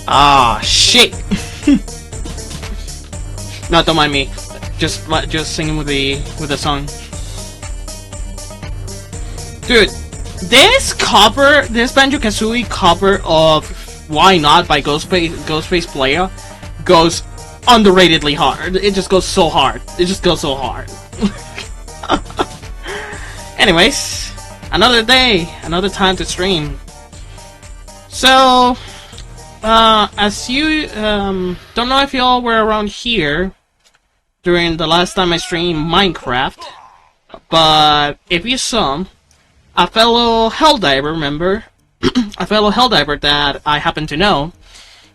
Ah, shit! No, don't mind me. Just singing with the song. Dude, this Banjo-Kazooie cover of "Why Not" by Ghostface Player goes underratedly hard. It just goes so hard. It just goes so hard. Anyways, another day, another time to stream. So, as you don't know if y'all were around here during the last time I streamed Minecraft, but if you saw, a fellow Helldiver member, a fellow Helldiver that I happen to know,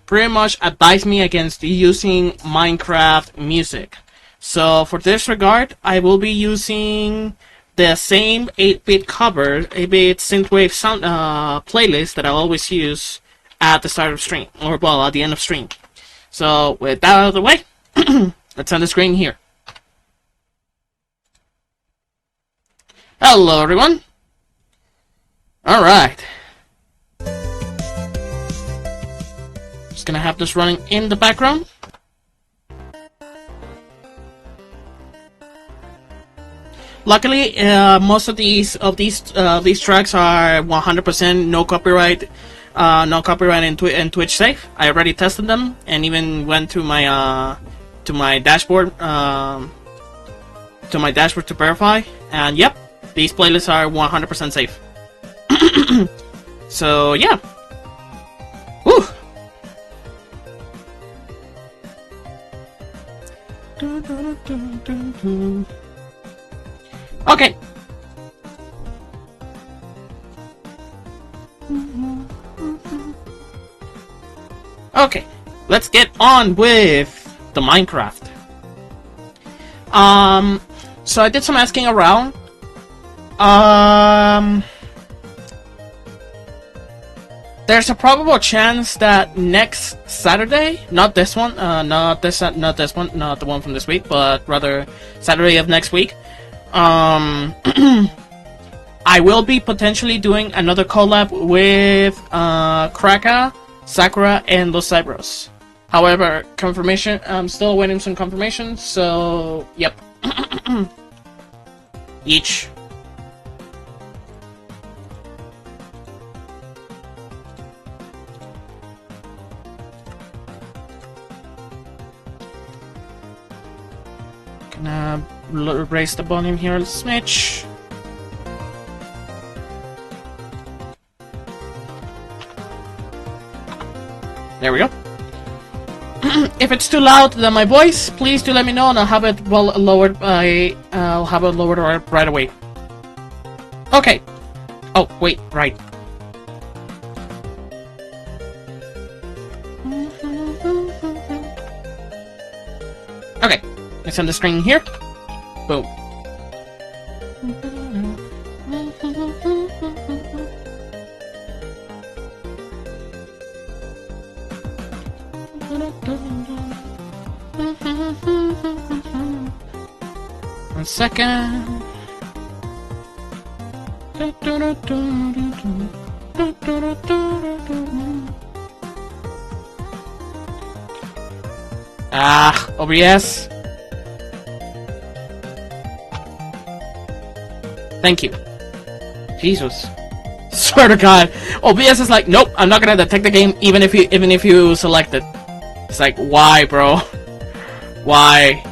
pretty much advised me against using Minecraft music. So for this regard, I will be using the same 8-bit cover, 8-bit synthwave sound playlist that I always use at the start of stream, or well, at the end of stream. So with that out of the way, let's end the screen here. Hello everyone. Alright. Just gonna have this running in the background. Luckily, most of these tracks are 100% no copyright, in Twitch safe. I already tested them and even went to my dashboard, to verify. And yep, these playlists are 100% safe. So yeah. Woo. Okay. Okay, let's get on with the Minecraft. So I did some asking around. There's a probable chance that next Saturday, not this one, not the one from this week, but rather Saturday of next week, I will be potentially doing another collab with Kraka, Sakura, and Los Cybros. However, confirmation, I'm still waiting some confirmation, so yep. Each. Gonna raise the volume here a smidge. There we go. If it's too loud than my voice, please do let me know, and I'll have it lowered right away. Okay. Oh wait, right. Okay, it's on the screen here. Boom. One second. Ah, OBS. Thank you. Jesus. Swear to God, OBS is like, nope, I'm not gonna detect the game even if you select it. It's like, why, bro? Why?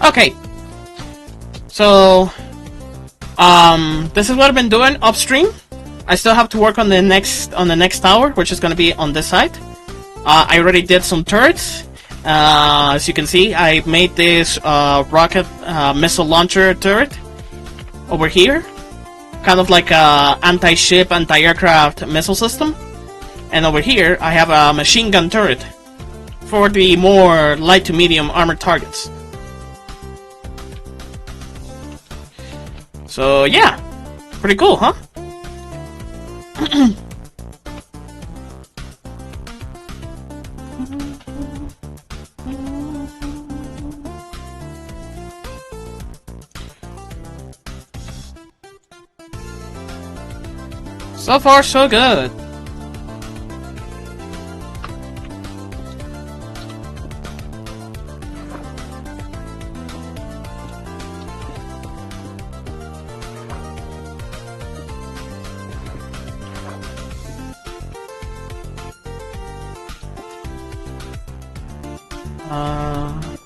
Okay. So, this is what I've been doing upstream. I still have to work on the next tower, which is gonna be on this side. I already did some turrets. As you can see, I made this rocket missile launcher turret over here, kind of like a anti-ship, anti-aircraft missile system. And over here, I have a machine gun turret for the more light to medium armored targets. So yeah, pretty cool, huh? So far, so good.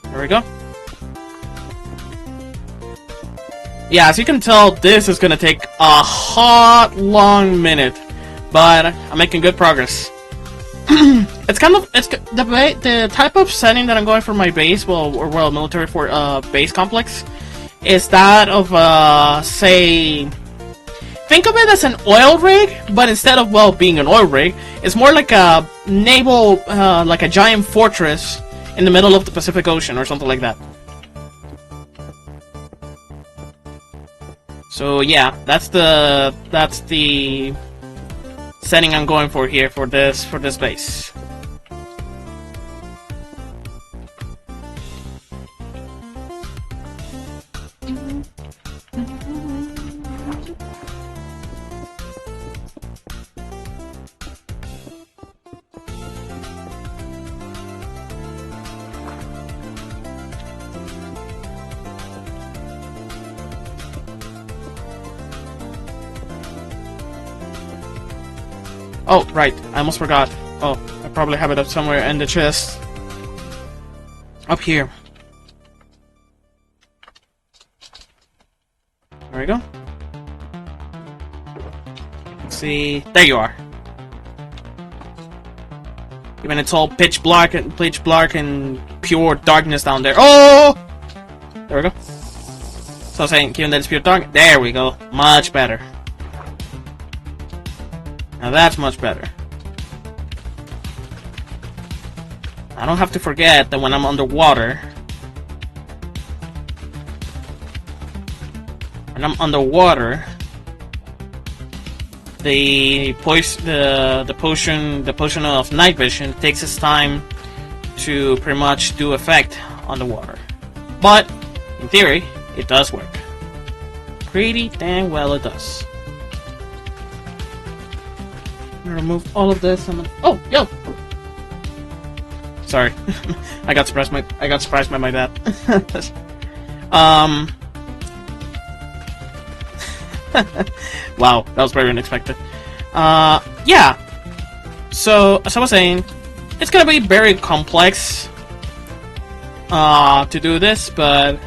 There we go. Yeah, as you can tell, this is gonna take a hot long minute, but I'm making good progress. It's the type of setting that I'm going for my base, military base complex, is that of say, think of it as an oil rig, but instead of being an oil rig, it's more like a naval, like a giant fortress in the middle of the Pacific Ocean or something like that. So yeah, that's the setting I'm going for here for this base. Oh, right, I almost forgot. Oh, I probably have it up somewhere in the chest. Up here. There we go. Let's see. There you are. Even it's all pitch black and pure darkness down there. Oh! There we go. So I'm saying, given that it's pure dark, there we go. Much better. Now that's much better. I don't have to forget that when I'm underwater, the potion of night vision takes its time to pretty much do effect on the water. But in theory, it does work. Pretty dang well it does. I'm gonna remove all of this and then, oh, yo! Sorry. I got surprised by my dad. Wow, that was very unexpected. Yeah. So, as I was saying, it's gonna be very complex to do this, but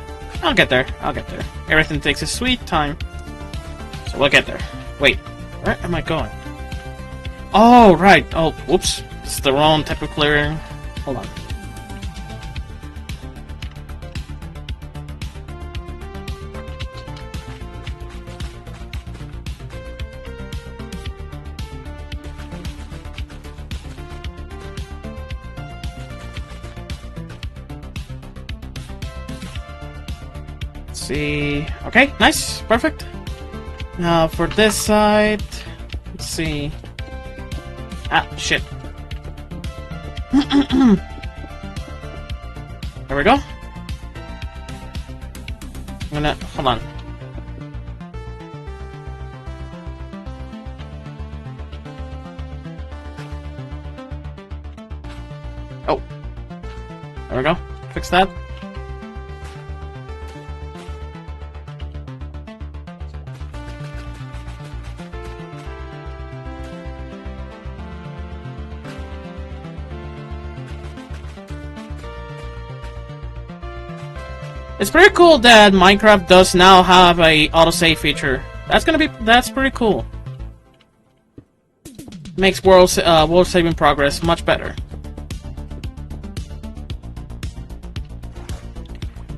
I'll get there. I'll get there. Everything takes a sweet time. So we'll get there. Wait, where am I going? Oh, right. Oh, whoops. It's the wrong type of clearing. Hold on. See. Okay, nice, perfect. Now for this side, let's see. Ah, shit. There we go. I'm gonna hold on. Oh, there we go. Fix that. It's pretty cool that Minecraft does now have a autosave feature. That's pretty cool. Makes world saving progress much better.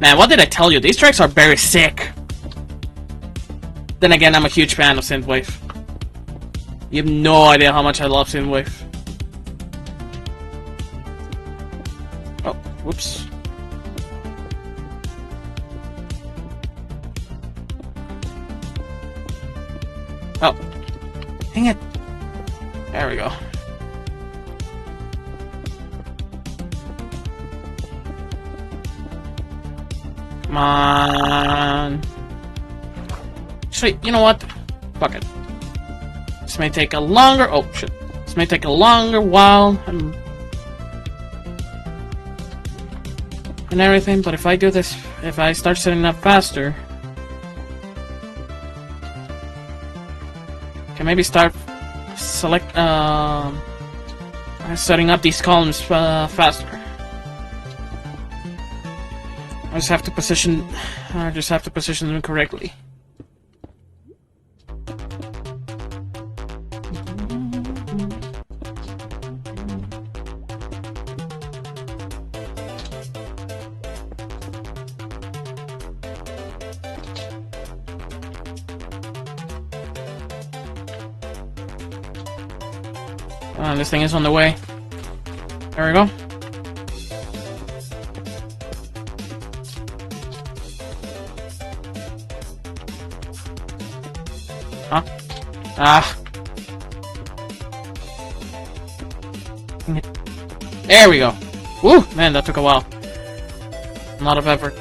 Man, what did I tell you? These tracks are very sick. Then again, I'm a huge fan of Synthwave. You have no idea how much I love Synthwave. Oh, whoops. Oh, dang it. There we go. Come on. Actually, you know what? Fuck it. This may take a longer... Oh, shit. This may take a longer while and everything, but if I do this... If I start setting up faster... Can maybe start setting up these columns faster. I just have to position them correctly. This thing is on the way. There we go. Huh? Ah. There we go. Woo! Man, that took a while. A lot of effort.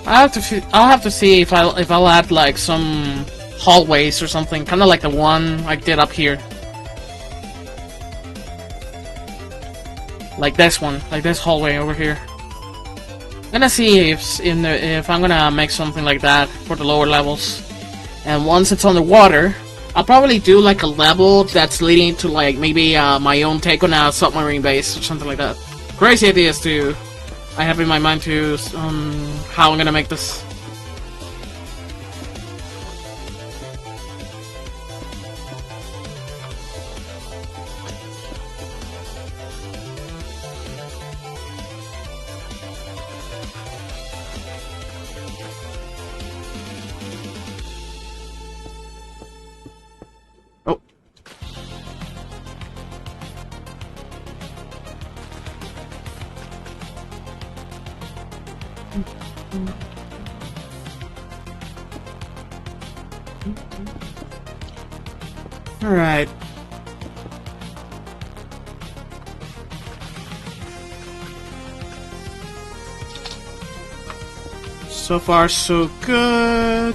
I'll have to see if I'll add like some hallways or something, kind of like the one I did up here. Like this one, like this hallway over here. I'm gonna see if I'm gonna make something like that for the lower levels. And once it's underwater, I'll probably do like a level that's leading to like maybe my own take on a submarine base or something like that. Crazy ideas too. I have in my mind too how I'm gonna make this. Oh. Alright. So far, so good.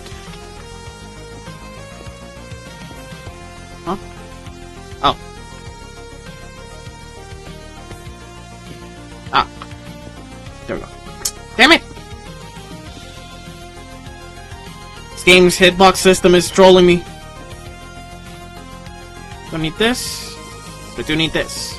Huh? Oh. Ah. There we go. Damn it! game's hitbox system is trolling me. Don't need this. But do need this.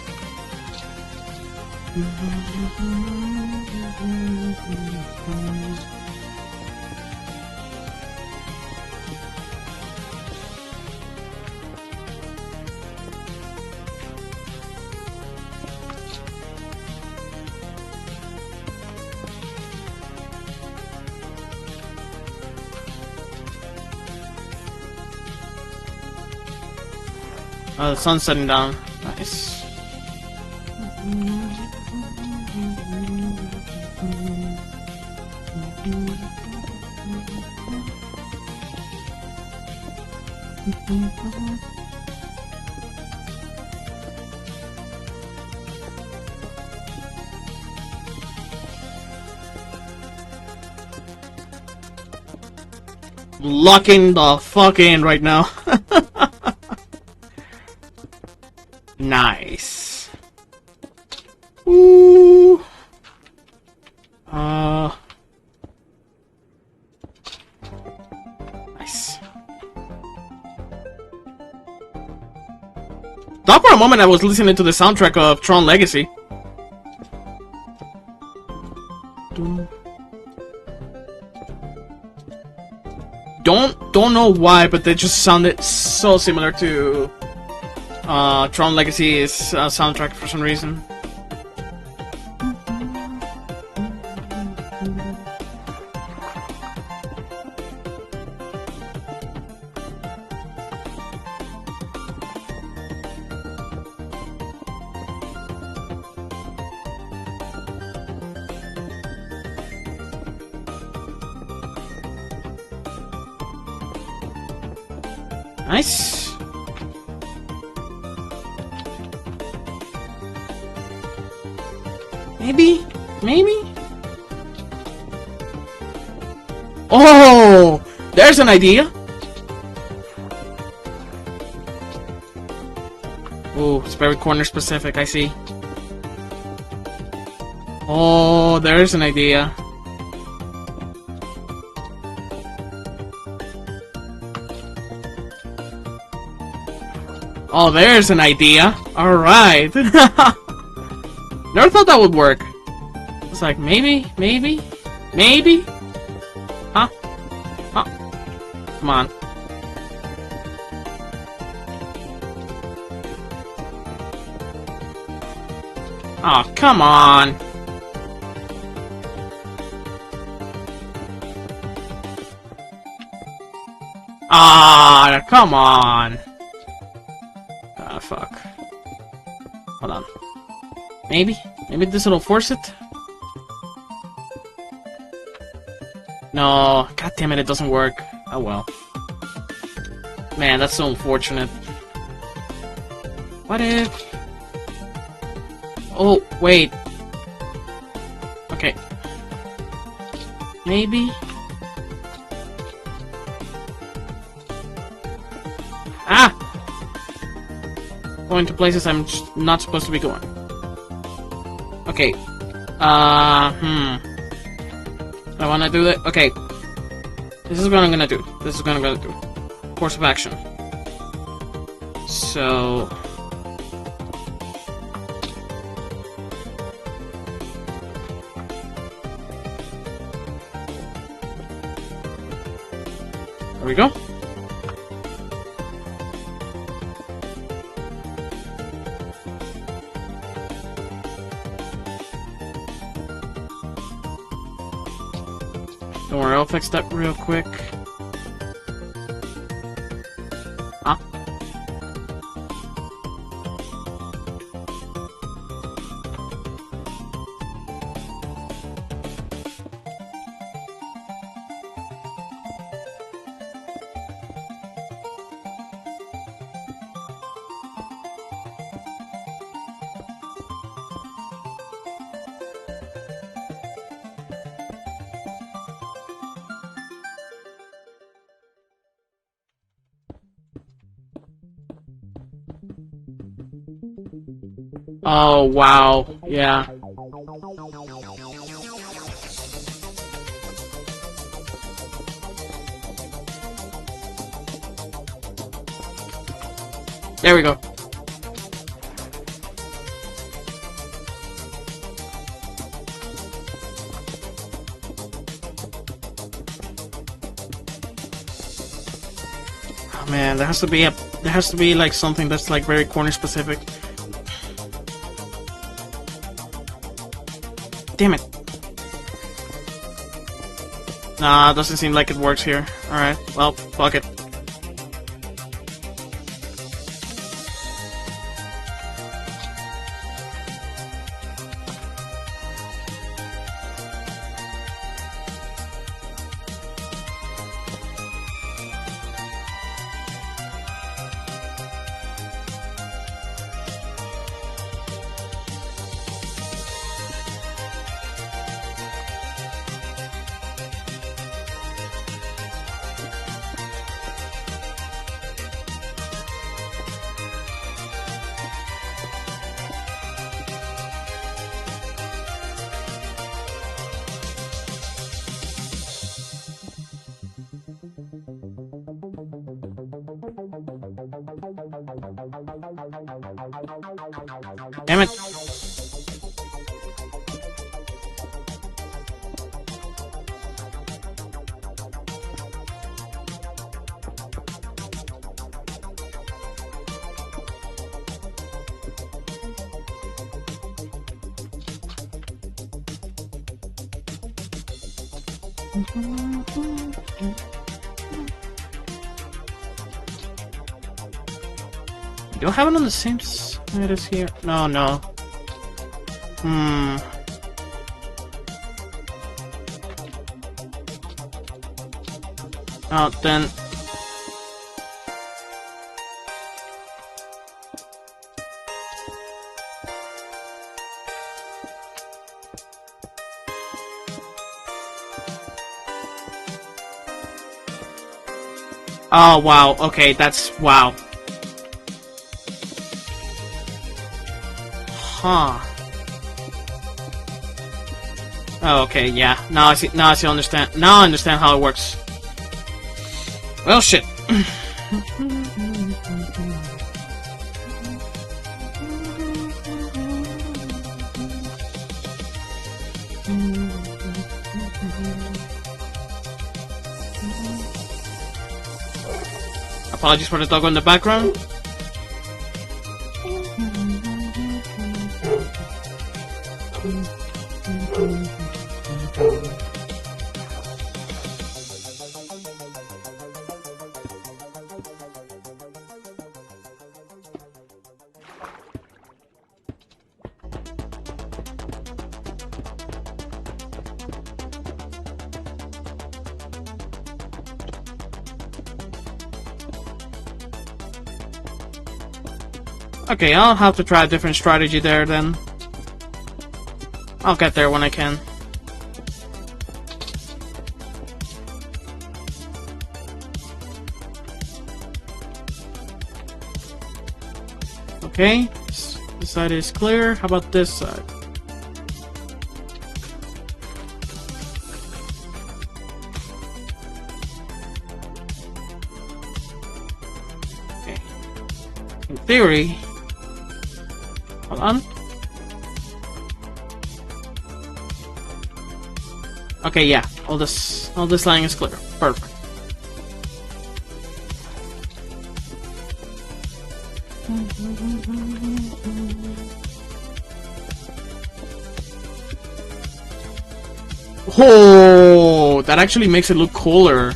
Oh, the sun's setting down. Nice. Locking the fuck in right now. Nice. Ooh. Nice. Thought for a moment I was listening to the soundtrack of Tron Legacy. Don't know why, but they just sounded so similar to Tron Legacy's soundtrack for some reason. Nice. Maybe? Oh! There's an idea! Oh, it's very corner specific, I see. Oh, there's an idea. Oh, there's an idea. Alright. Never thought that would work. It's like, maybe? Huh? Come on. Oh, come on. Ah, come on. Ah, fuck. Hold on. Maybe this will force it? No, god damn it, it doesn't work. Oh well. Man, that's so unfortunate. What if... Oh, wait. Okay. Maybe? Ah! Going to places I'm just not supposed to be going. Okay. I wanna do that. Okay. This is what I'm gonna do. Course of action. So... There we go. Don't worry, I'll fix that real quick. Huh? Oh, wow. Yeah. There we go. Oh man, there has to be like something that's like very corner specific. Damn it. Nah, doesn't seem like it works here. Alright, well, fuck it. Damn it. Do I have it on the same side as here? No, no. Oh, then... Oh, wow. Okay, that's... Wow. Huh. Oh, okay, yeah. Now I see. Now I see. Understand. Now I understand how it works. Well, shit. Apologies for the dog in the background. Okay, I'll have to try a different strategy there then. I'll get there when I can. Okay, this side is clear. How about this side? Okay. In theory... Hold on. Okay, yeah. All this line is clear. Perfect. Oh, that actually makes it look cooler.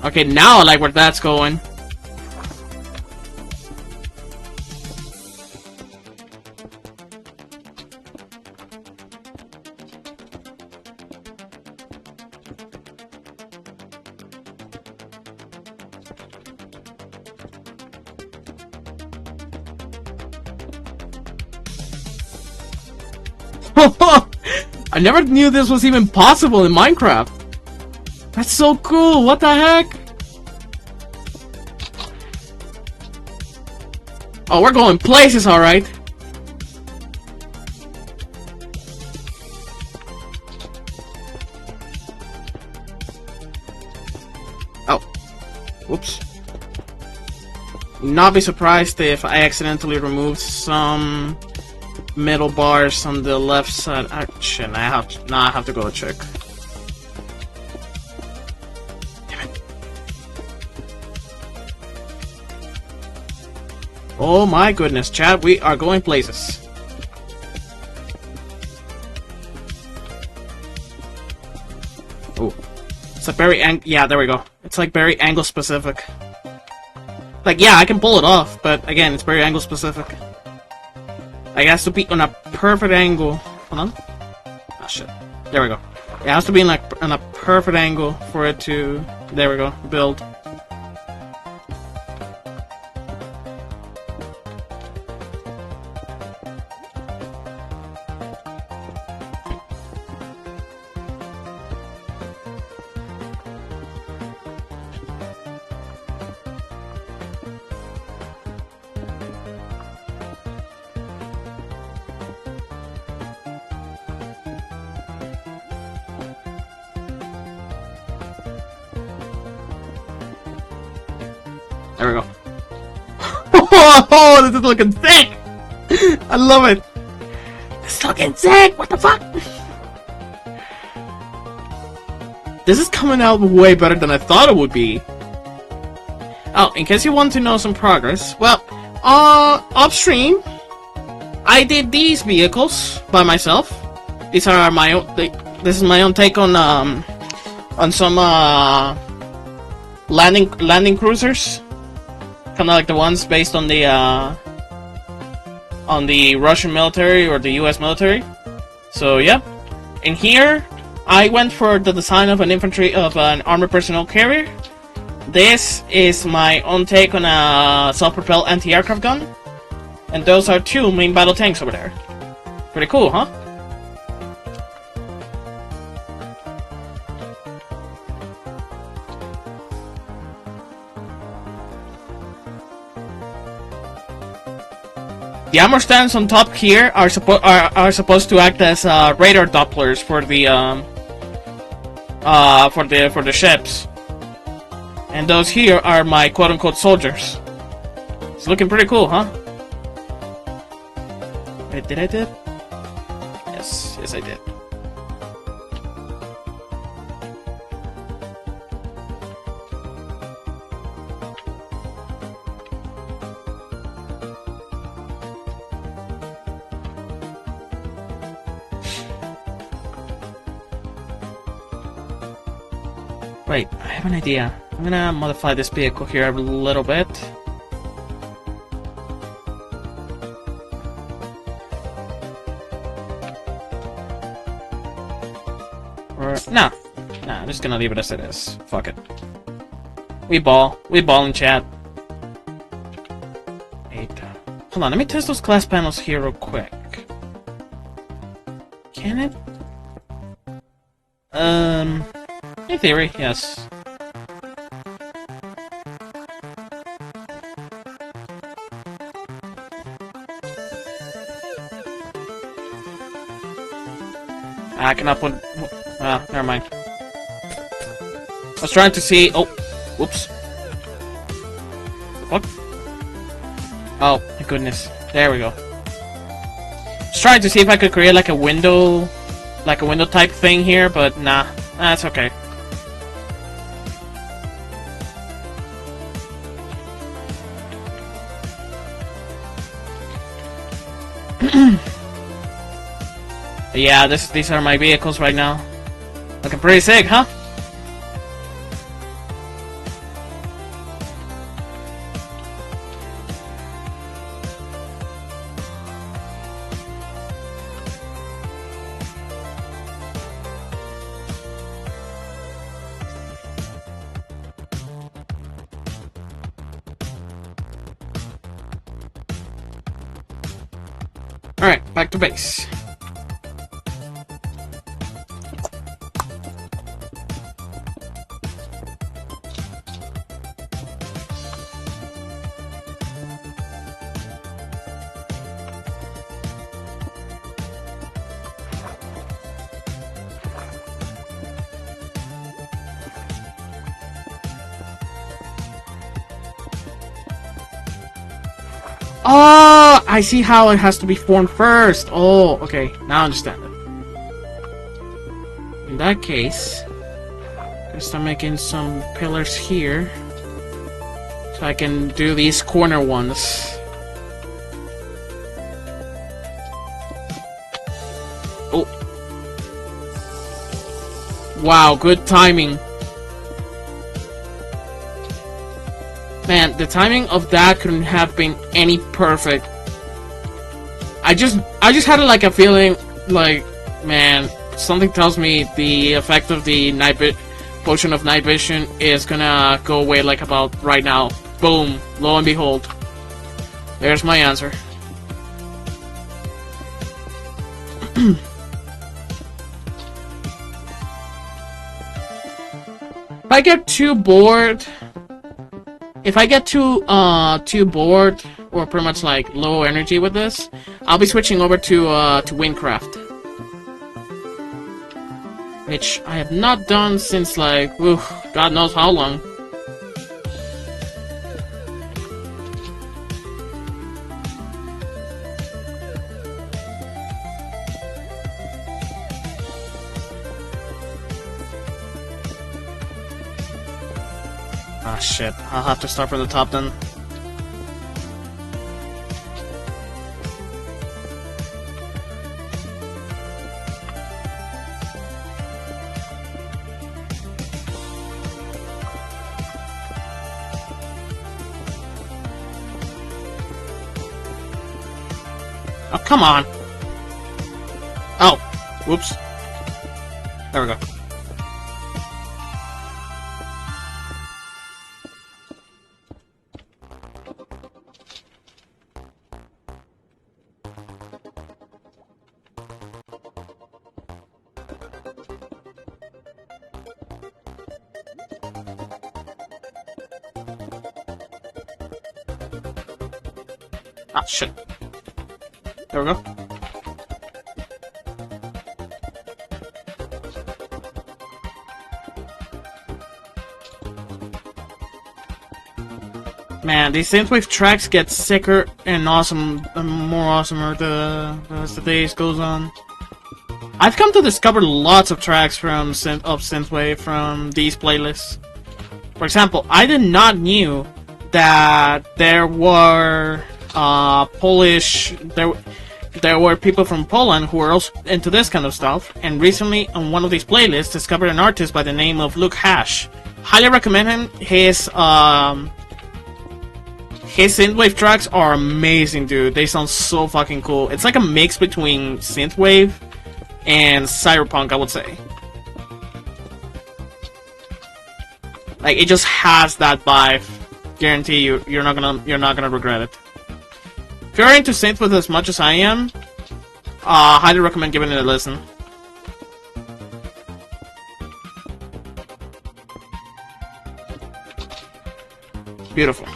Okay, now I like where that's going. I never knew this was even possible in Minecraft. That's so cool, what the heck? Oh, we're going places, alright. Whoops. Not be surprised if I accidentally removed some middle bars on the left side. Shit, I have to go check. Damn it. Oh my goodness, chat, we are going places. Oh, it's a very yeah, there we go. It's like very angle specific. Like, yeah, I can pull it off, but again, it's very angle specific. Like, it has to be on a perfect angle. Hold on. Ah, shit. There we go. It has to be in like on a perfect angle for it to. There we go. Build. There we go. Oh, this is looking sick! I love it! This is looking sick! What the fuck? This is coming out way better than I thought it would be. Oh, in case you want to know some progress, well, upstream, I did these vehicles by myself. These are my own. This is my own take on some landing cruisers. Kind of like the ones based on the Russian military or the U.S. military. So yeah, in here I went for the design of an armored personnel carrier. This is my own take on a self-propelled anti-aircraft gun, and those are two main battle tanks over there. Pretty cool, huh? The armor stands on top here are supposed to act as radar Dopplers for the ships, and those here are my quote-unquote soldiers. It's looking pretty cool, huh? Did I did? Yes, I did. Wait, I have an idea. I'm gonna modify this vehicle here a little bit. Or no, I'm just gonna leave it as it is. Fuck it. We ball in chat. Hold on, let me test those glass panels here real quick. Can it? In theory, yes. I cannot put. Never mind. I was trying to see. Oh, whoops. What? Oh my goodness. There we go. I was trying to see if I could create like a window type thing here, but nah, that's okay. Yeah, these are my vehicles right now. Looking pretty sick, huh? Alright, back to base. Oh, I see how it has to be formed first. Oh, okay. Now I understand it. In that case, I'm gonna start making some pillars here. So I can do these corner ones. Oh. Wow, good timing. Man, the timing of that couldn't have been any perfect. I just had like a feeling like, man, something tells me the effect of the potion of night vision is gonna go away like about right now. Boom, lo and behold. There's my answer. If I get too bored, too bored or pretty much like low energy with this, I'll be switching over to Windcraft, which I have not done since like, God knows how long. Ah, shit. I'll have to start from the top then. Oh, come on! Oh! Whoops. There we go. Ah, shit. There we go. Man, these synthwave tracks get sicker and awesome, more awesomer as the days goes on. I've come to discover lots of tracks from synthwave from these playlists. For example, I did not knew that there were there were people from Poland who were also into this kind of stuff, and recently on one of these playlists discovered an artist by the name of Luke Hash. Highly recommend him. His synthwave tracks are amazing, dude. They sound so fucking cool. It's like a mix between synthwave and cyberpunk, I would say. Like, it just has that vibe. Guarantee you, you're not gonna regret it. If you're into synthwave as much as I am, highly recommend giving it a listen. Beautiful.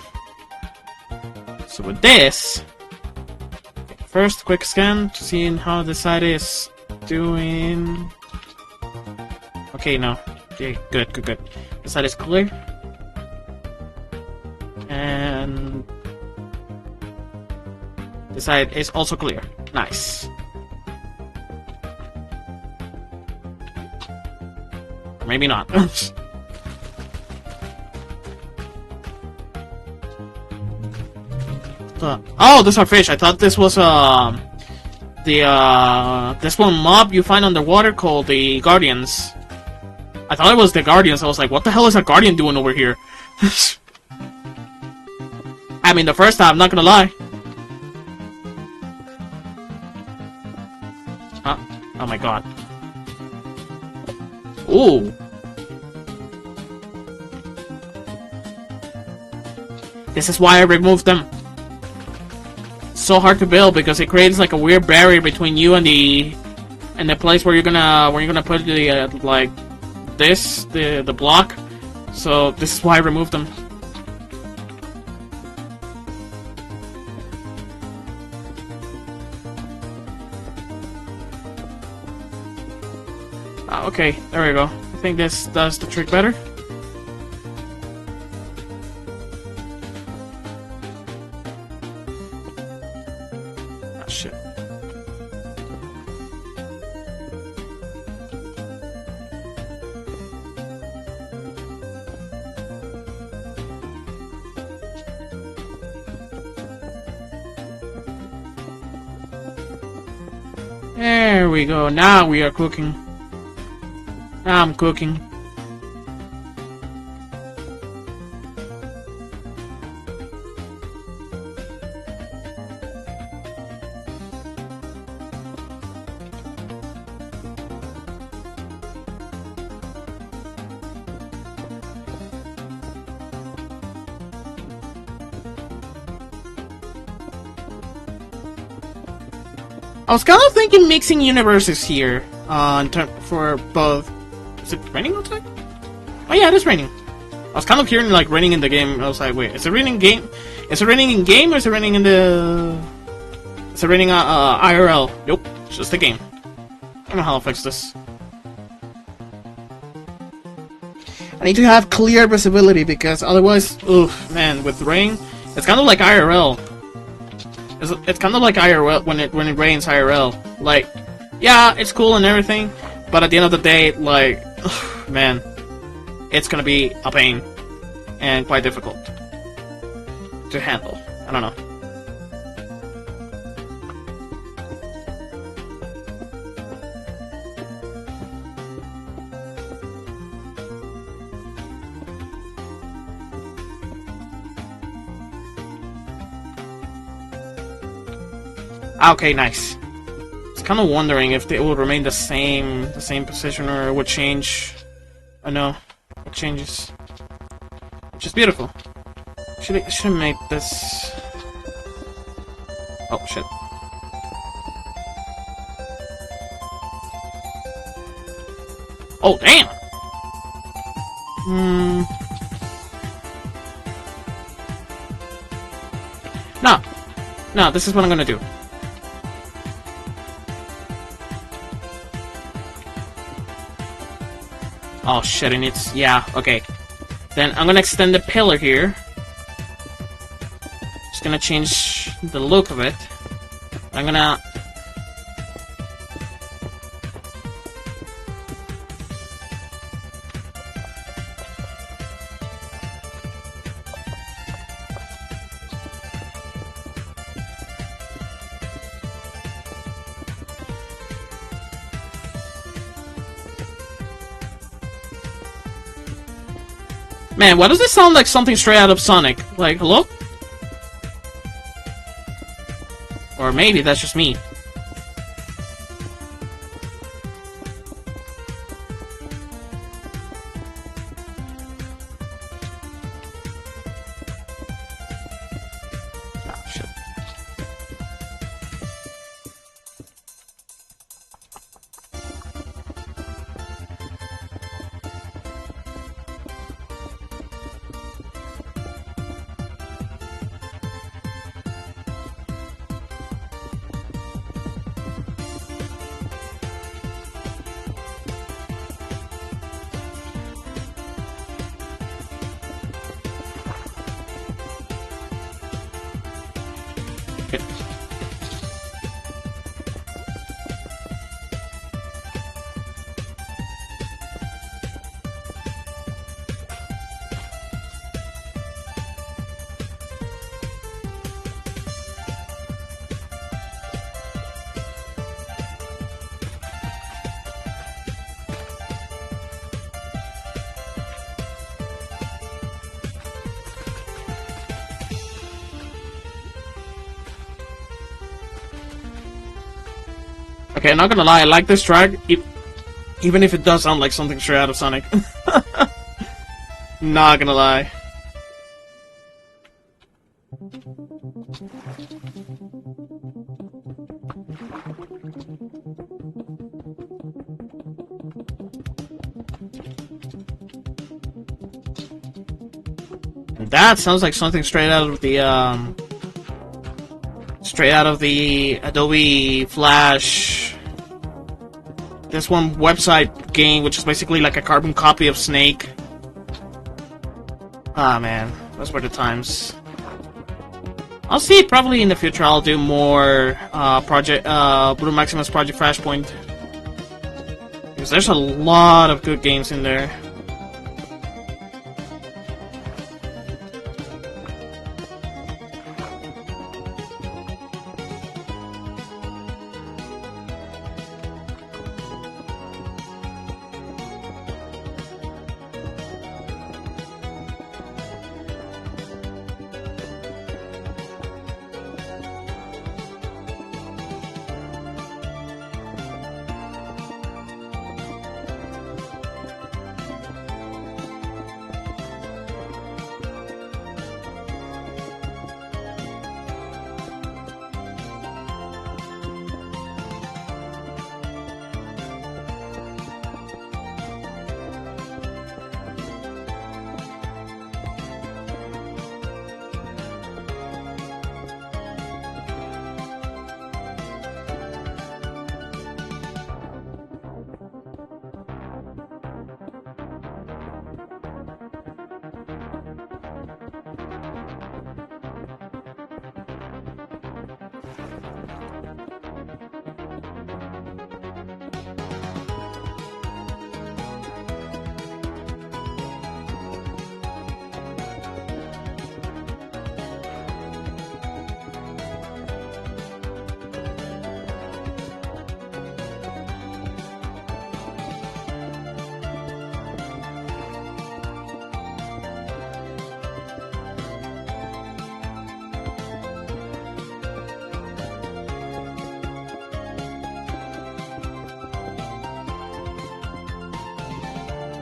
So with this, first quick scan to see how the side is doing. Okay, no. Okay, good. The side is clear. And the side is also clear. Nice. Or maybe not. Oh, those are fish. I thought this was this one mob you find underwater called the Guardians. I thought it was the Guardians. I was like, what the hell is a Guardian doing over here? I mean, the first time, I'm not gonna lie. Huh? Oh my god. Ooh. This is why I removed them. So hard to build because it creates like a weird barrier between you and the place where you're gonna put the like the block. So this is why I removed them. Okay, there we go. I think this does the trick better. Ah, shit. There we go. Now we are cooking. Now I'm cooking. I was kind of thinking mixing universes here, for both. Is it raining outside? Oh yeah, it is raining. I was kind of hearing like raining in the game. I was like, wait, is it raining game? Is it raining in game or is it raining in the? Is it raining IRL? Nope, it's just the game. I don't know how I'll fix this. I need to have clear visibility because otherwise, oof, man, with rain, it's kind of like IRL. It's kind of like IRL when it rains IRL. Like, yeah, it's cool and everything, but at the end of the day, like, man, it's gonna be a pain and quite difficult to handle. I don't know. Okay, nice. I was kind of wondering if it would remain the same position or it would change. I know it changes, which is beautiful. Should make this. Oh shit! Oh damn! No, this is what I'm gonna do. Oh shit, it needs... yeah, okay. Then I'm gonna extend the pillar here. Just gonna change the look of it. I'm gonna... Man, why does this sound like something straight out of Sonic? Like, hello? Or maybe that's just me. Ah, shit. Okay. Okay, I'm not gonna lie, I like this track, even if it does sound like something straight out of Sonic. Not gonna lie. That sounds like something straight out of the Adobe Flash. This one website game, which is basically like a carbon copy of Snake. Ah man, those were the times. I'll see. Probably in the future, I'll do more Blue Maximus Project Flashpoint, because there's a lot of good games in there.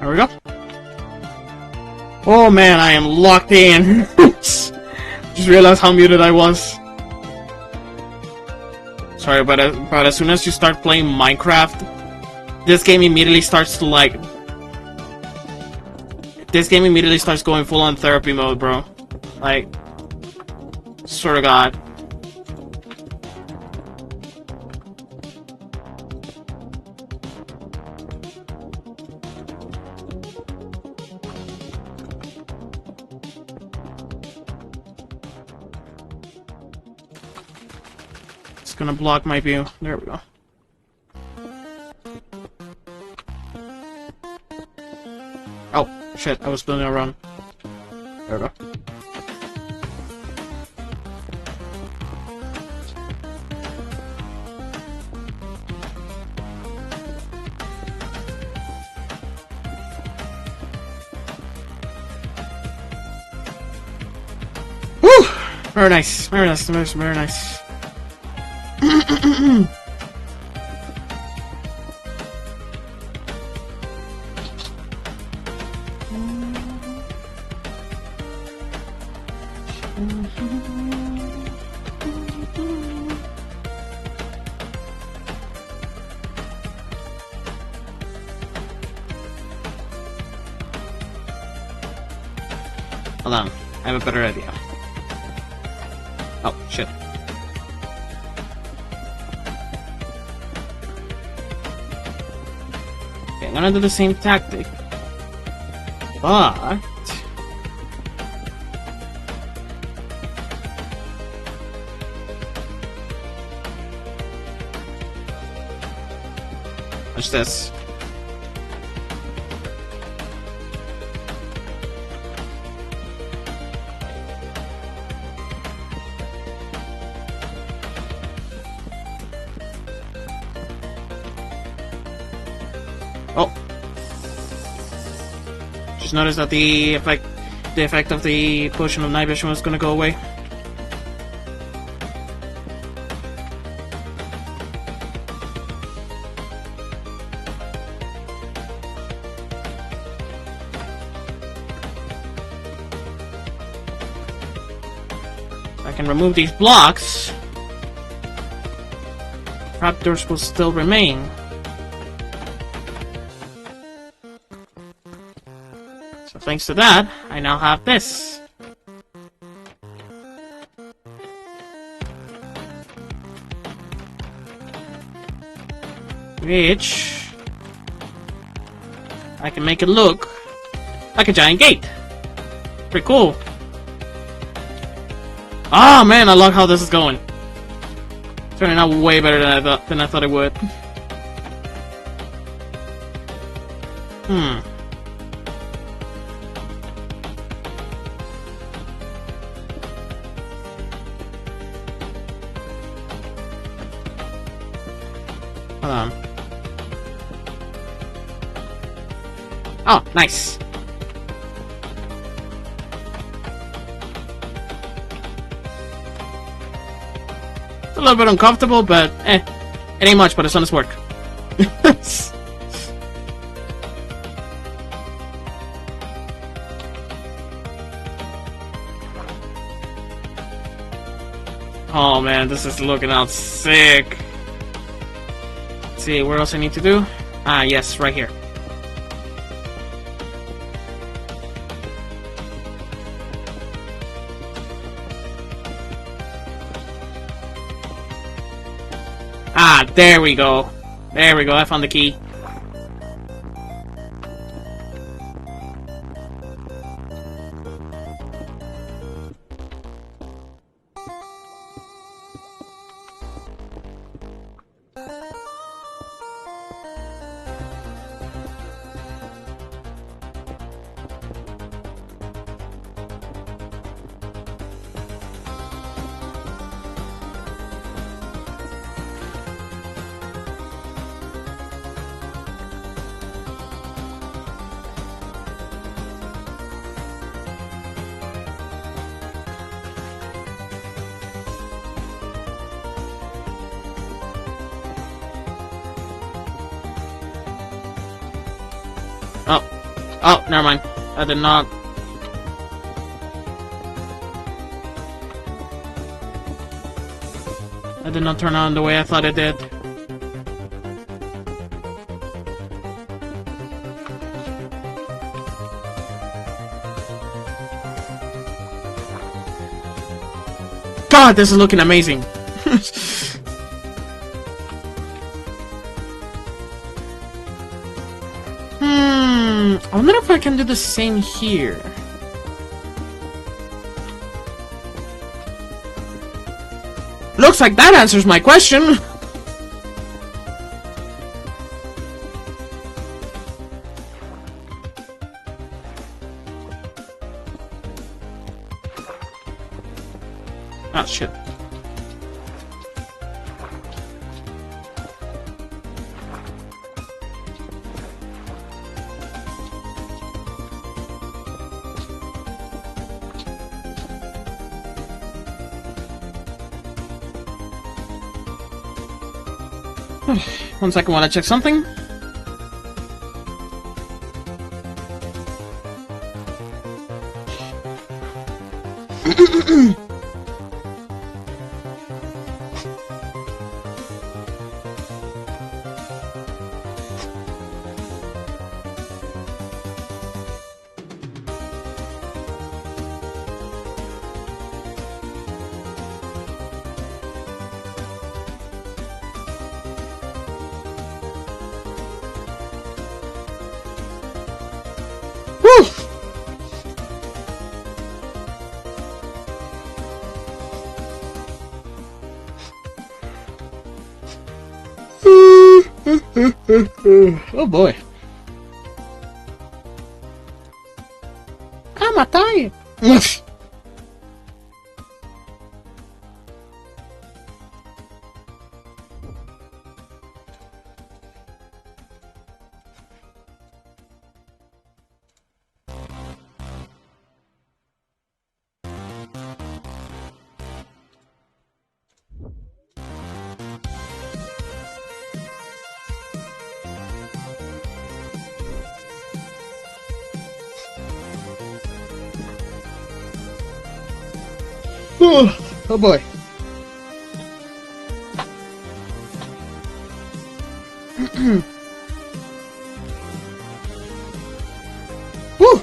There we go. Oh man, I am locked in. Just realized how muted I was. Sorry, but as soon as you start playing Minecraft, this game immediately starts to like... This game immediately starts going full on therapy mode, bro. Like, swear to God. It's gonna block my view. There we go. Oh, shit, I was building a run. There we go. Woo! Very nice, very nice, very nice. Hold on, I have a better idea. Oh, shit. Okay, I'm gonna do the same tactic. But... watch this. Oh. Just noticed that the effect of the potion of night vision was gonna go away. I can remove these blocks. Trapdoors will still remain. So thanks to that, I now have this. Which I can make it look like a giant gate. Pretty cool. Oh man, I love how this is going. Turning out way better than I thought it would. Hold on. Oh, nice. It's a little bit uncomfortable, but it ain't much, but it's honest work. Oh man, this is looking out sick. Let's see, where else I need to do? Ah, yes, right here. Ah, there we go. There we go, I found the key. Oh, never mind. I did not. I did not turn on the way I thought it did. God, this is looking amazing. I wonder if I can do the same here. Looks like that answers my question. Ah, shit. One second while I check something. Woo! Oh boy. Ah, matai! Oh boy. Woo!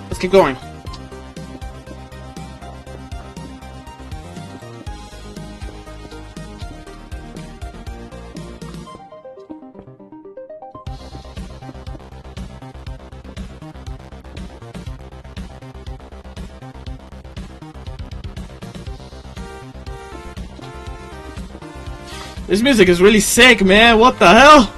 Let's keep going. This music is really sick, man. What the hell?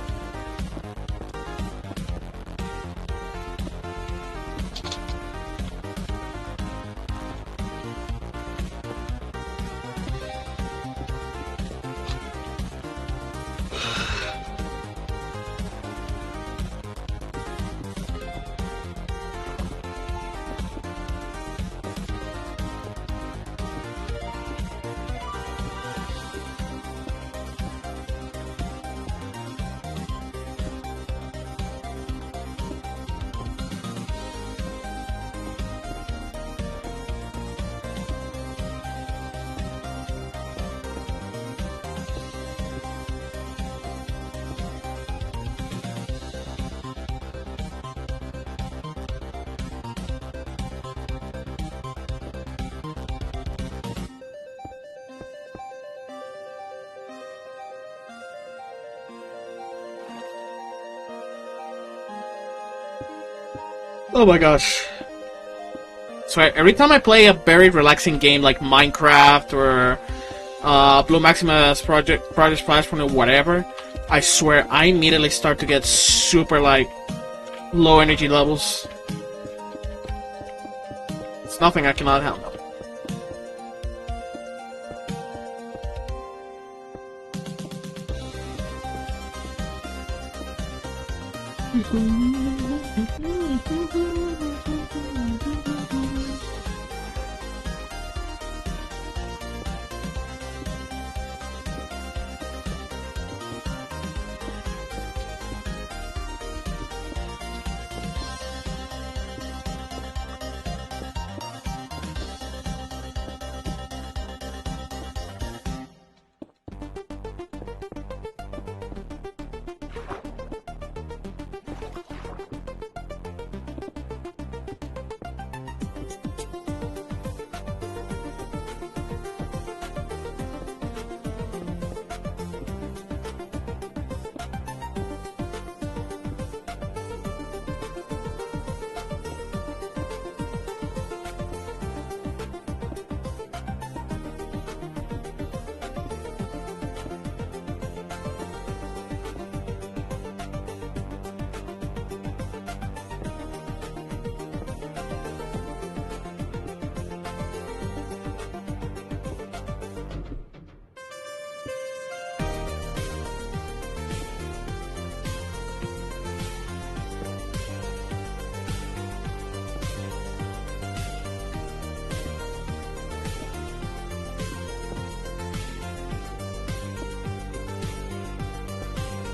Oh my gosh. So every time I play a very relaxing game like Minecraft or Blue Maximus Project Splash or whatever, I swear I immediately start to get super like low energy levels. It's nothing I cannot handle.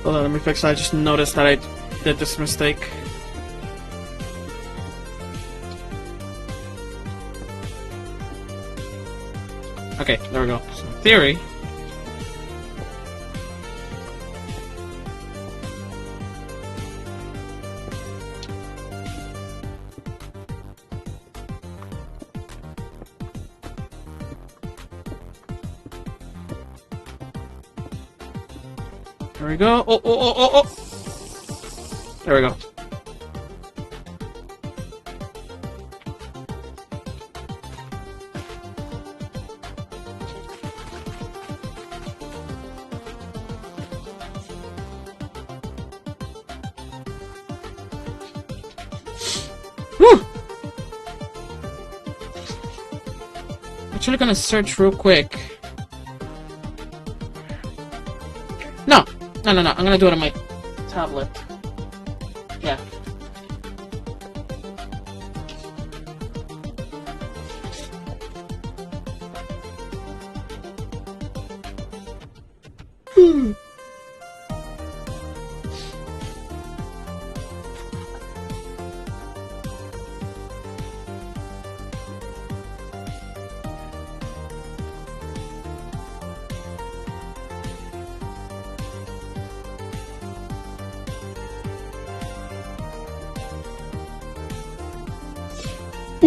Hold on, let me fix that. I just noticed that I did this mistake. Okay, there we go. So, in theory. There we go. Oh. There we go. Whew! Actually gonna search real quick. No. I'm gonna do it on my tablet. Yeah.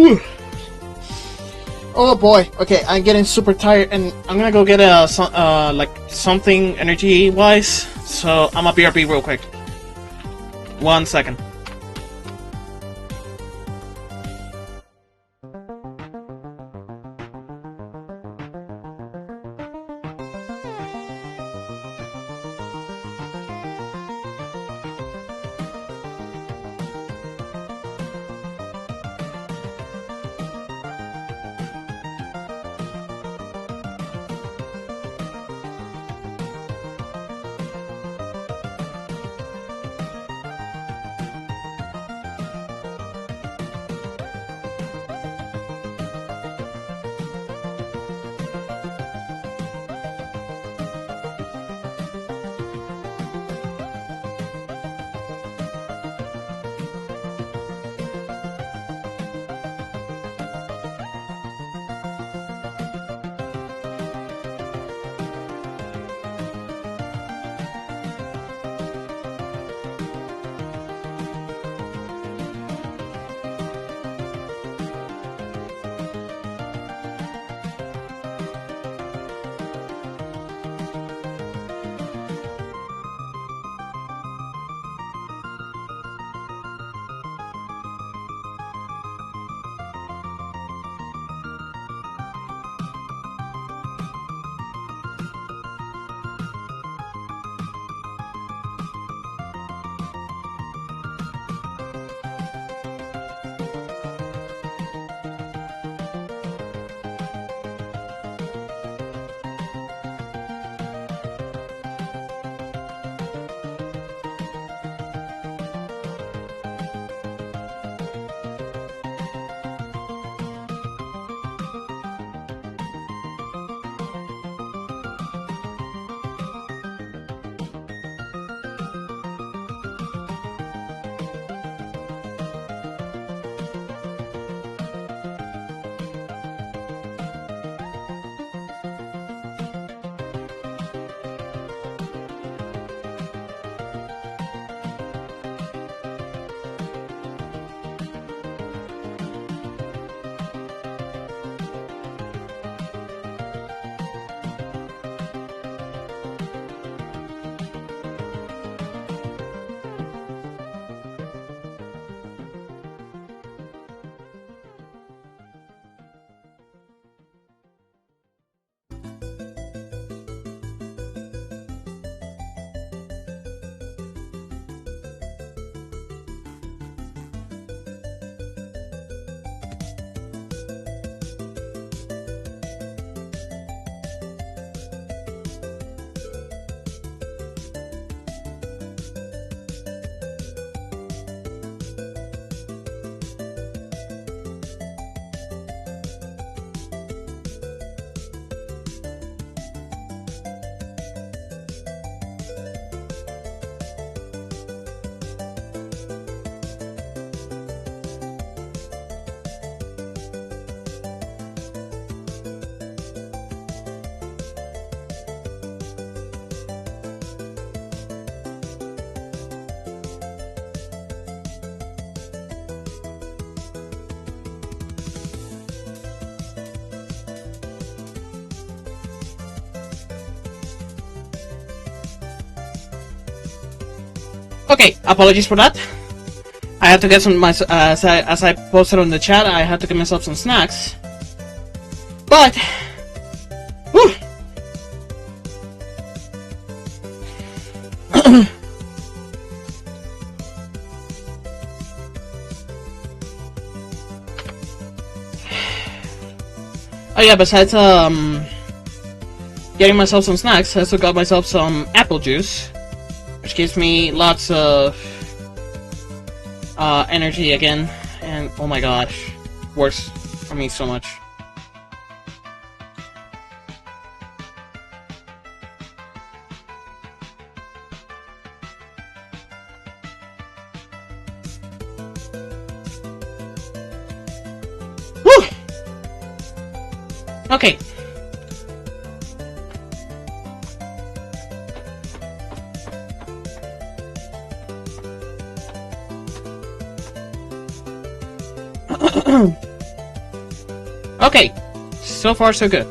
Ooh. Oh boy. Okay, I'm getting super tired, and I'm gonna go get like something energy wise. So I'm gonna BRB real quick. 1 second. Okay, apologies for that. I had to get some as I posted on the chat. I had to get myself some snacks, but whew. Oh yeah, besides getting myself some snacks, I also got myself some apple juice, which gives me lots of energy again, and oh my gosh, works for me so much. Whew! Okay. Okay, so far so good.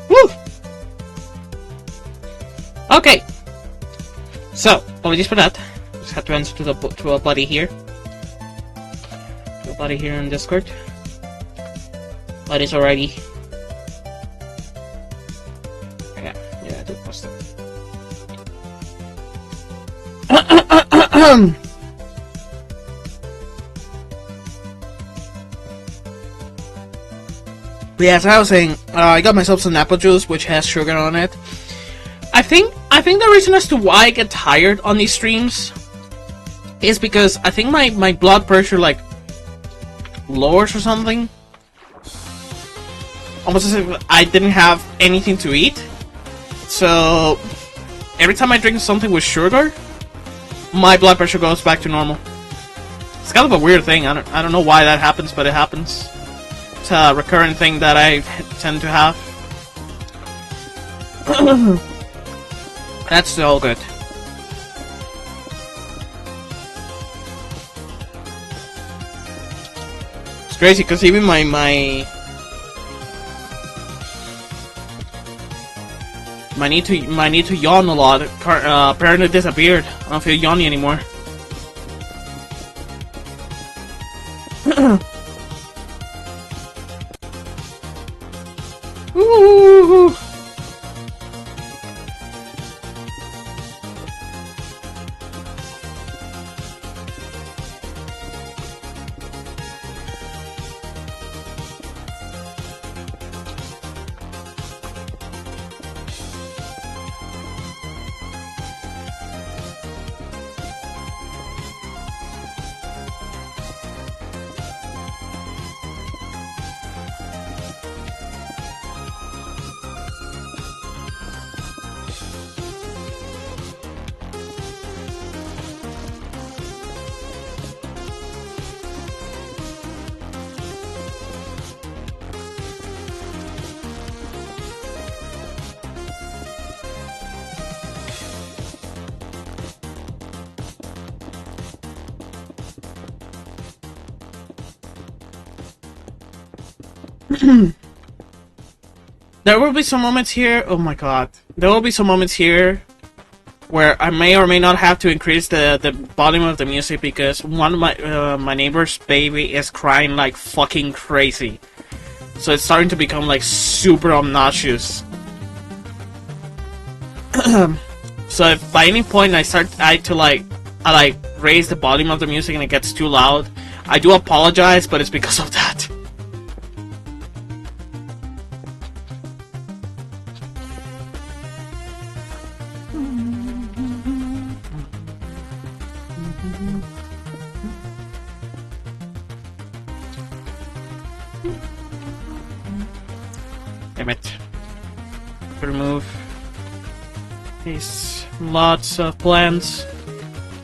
Woo! Okay, so apologies for that. Just had to answer to a buddy here. To a buddy here on Discord. But it's alrighty. Yeah, I did post it. But yeah, as I was saying, I got myself some apple juice, which has sugar on it. I think the reason as to why I get tired on these streams is because I think my blood pressure like lowers or something. Almost as if I didn't have anything to eat. So every time I drink something with sugar, my blood pressure goes back to normal. It's kind of a weird thing. I don't know why that happens, but it happens. It's a recurrent thing that I tend to have. That's all good. It's crazy because even my need to yawn a lot apparently disappeared. I don't feel yawny anymore. Ooh. There will be some moments here. Oh my god. There will be some moments here where I may or may not have to increase the volume of the music because one of my neighbor's baby is crying like fucking crazy. So it's starting to become like super obnoxious. So if by any point I raise the volume of the music and it gets too loud, I do apologize, but it's because of that. Damn it. Remove these lots of plants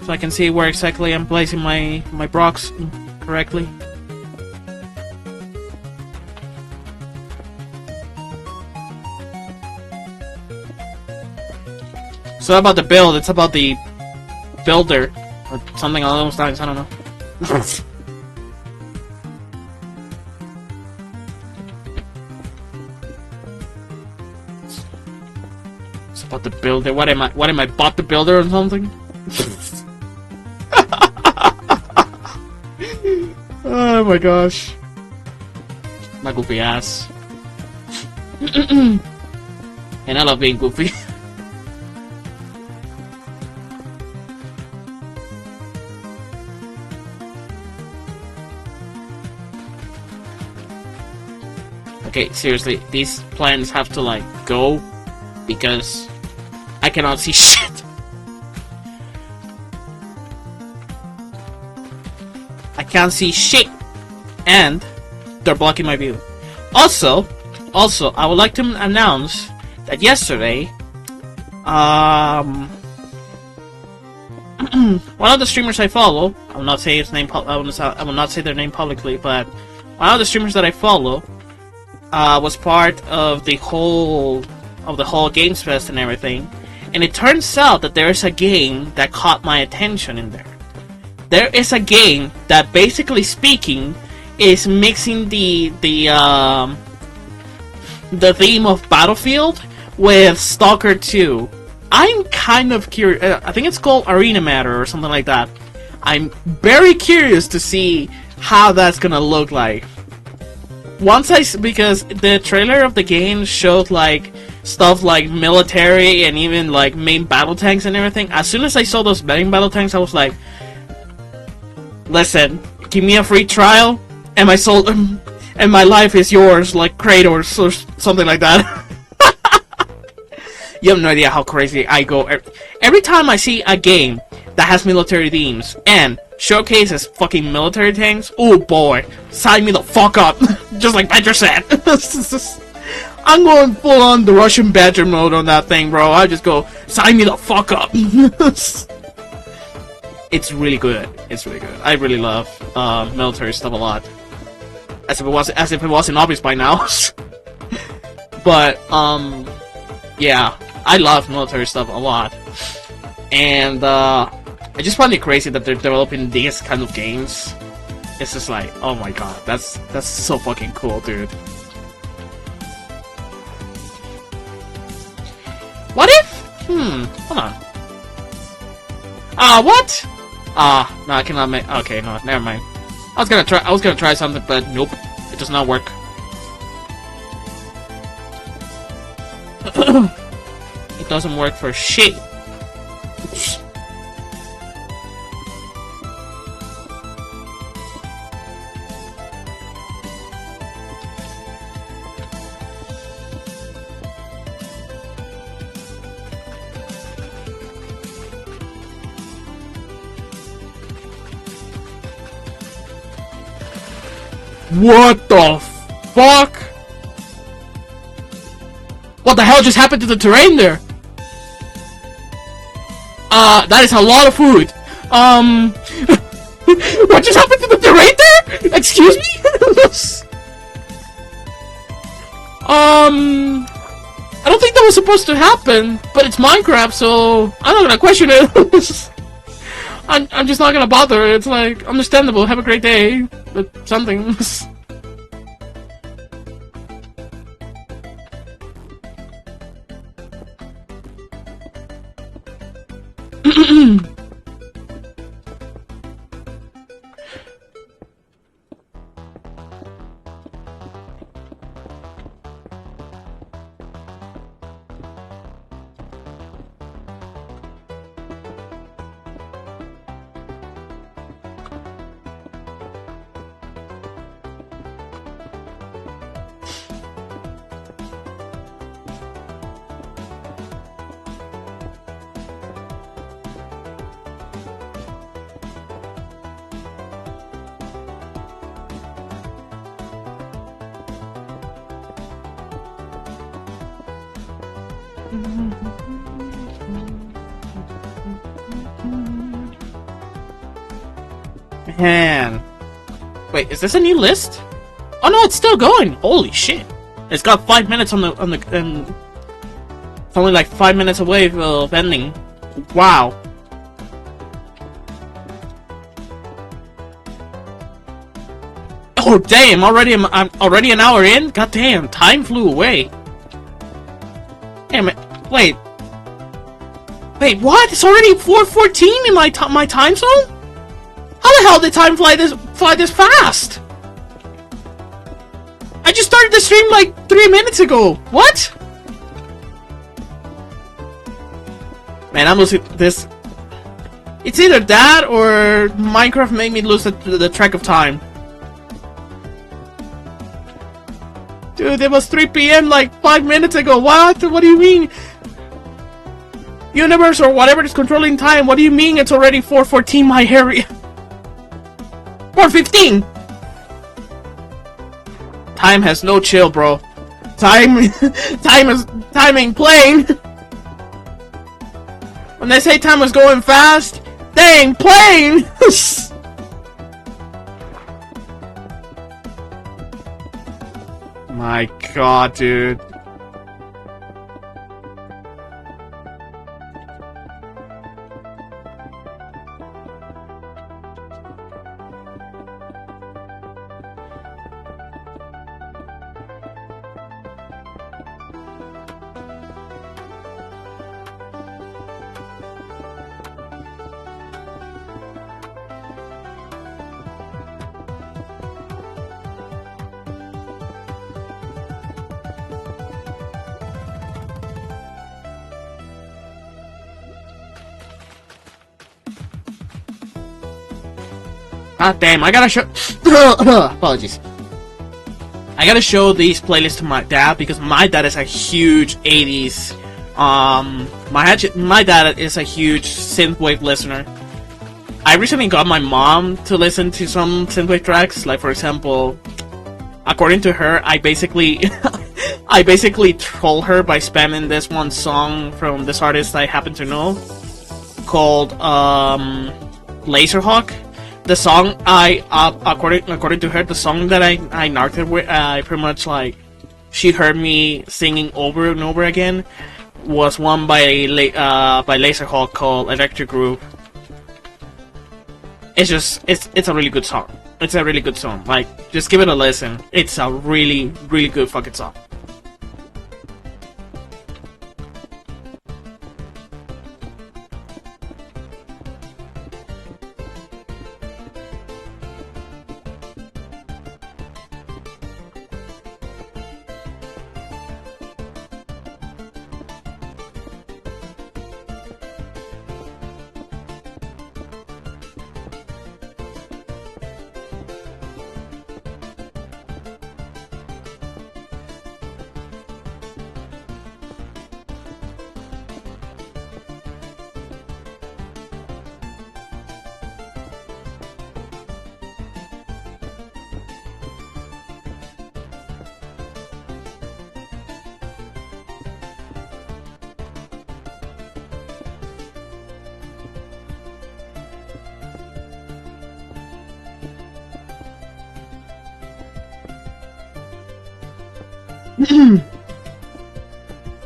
so I can see where exactly I'm placing my blocks correctly. So about the build, it's about the builder or something along those lines. I don't know. It's about the builder. What am I? What am I? Bought the builder or something? Oh my gosh. My goofy ass. And I love being goofy. Okay, seriously, these plans have to like go because I cannot see shit. I can't see shit, and they're blocking my view. Also, I would like to announce that yesterday, one of the streamers I follow, I will not say his name. I will not say their name publicly, but one of the streamers that I follow was part of the whole Games Fest and everything, and it turns out that there is a game that caught my attention in there. There is a game that, basically speaking, is mixing the theme of Battlefield with Stalker 2. I'm kind of curious. I think it's called Arena Matter or something like that. I'm very curious to see how that's gonna look like. Because the trailer of the game showed like stuff like military and even like main battle tanks and everything. As soon as I saw those main battle tanks, I was like, listen, give me a free trial and my soul and my life is yours, like Kratos or something like that. You have no idea how crazy I go. Every time I see a game that has military themes and showcases fucking military tanks, oh boy, sign me the fuck up. Just like Badger said. I'm going full on the Russian Badger mode on that thing, bro. I just go, sign me the fuck up. It's really good. It's really good. I really love military stuff a lot. As if it wasn't obvious by now. But yeah, I love military stuff a lot. And I just find it crazy that they're developing these kind of games. It's just like, oh my god, that's so fucking cool, dude. What if? Hold on. What? No, I cannot make. Okay, no, never mind. I was gonna try something, but nope, it does not work. It doesn't work for shit. What the fuck? What the hell just happened to the terrain there? That is a lot of food. What just happened to the terrain there? Excuse me? I don't think that was supposed to happen, but it's Minecraft, so I'm not gonna question it. I'm just not gonna bother. It's like, understandable, have a great day, but something. Man. Wait, is this a new list? Oh no, it's still going! Holy shit! It's got 5 minutes on the it's only like 5 minutes away of ending. Wow. Oh damn! I'm already an hour in. God damn! Time flew away. Damn it! Wait. What? It's already 4:14 in my time zone. How the hell did time fly this fast? I just started the stream like 3 minutes ago. What? Man, I'm losing this. It's either that or Minecraft made me lose the track of time. Dude, it was 3 p.m. like 5 minutes ago. What? What do you mean? Universe or whatever is controlling time. What do you mean it's already 4:14 my area? 4:15. Time has no chill, bro. Time ain't playing. When they say time was going fast, they ain't playing. My God, dude. God damn, I gotta show. Apologies. I gotta show these playlists to my dad because my dad is a huge 80s. My dad is a huge synthwave listener. I recently got my mom to listen to some synthwave tracks. Like for example, according to her, I basically troll her by spamming this one song from this artist I happen to know called Laserhawk. The song according to her, the song that I narked her with, pretty much like she heard me singing over and over again, was one by Laserhawk called Electric Groove. It's a really good song. It's a really good song. Like, just give it a listen. It's a really, really good fucking song.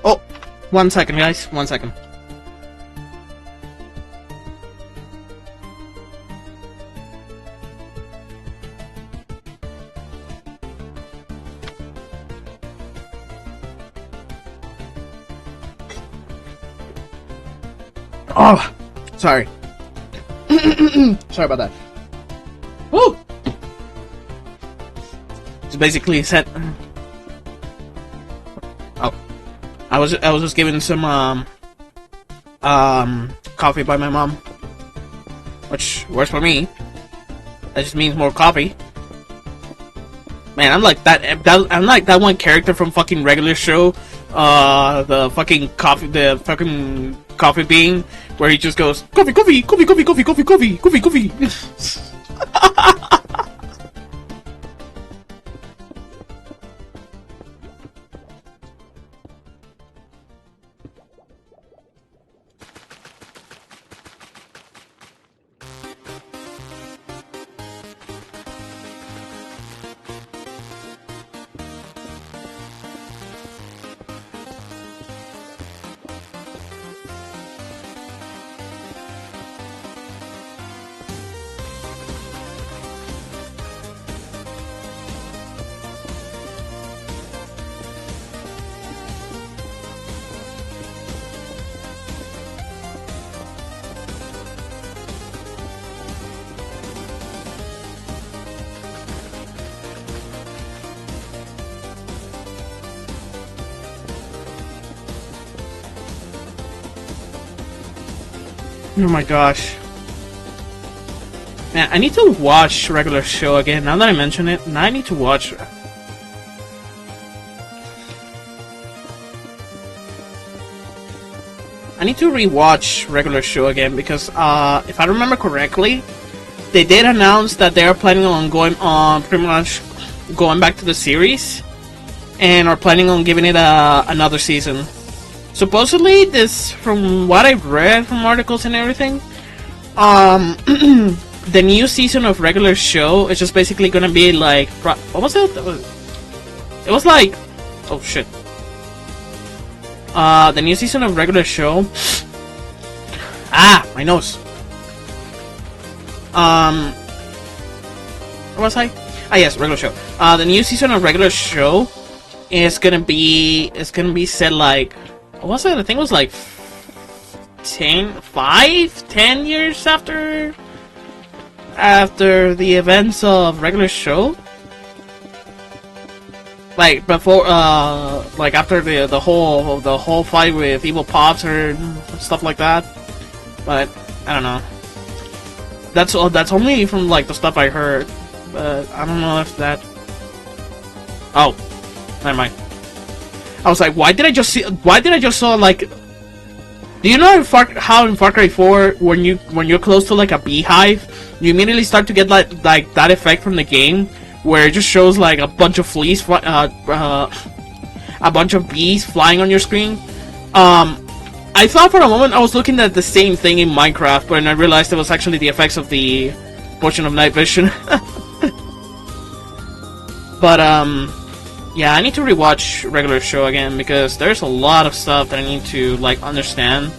Oh, 1 second, guys. 1 second. Oh, sorry. Sorry about that. Woo! It's basically set. Oh, I was just given some coffee by my mom, which works for me. That just means more coffee. Man, I'm like that. I'm like that one character from fucking Regular Show, the fucking coffee bean, where he just goes coffee, coffee, coffee, coffee, coffee, coffee, coffee, coffee, coffee. Oh my gosh. Man, I need to watch Regular Show again. Now that I mention it, now I need to watch. I need to rewatch Regular Show again because, if I remember correctly, they did announce that they are planning on going on pretty much going back to the series, and are planning on giving it another season. Supposedly, this, from what I've read from articles and everything, the new season of Regular Show is just basically gonna be like, what was it? It was like, oh shit. The new season of Regular Show. My nose. What was I? Yes, Regular Show. The new season of Regular Show is gonna be set like, what was it? I think it was like 10 years after the events of Regular Show. Like before, like after the whole fight with Evil Pops or stuff like that. But I don't know. That's only from like the stuff I heard. But I don't know if that. Oh, never mind. I was like, why did I just saw like? Do you know how in Far Cry 4 when you're close to like a beehive, you immediately start to get like that effect from the game where it just shows like a bunch of fleas, a bunch of bees flying on your screen. I thought for a moment I was looking at the same thing in Minecraft, but then I realized it was actually the effects of the portion of night vision. But yeah, I need to rewatch Regular Show again because there's a lot of stuff that I need to like understand,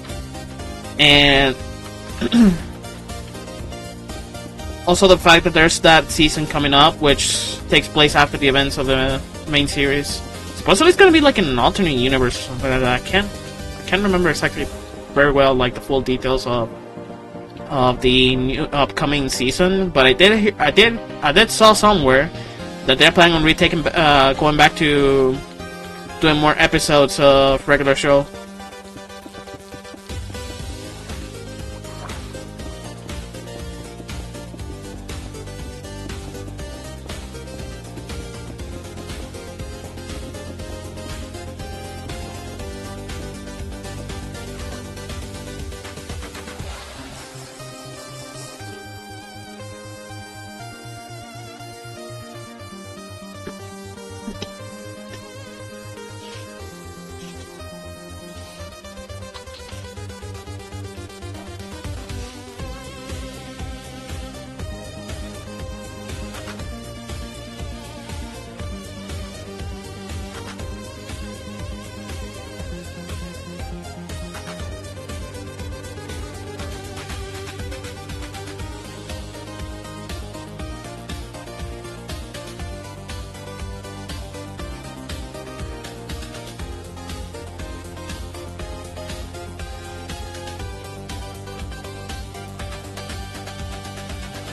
and also the fact that there's that season coming up, which takes place after the events of the main series. Supposedly it's gonna be like in an alternate universe or something like that. I can't remember exactly very well like the full details of the new upcoming season, but I did saw somewhere that they're planning on going back to doing more episodes of Regular Show.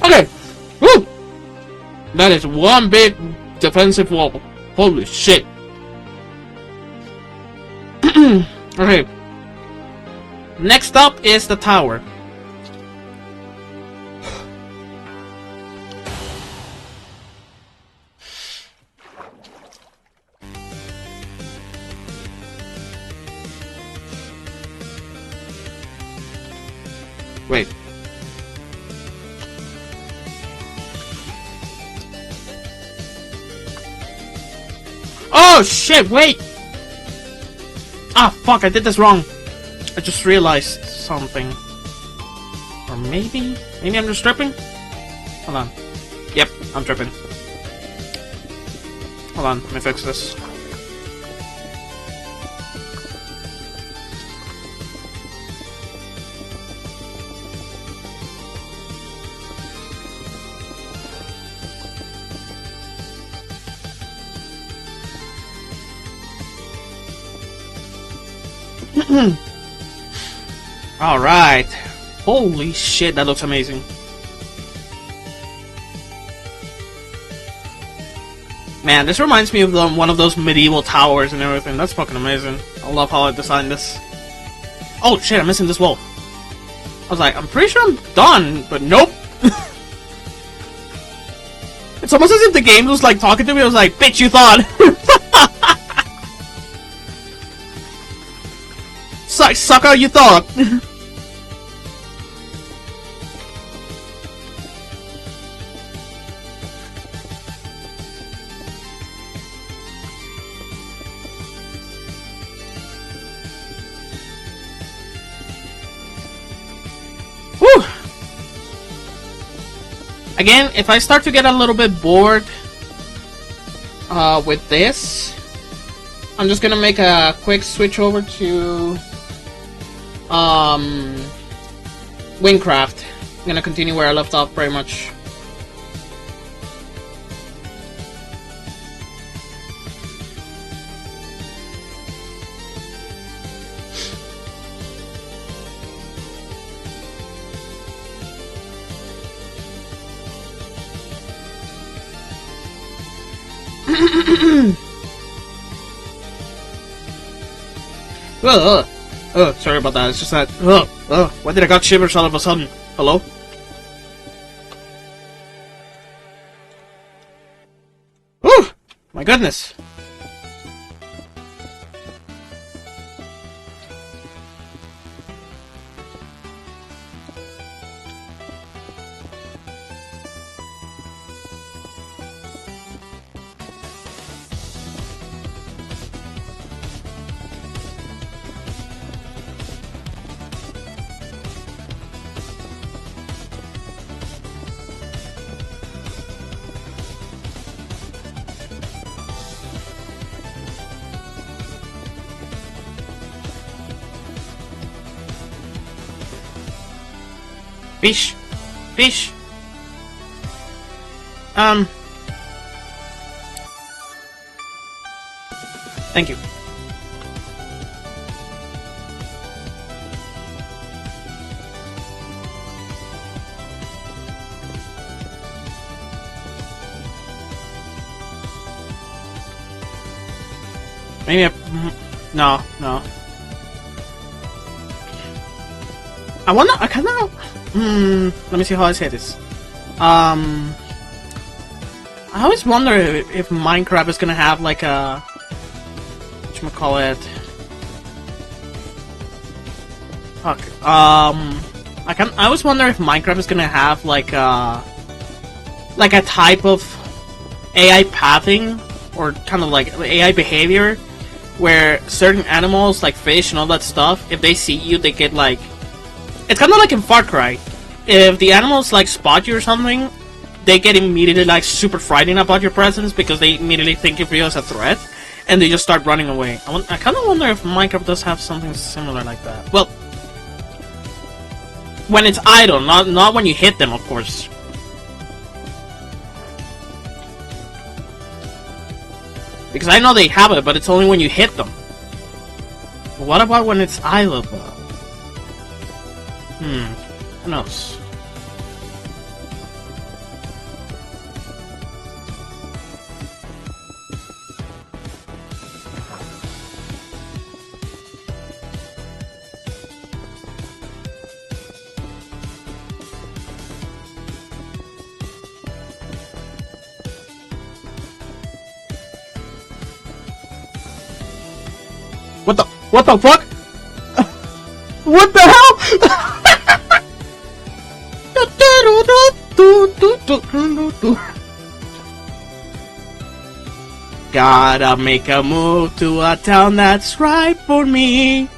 Okay, woo! That is one big defensive wall. Holy shit! Okay. Next up is the tower. Wait. Oh shit, wait! Ah, fuck, I did this wrong. I just realized something. Or maybe I'm just tripping? Hold on. Yep, I'm tripping. Hold on, let me fix this. Alright. Holy shit, that looks amazing. Man, this reminds me of one of those medieval towers and everything. That's fucking amazing. I love how I designed this. Oh shit, I'm missing this wall. I was like, I'm pretty sure I'm done, but nope. It's almost as if the game was like talking to me. I was like, bitch, you thought. Sucker, you thought. Whew. Again, if I start to get a little bit bored with this, I'm just gonna make a quick switch over to Wingcraft. I'm gonna continue where I left off pretty much. Sorry about that. It's just that. Why did I got shivers all of a sudden? Hello? Oh, my goodness. Fish! Fish! Thank you. Maybe no. I wanna. I kinda. Let me see how I say this. I always wonder if Minecraft is gonna have like a whatchamacallit. Fuck. I always wonder if Minecraft is gonna have like a type of AI pathing or kind of like AI behavior where certain animals like fish and all that stuff, if they see you, they get like. It's kind of like in Far Cry. If the animals like spot you or something, they get immediately like super frightened about your presence because they immediately think of you as a threat, and they just start running away. I kind of wonder if Minecraft does have something similar like that. Well, when it's idle, not when you hit them, of course. Because I know they have it, but it's only when you hit them. But what about when it's idle, though? Who knows? What the fuck? What the hell? Gotta make a move to a town that's right for me.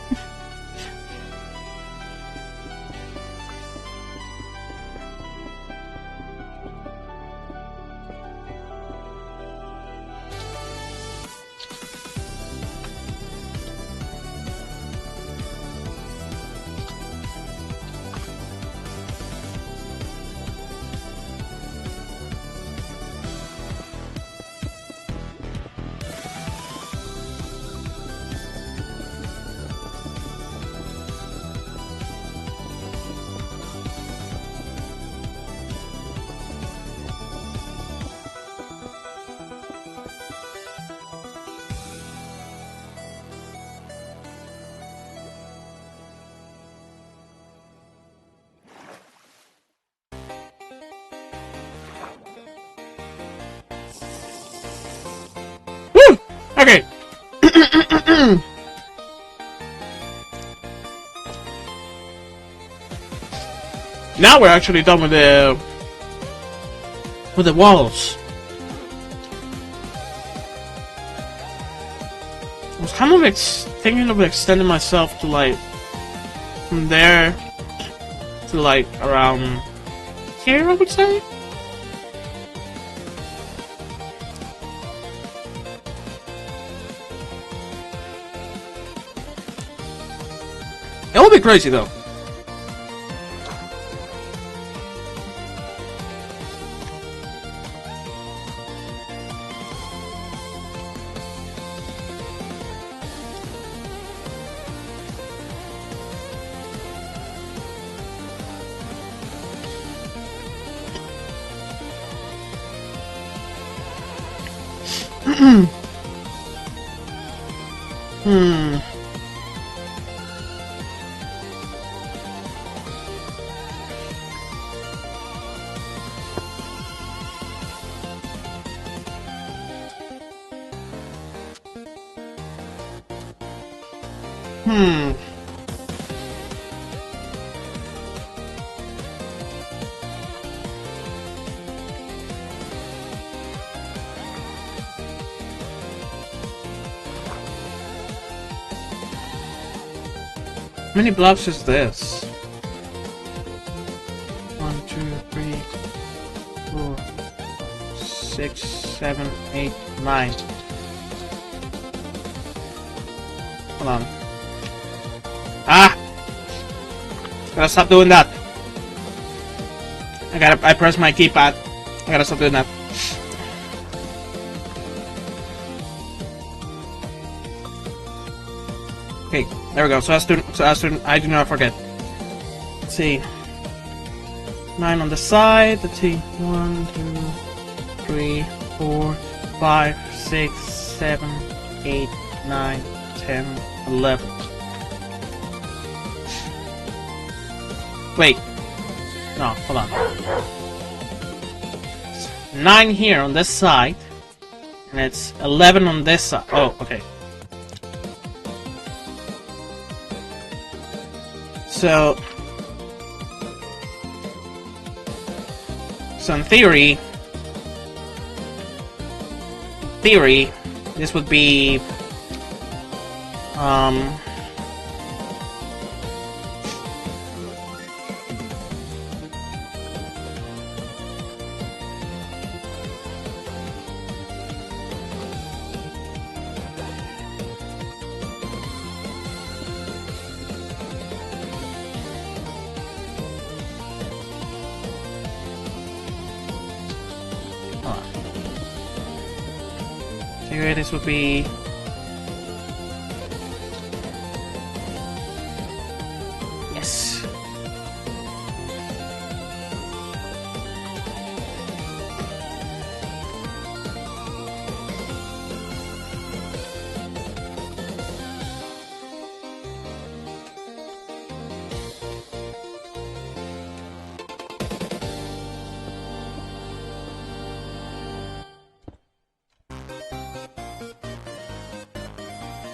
Okay. Now we're actually done with the walls. I was kind of thinking of extending myself to like from there to like around here, I would say. It would be crazy though. How many blocks is this? 1, 2, 3, 4, 6, 7, 8, 9. Hold on. Ah! Gotta stop doing that. I pressed my keypad. I gotta stop doing that. Okay, there we go. So as to I do not forget. Let's see. 9 on the side. Let's see. 1, 2, 3, 4, 5, 6, 7, 8, 9, 10, 11. Wait. No, hold on. 9 here on this side. And it's 11 on this side. Oh, okay. So in theory, this would be, here this would be yes.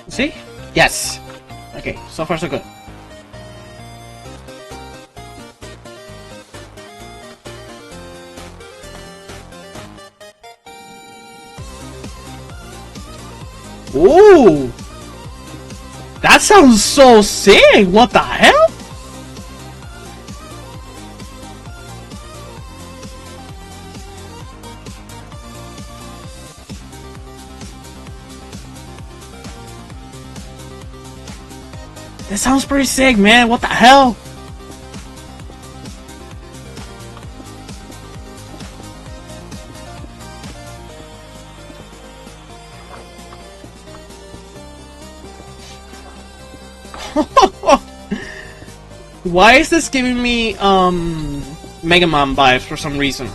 See? Yes. Okay, so far so good. Ooh! That sounds so sick! What the hell? That sounds pretty sick, man. What the hell? Why is this giving me Mega Man vibes for some reason?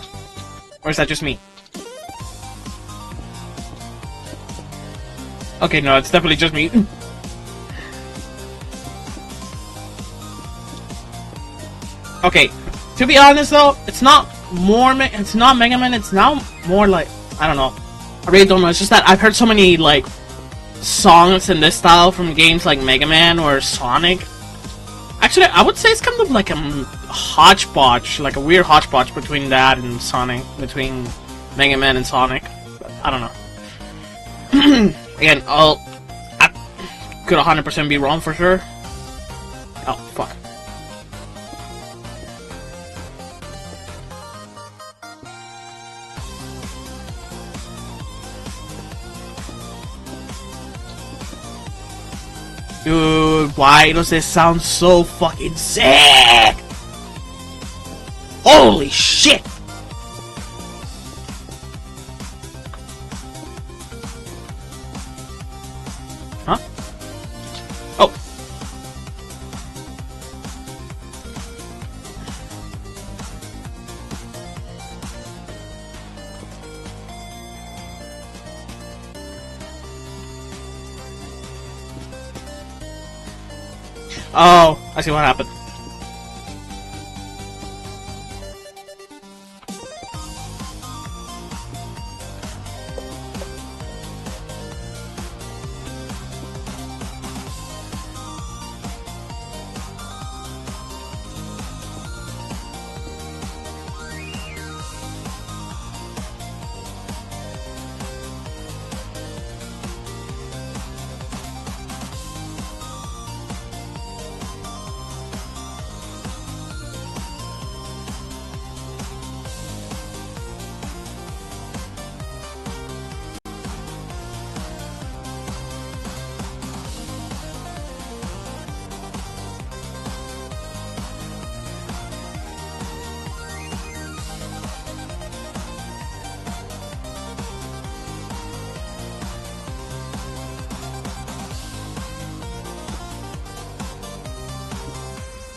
Or is that just me? Okay, no, it's definitely just me. Okay, to be honest though, it's not it's not Mega Man, it's now more like, I don't know. I really don't know, it's just that I've heard so many, like, songs in this style from games like Mega Man or Sonic. Actually, I would say it's kind of like a hodgepodge, like a weird hodgepodge between that and Sonic, between Mega Man and Sonic. But I don't know. Again, I could 100% be wrong for sure. Oh, fuck. Dude, why does this sound so fucking sick? Holy shit! Huh? Oh. Oh, I see what happened.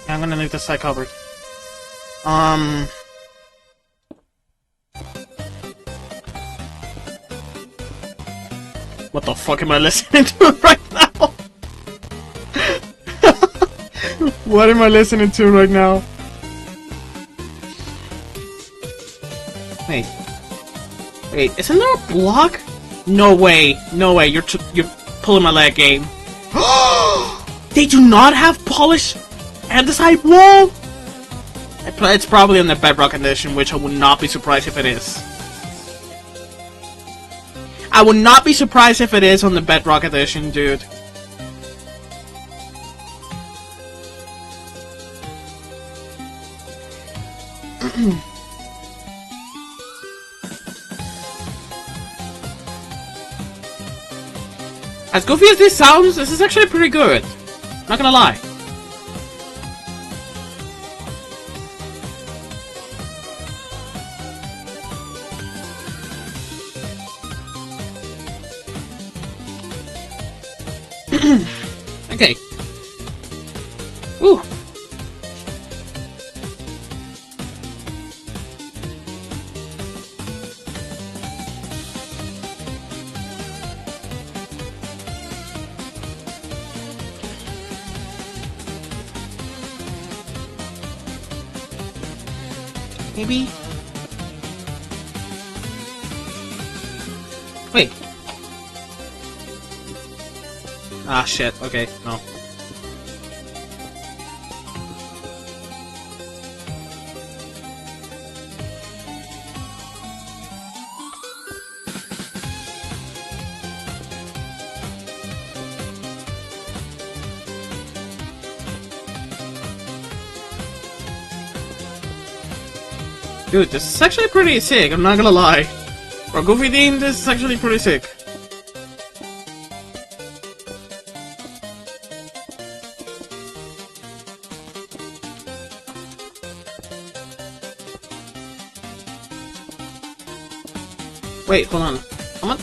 I'm gonna leave this side covered. What the fuck am I listening to right now? What am I listening to right now? Wait, isn't there a block? No way, you're pulling my leg, game. They do not have polish andesite wall? It's probably in the Bedrock edition, which I would not be surprised if it is. I would not be surprised if it is on the Bedrock edition, dude. As goofy as this sounds, this is actually pretty good. Not gonna lie. Okay. Ooh. Maybe. Wait. Ah, shit. Okay, no. Dude, this is actually pretty sick, I'm not gonna lie. For Goofy Dean, this is actually pretty sick. Wait, hold on. How much?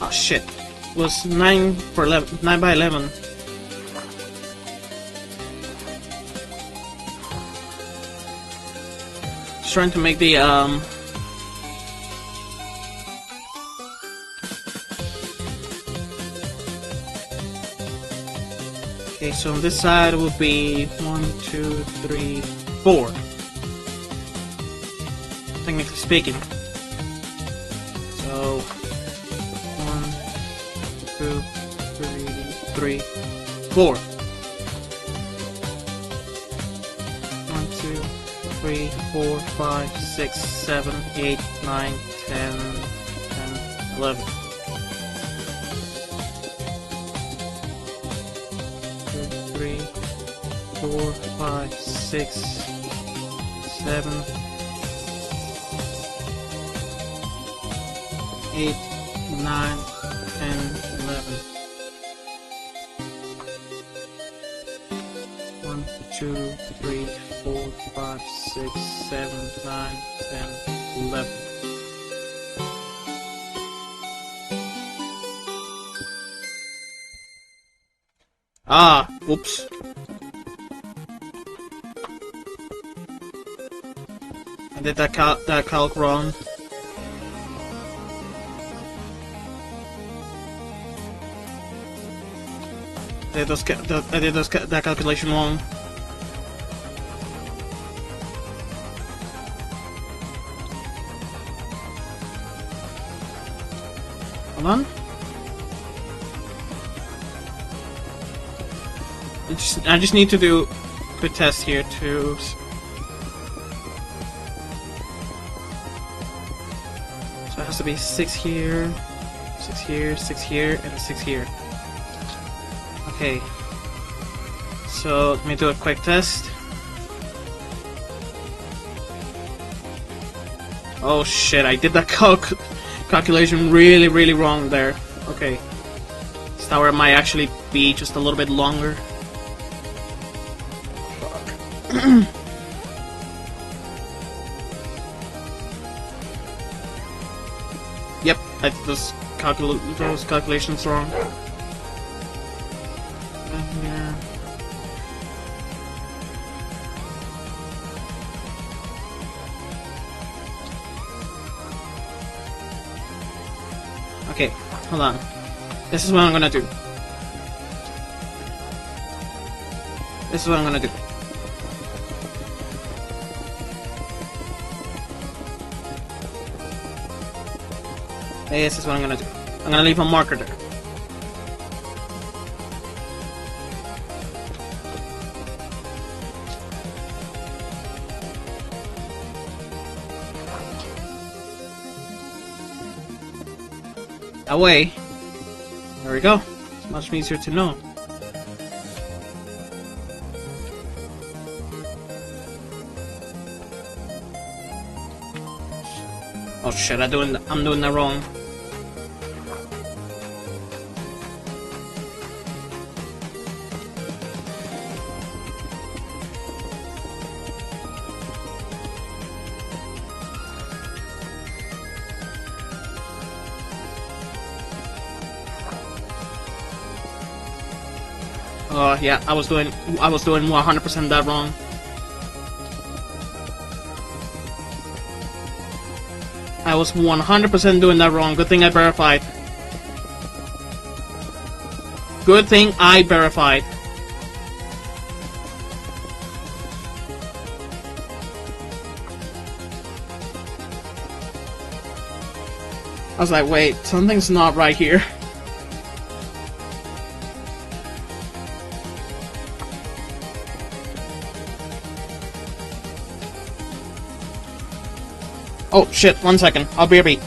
Oh shit. It was 9 for 11, 9 by 11. Just trying to make the okay, so on this side it will be 1, 2, 3, 4. Technically speaking. So 1, 2, 3, 4. 1, 2, 3, 4, 5, 6, 7, 8, 9, 10, 11. 2, 3, 4, 5, 6, 7, 8, 9, 10, 11. 1, 2, 3, 4, 5, 6, 7, 9, 10, 11. Ah, oops. I did that calc wrong. I did that calculation wrong. Hold on. I just need to do a quick test here too. So it has to be 6 here, 6 here, 6 here, and 6 here. Okay. So let me do a quick test. Oh shit, I did that calculation really wrong there. Okay. This tower might actually be just a little bit longer. Yep, I did those calculations wrong. Here. Okay, hold on. This is what I'm gonna do. This is what I'm gonna do. This is what I'm gonna do. I'm gonna leave a marker there. That way, there we go. It's much easier to know. Oh shit, I'm doing that wrong. Yeah, I was doing 100% that wrong. I was 100% doing that wrong. Good thing I verified. Good thing I verified. I was like, wait, something's not right here. Oh shit, 1 second. I'll be a beat.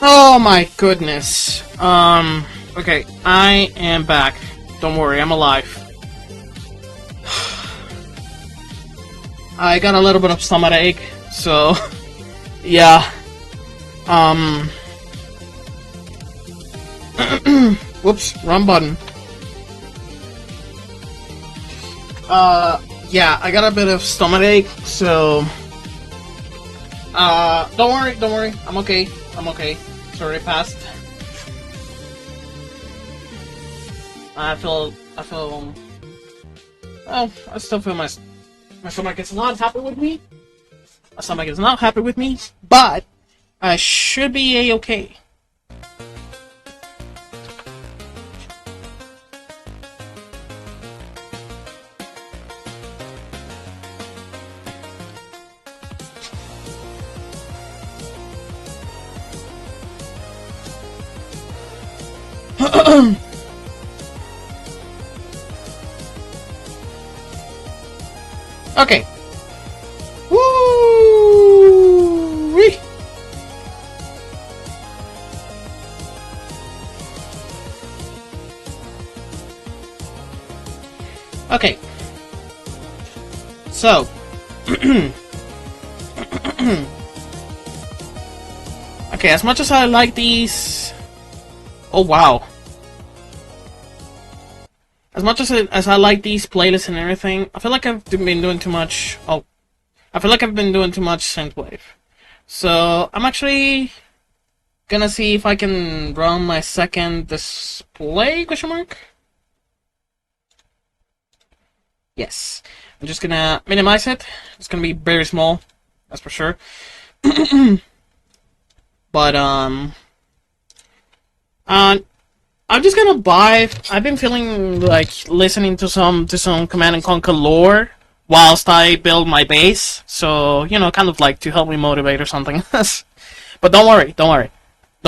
Oh my goodness. Okay, I am back. Don't worry, I'm alive. I got a little bit of stomach ache, so yeah. Um, whoops, wrong button. Yeah, I got a bit of stomach ache, so don't worry, I'm okay, it's already passed. I feel, well, I still feel my stomach is not happy with me. My stomach is not happy with me, but I should be a-okay. Okay. Woo! Okay. So. Okay, as much as I like these. Oh wow. As much as I like these playlists and everything, I feel like I've been doing too much. Oh, I feel like I've been doing too much synthwave. So I'm actually gonna see if I can run my second display? Question mark. Yes. I'm just gonna minimize it. It's gonna be very small, that's for sure. But I'm just gonna buy. I've been feeling like listening to some Command and Conquer lore whilst I build my base. So kind of like to help me motivate or something. But don't worry, don't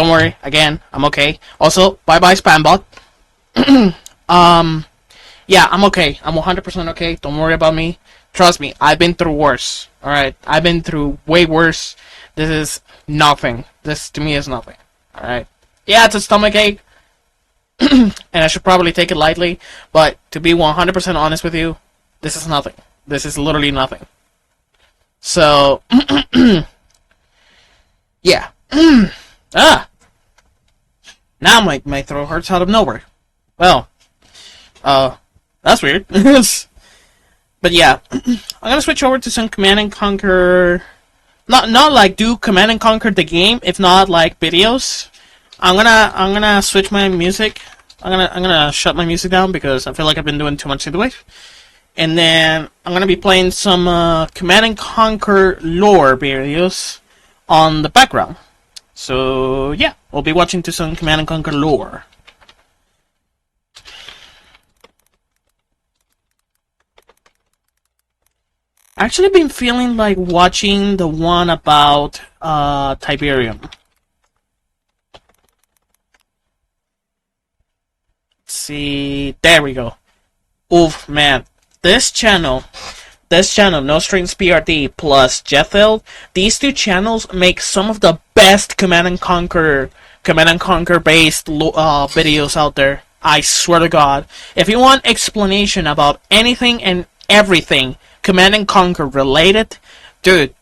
worry. Again, I'm okay. Also, bye bye Spambot. Yeah, I'm okay. I'm 100% okay. Don't worry about me. Trust me, I've been through worse. All right, I've been through way worse. This is nothing. This to me is nothing. All right. Yeah, it's a stomach ache. And I should probably take it lightly, but to be 100% honest with you, this is nothing. This is literally nothing. So, yeah. Ah! Now my throat hurts out of nowhere. Well, that's weird. But yeah, I'm gonna switch over to some Command and Conquer. Not like do Command and Conquer the game, if not like videos. I'm gonna switch my music. I'm gonna shut my music down because I feel like I've been doing too much synthwave. And then I'm gonna be playing some Command and Conquer lore videos on the background. So yeah, we'll be watching to some Command and Conquer lore. Actually been feeling like watching the one about Tiberium. Let's see, there we go. Oof, man, this channel, No Strings PRD plus Jethil, these two channels make some of the best Command and Conquer based videos out there. I swear to God. If you want explanation about anything and everything Command and Conquer related, dude,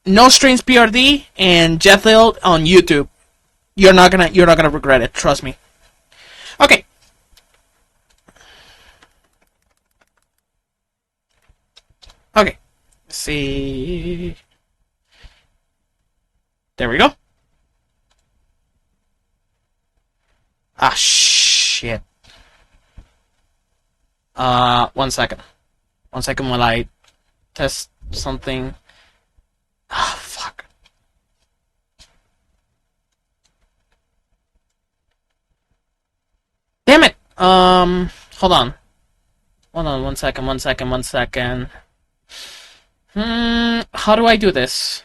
No Strings PRD and Jethil on YouTube. You're not gonna regret it. Trust me. Okay. Okay. Let's see. There we go. Ah, shit. 1 second. 1 second while I test something. Ah, fuck. Damn it! Hold on. Hold on, 1 second, 1 second, 1 second. How do I do this?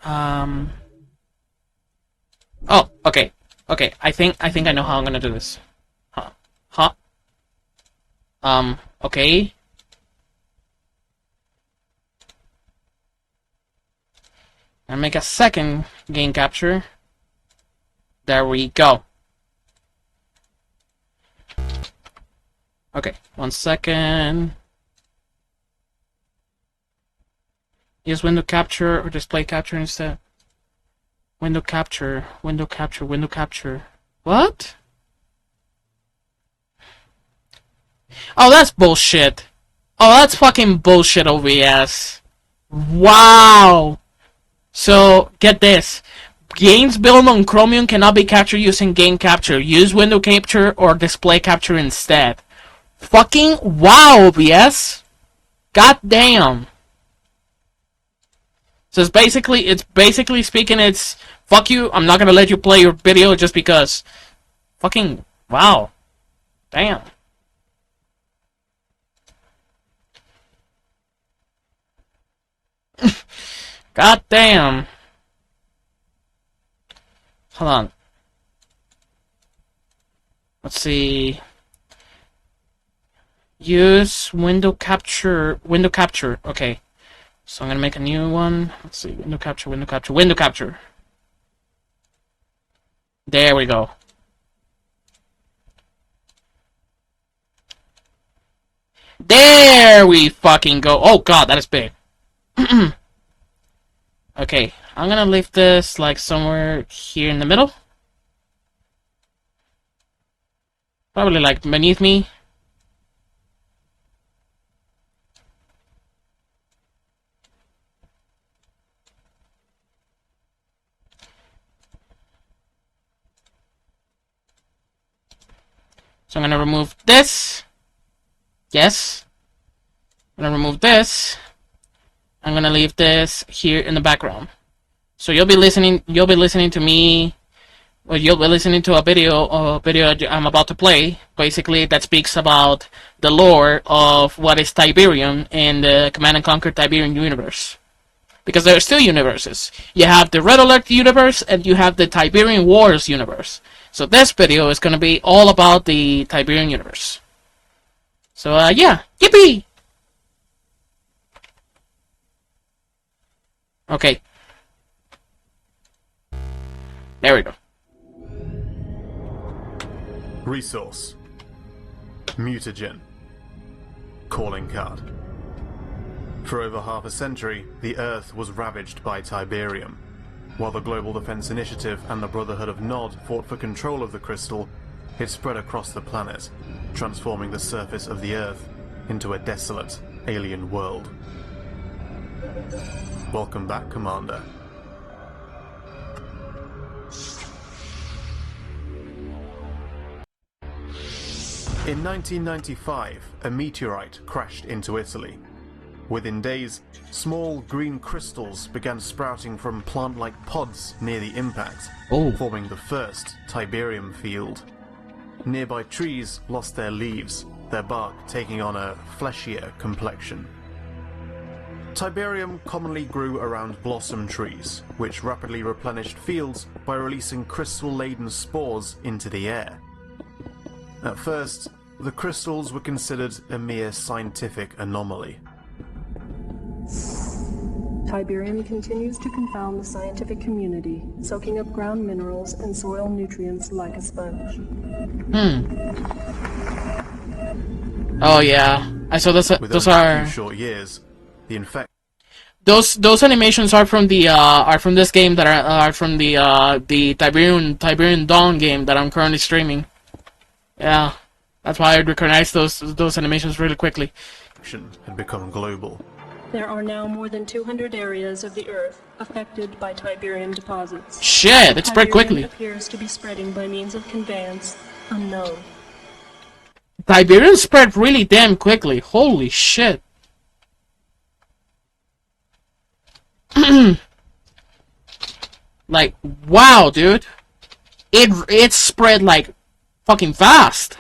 Oh, okay. Okay, I think I know how I'm gonna do this. Huh. Huh? Okay. And make a second game capture. There we go. Okay, 1 second. Use window capture or display capture instead. Window capture, window capture, window capture. What? Oh, that's bullshit. Oh, that's fucking bullshit, OBS. Wow. So, get this. Games built on Chromium cannot be captured using game capture. Use window capture or display capture instead. Fucking wow, OBS. God damn. So it's basically speaking, it's fuck you, I'm not gonna let you play your video just because. Fucking wow. Damn. God damn. Hold on. Let's see. Use window capture. Window capture. Okay. So I'm gonna make a new one. Let's see. Window capture, window capture, window capture. There we go. There we fucking go. Oh god, that is big. Okay, I'm gonna leave this like somewhere here in the middle. Probably like beneath me. So I'm gonna remove this. Yes. I'm gonna remove this. I'm gonna leave this here in the background. So you'll be listening to me, or you'll be listening to a video I'm about to play, basically that speaks about the lore of what is Tiberium in the Command & Conquer Tiberium universe. Because there are still universes. You have the Red Alert universe and you have the Tiberium Wars universe. So this video is gonna be all about the Tiberium universe. So yeah, yippee! Okay. There we go. Resource. Mutagen. Calling card. For over half a century, the Earth was ravaged by Tiberium. While the Global Defense Initiative and the Brotherhood of Nod fought for control of the crystal, it spread across the planet, transforming the surface of the Earth into a desolate, alien world. Welcome back, Commander. In 1995, a meteorite crashed into Italy. Within days, small green crystals began sprouting from plant-like pods near the impact, forming the first Tiberium field. Nearby trees lost their leaves, their bark taking on a fleshier complexion. Tiberium commonly grew around blossom trees, which rapidly replenished fields by releasing crystal-laden spores into the air. At first, the crystals were considered a mere scientific anomaly. Tiberium continues to confound the scientific community, soaking up ground minerals and soil nutrients like a sponge. Oh yeah, I saw this. Those are short years. The those animations are from this game that are from the Tiberium Dawn game that I'm currently streaming. Yeah, that's why I recognize those animations really quickly. Had become global. There are now more than 200 areas of the Earth affected by Tiberium deposits. Shit, it spread quickly. Appears to be spreading by means of conveyance unknown. Tiberium spread really damn quickly. Holy shit. Like, wow, dude. It spread like fucking fast.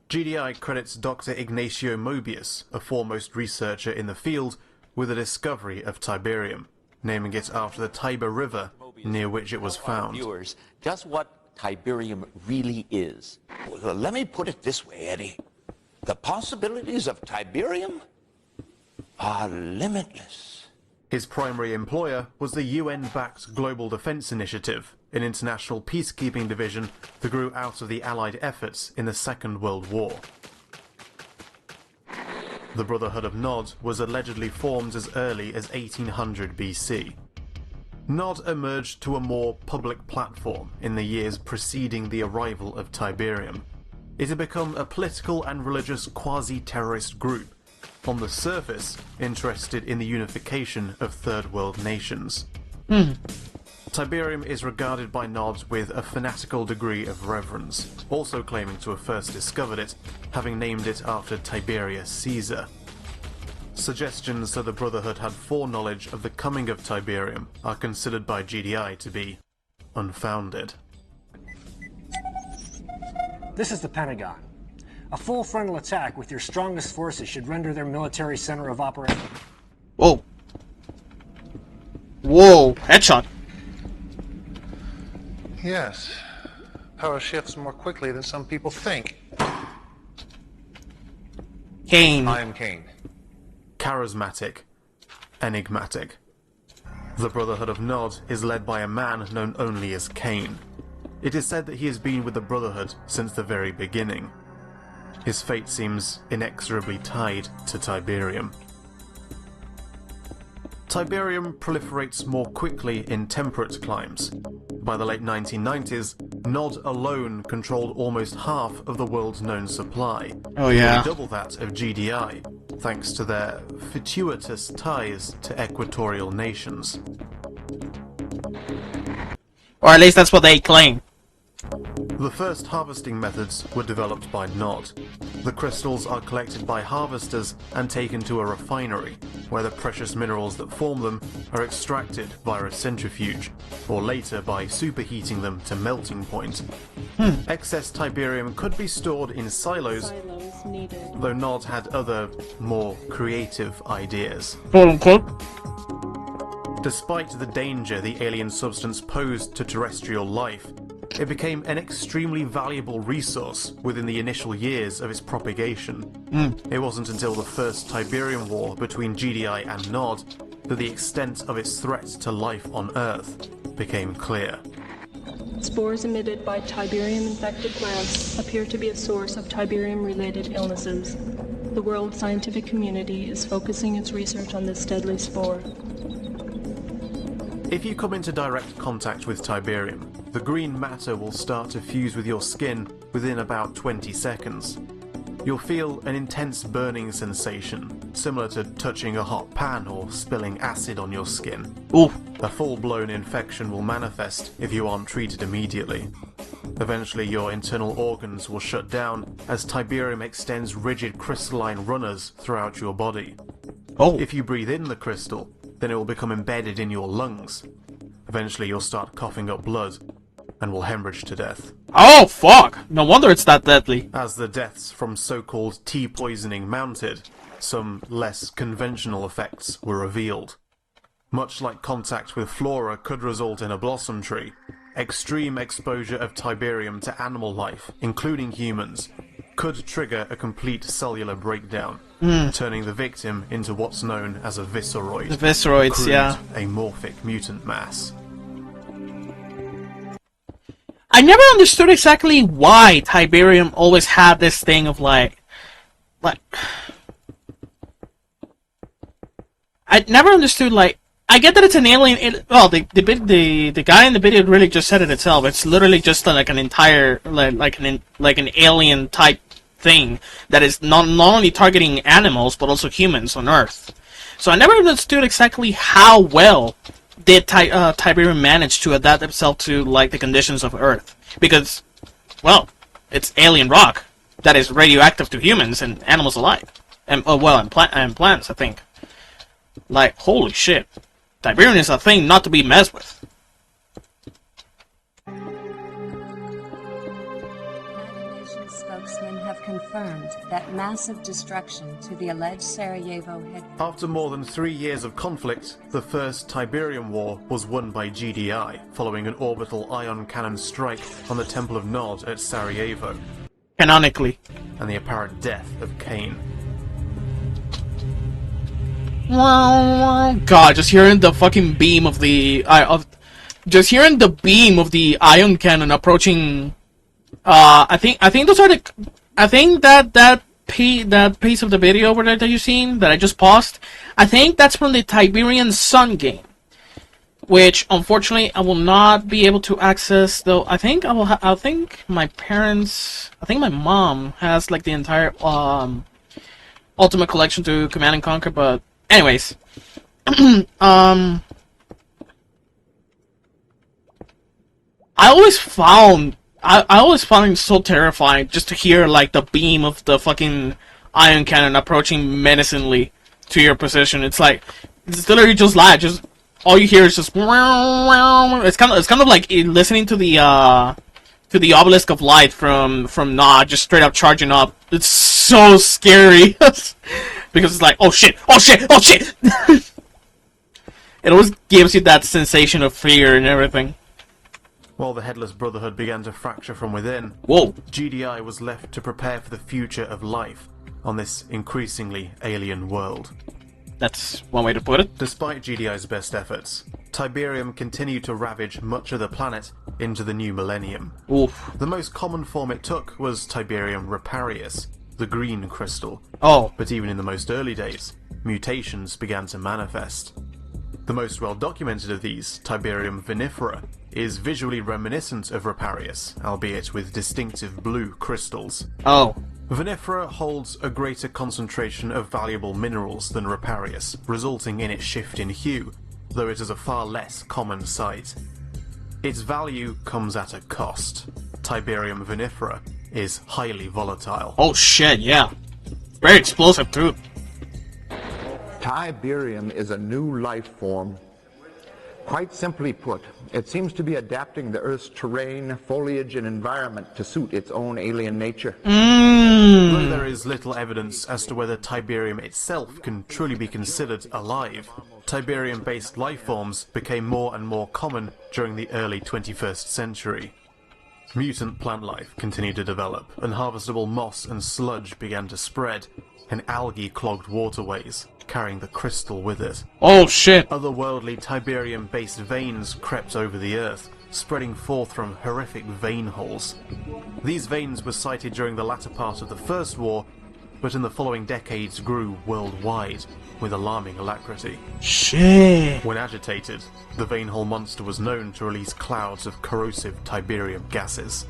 GDI credits Dr. Ignacio Mobius, a foremost researcher in the field, with the discovery of Tiberium, naming it after the Tiber River, near which it was found. Viewers, just what Tiberium really is. Well, let me put it this way, Eddie. The possibilities of Tiberium are limitless. His primary employer was the UN-backed Global Defense Initiative, an international peacekeeping division that grew out of the Allied efforts in the Second World War. The Brotherhood of Nod was allegedly formed as early as 1800 BC. Nod emerged to a more public platform in the years preceding the arrival of Tiberium. It had become a political and religious quasi-terrorist group, on the surface interested in the unification of Third World nations. Tiberium is regarded by Nod with a fanatical degree of reverence, also claiming to have first discovered it, having named it after Tiberius Caesar. Suggestions that the Brotherhood had foreknowledge of the coming of Tiberium are considered by GDI to be unfounded. This is the Pentagon. A full frontal attack with your strongest forces should render their military center of operation. Whoa. Whoa. Headshot. Yes. Power shifts more quickly than some people think. Kane. I am Kane. Charismatic. Enigmatic. The Brotherhood of Nod is led by a man known only as Kane. It is said that he has been with the Brotherhood since the very beginning. His fate seems inexorably tied to Tiberium. Tiberium proliferates more quickly in temperate climes. By the late 1990s, Nod alone controlled almost half of the world's known supply. Oh yeah. Nearly double that of GDI, thanks to their fortuitous ties to equatorial nations. Or at least that's what they claim. The first harvesting methods were developed by Nod. The crystals are collected by harvesters and taken to a refinery, where the precious minerals that form them are extracted via a centrifuge, or later by superheating them to melting point. Excess Tiberium could be stored in silos, Silos needed. though Nod had other, more creative ideas. Quote unquote. Despite the danger the alien substance posed to terrestrial life, it became an extremely valuable resource within the initial years of its propagation. It wasn't until the first Tiberium War between GDI and Nod that the extent of its threat to life on Earth became clear. Spores emitted by Tiberium-infected plants appear to be a source of Tiberium-related illnesses. The world scientific community is focusing its research on this deadly spore. If you come into direct contact with Tiberium, the green matter will start to fuse with your skin within about 20 seconds. You'll feel an intense burning sensation, similar to touching a hot pan or spilling acid on your skin. Ooh. A full-blown infection will manifest if you aren't treated immediately. Eventually your internal organs will shut down as Tiberium extends rigid crystalline runners throughout your body. Oh. If you breathe in the crystal, then it will become embedded in your lungs. Eventually you'll start coughing up blood and will hemorrhage to death. Oh, fuck! No wonder it's that deadly. As the deaths from so-called tea poisoning mounted, some less conventional effects were revealed. Much like contact with flora could result in a blossom tree, extreme exposure of Tiberium to animal life, including humans, could trigger a complete cellular breakdown, turning the victim into what's known as a visceroid. The visceroids, crude, yeah. amorphic mutant mass. I never understood exactly why Tiberium always had this thing of like... I never understood, like... I get that it's an alien... the guy in the video really just said it itself. It's literally just like an entire... like an alien type thing that is not only targeting animals, but also humans on Earth. So I never understood exactly how well did Tiberium manage to adapt itself to like the conditions of Earth, because, well, it's alien rock that is radioactive to humans and animals alike, and and plants. I think. Like, holy shit, Tiberium is a thing not to be messed with. Spokesmen have confirmed that massive destruction to the alleged Sarajevo headquarters. After more than 3 years of conflict, the first Tiberium War was won by GDI, following an orbital ion cannon strike on the Temple of Nod at Sarajevo, Canonically. and the apparent death of Kane. God, just hearing the fucking beam of the just hearing the beam of the ion cannon approaching. I think those are the. I think that piece of the video over there that you've seen that I just paused. I think that's from the Tiberian Sun game, which unfortunately I will not be able to access. Though I think I will. I think my parents. I think my mom has like the entire Ultimate Collection to Command and Conquer. But anyways, I always found it so terrifying just to hear like the beam of the fucking ion cannon approaching menacingly to your position. It's like it's literally just like just all you hear is just it's kind of like listening to the obelisk of light from Nod just straight up charging up. It's so scary because it's like oh shit. It always gives you that sensation of fear and everything. While the Headless Brotherhood began to fracture from within, Whoa. GDI was left to prepare for the future of life on this increasingly alien world. That's one way to put it. Despite GDI's best efforts, Tiberium continued to ravage much of the planet into the new millennium. Oof. The most common form it took was Tiberium riparius, the green crystal. Oh. But even in the most early days, mutations began to manifest. The most well-documented of these, Tiberium vinifera, is visually reminiscent of Riparius, albeit with distinctive blue crystals. Oh. Vinifera holds a greater concentration of valuable minerals than Riparius, resulting in its shift in hue, though it is a far less common sight. Its value comes at a cost. Tiberium vinifera is highly volatile. Oh shit, yeah. Very explosive too. Tiberium is a new life form. Quite simply put, it seems to be adapting the Earth's terrain, foliage, and environment to suit its own alien nature. Though there is little evidence as to whether Tiberium itself can truly be considered alive, Tiberium-based life forms became more and more common during the early 21st century. Mutant plant life continued to develop, and harvestable moss and sludge began to spread, and algae clogged waterways, carrying the crystal with it. Oh shit. Otherworldly Tiberium-based veins crept over the Earth, spreading forth from horrific vein holes. These veins were sighted during the latter part of the First War, but in the following decades grew worldwide, with alarming alacrity. Shit. When agitated, the vein hole monster was known to release clouds of corrosive Tiberium gases.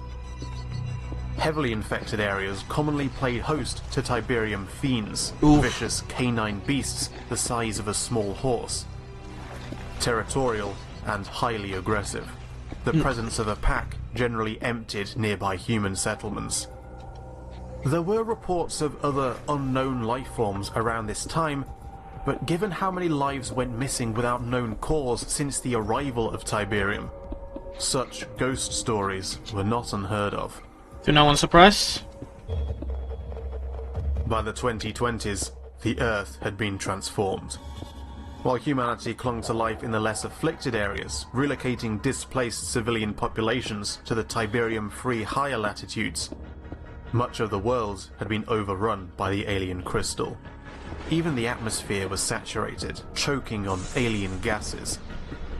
Heavily infected areas commonly played host to Tiberium fiends, vicious canine beasts the size of a small horse. Territorial and highly aggressive, the presence of a pack generally emptied nearby human settlements. There were reports of other unknown life forms around this time, but given how many lives went missing without known cause since the arrival of Tiberium, such ghost stories were not unheard of. To no one's surprise. By the 2020s, the Earth had been transformed. While humanity clung to life in the less afflicted areas, relocating displaced civilian populations to the Tiberium-free higher latitudes, much of the world had been overrun by the alien crystal. Even the atmosphere was saturated, choking on alien gases.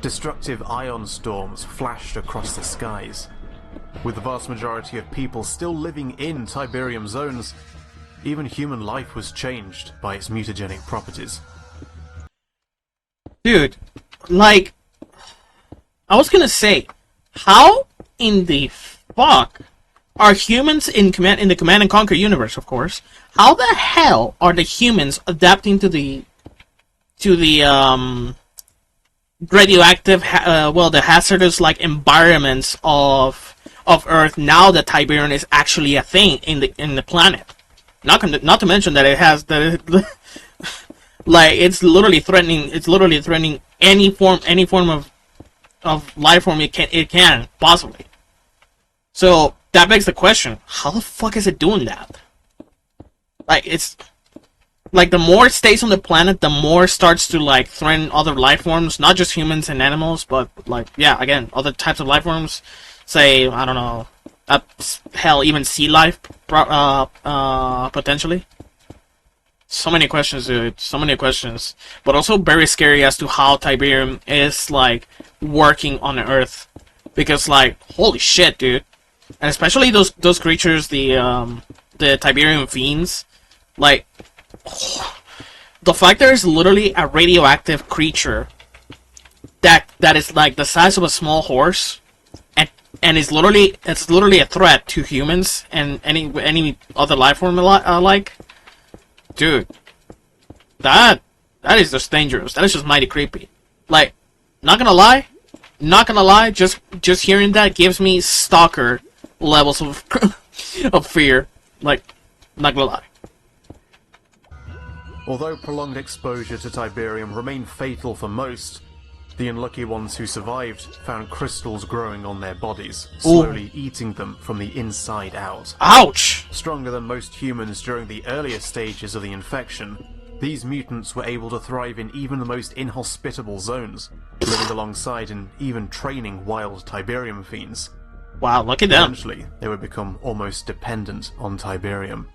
Destructive ion storms flashed across the skies. With the vast majority of people still living in Tiberium zones, even human life was changed by its mutagenic properties. Dude, like, I was gonna say, how in the fuck are humans in the Command and Conquer universe, of course, how the hell are the humans adapting to the radioactive, the hazardous, like, environments of Earth now that Tiberium is actually a thing in the planet? Not to mention that it's literally threatening any form of life form it can possibly. So that begs the question: how the fuck is it doing that? Like, it's like the more it stays on the planet, the more it starts to like threaten other life forms, not just humans and animals, but like, yeah, again, other types of life forms. Say, I don't know, hell, even sea life, potentially. So many questions, dude. So many questions. But also very scary as to how Tiberium is, like, working on Earth. Because, like, holy shit, dude. And especially those creatures, the Tiberium fiends. Like, the fact there is literally a radioactive creature that is, like, the size of a small horse. And it's literally a threat to humans and any other life form like. Dude, that is just dangerous. That is just mighty creepy. Like, not gonna lie, just hearing that gives me stalker levels of of fear. Like, not gonna lie. Although prolonged exposure to Tiberium remained fatal for most, the unlucky ones who survived found crystals growing on their bodies, slowly eating them from the inside out. Ouch! Stronger than most humans during the earlier stages of the infection, these mutants were able to thrive in even the most inhospitable zones, living alongside and even training wild Tiberium fiends. Wow, look at them. Eventually, they would become almost dependent on Tiberium.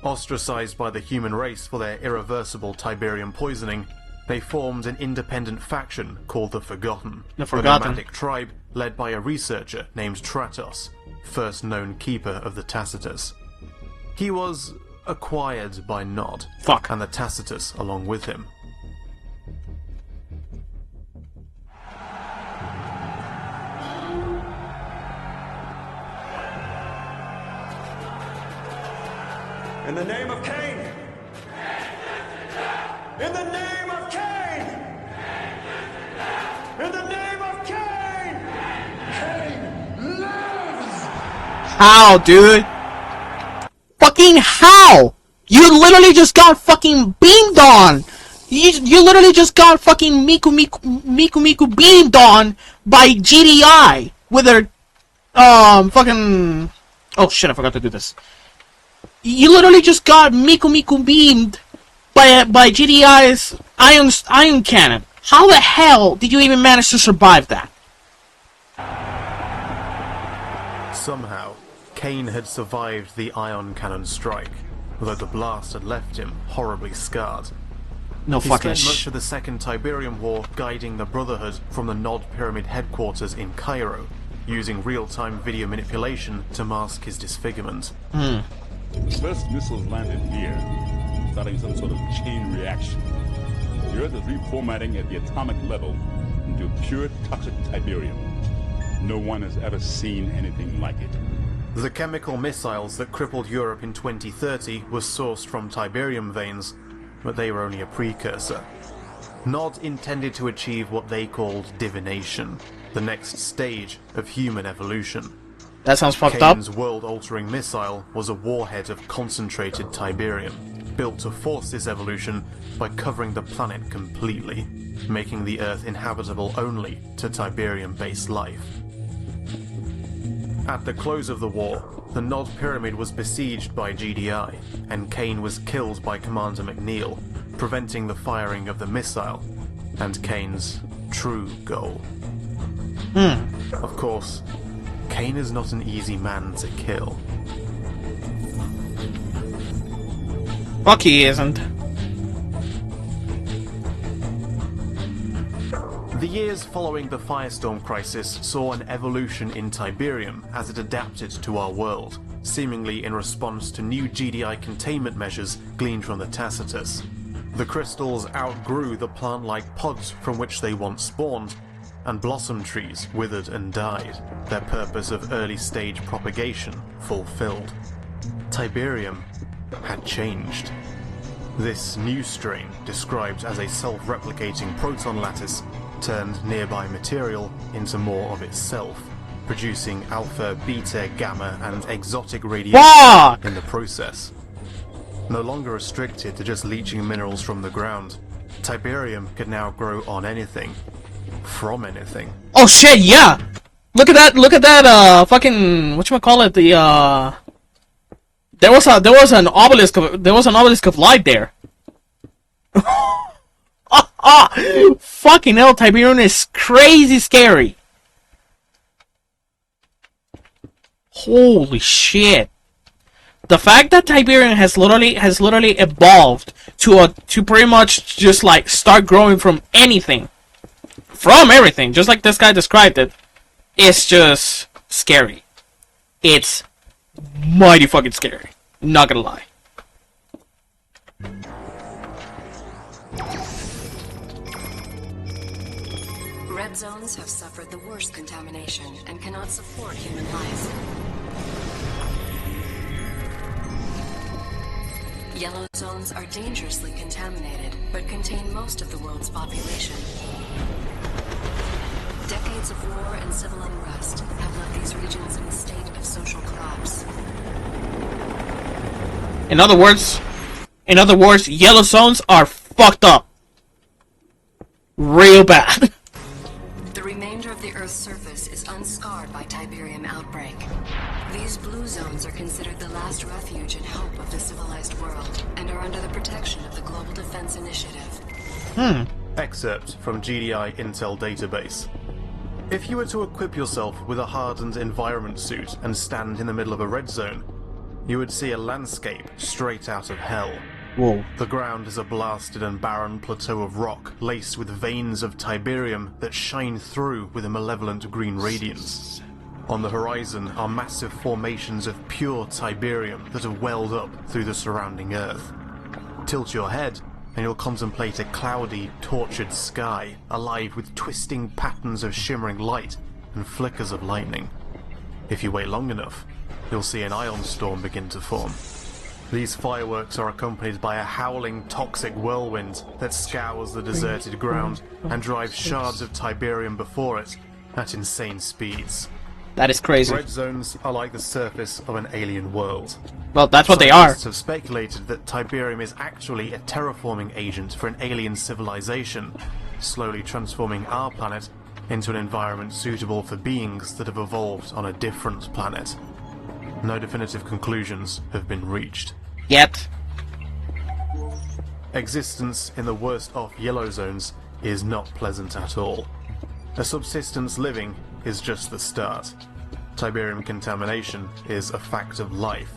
Ostracized by the human race for their irreversible Tiberium poisoning, they formed an independent faction called the Forgotten, The Forgotten. a nomadic tribe led by a researcher named Tratos, first known keeper of the Tacitus. He was acquired by Nod, Fuck. and the Tacitus along with him. In the name of Cain! In the name of Cain! In the name of Cain! Cain lives! How, dude? Fucking how? You literally just got fucking beamed on! You literally just got fucking Miku beamed on by GDI with their fucking... Oh shit, I forgot to do this. You literally just got Miku beamed by GDI's ion cannon. How the hell did you even manage to survive that? Somehow, Cain had survived the ion cannon strike, although the blast had left him horribly scarred. No He fucking spent much of the Second Tiberium War guiding the Brotherhood from the Nod Pyramid headquarters in Cairo, using real-time video manipulation to mask his disfigurement. The first missiles landed here, starting some sort of chain reaction. The Earth is reformatting at the atomic level into pure toxic Tiberium. No one has ever seen anything like it. The chemical missiles that crippled Europe in 2030 were sourced from Tiberium veins, but they were only a precursor. Nod intended to achieve what they called divination, the next stage of human evolution. That sounds fucked up. Kane's world-altering missile was a warhead of concentrated Tiberium, built to force this evolution by covering the planet completely, making the Earth inhabitable only to Tiberium-based life. At the close of the war, the Nod Pyramid was besieged by GDI, and Kane was killed by Commander McNeil, preventing the firing of the missile, and Kane's true goal. Of course, Kane is not an easy man to kill. Fuck, he isn't. The years following the Firestorm crisis saw an evolution in Tiberium as it adapted to our world, seemingly in response to new GDI containment measures gleaned from the Tacitus. The crystals outgrew the plant-like pods from which they once spawned, and blossom trees withered and died, their purpose of early-stage propagation fulfilled. Tiberium had changed. This new strain, described as a self-replicating proton lattice, turned nearby material into more of itself, producing alpha, beta, gamma, and exotic radiation in the process. No longer restricted to just leaching minerals from the ground, Tiberium could now grow on anything, from anything. Oh shit, yeah! Look at that, fucking, whatchamacallit, there was an obelisk of light there. Fucking hell, Tiberium is crazy scary. Holy shit. the fact that Tiberium has literally evolved to pretty much just like start growing from anything, from everything, just like this guy described it, is just scary. It's mighty fucking scary. Not gonna lie. Red zones have suffered the worst contamination and cannot support human life. Yellow zones are dangerously contaminated, but contain most of the world's population. Decades of war and civil unrest have left these regions in a state of social collapse. In other words, yellow zones are fucked up. Real bad. The remainder of the Earth's surface is unscarred by Tiberium outbreak. These blue zones are considered the last refuge and hope of the civilized world, and are under the protection of the Global Defense Initiative. Excerpt from GDI Intel database. If you were to equip yourself with a hardened environment suit and stand in the middle of a red zone, you would see a landscape straight out of hell. Whoa. The ground is a blasted and barren plateau of rock laced with veins of Tiberium that shine through with a malevolent green radiance. On the horizon are massive formations of pure Tiberium that have welled up through the surrounding earth. Tilt your head and you'll contemplate a cloudy, tortured sky, alive with twisting patterns of shimmering light and flickers of lightning. If you wait long enough, you'll see an ion storm begin to form. These fireworks are accompanied by a howling, toxic whirlwind that scours the deserted ground and drives shards of Tiberium before it at insane speeds. That is crazy. Red zones are like the surface of an alien world. Well, that's what they are. Scientists have speculated that Tiberium is actually a terraforming agent for an alien civilization, slowly transforming our planet into an environment suitable for beings that have evolved on a different planet. No definitive conclusions have been reached. Yet. Existence in the worst off yellow zones is not pleasant at all. A subsistence living is just the start. Tiberium contamination is a fact of life,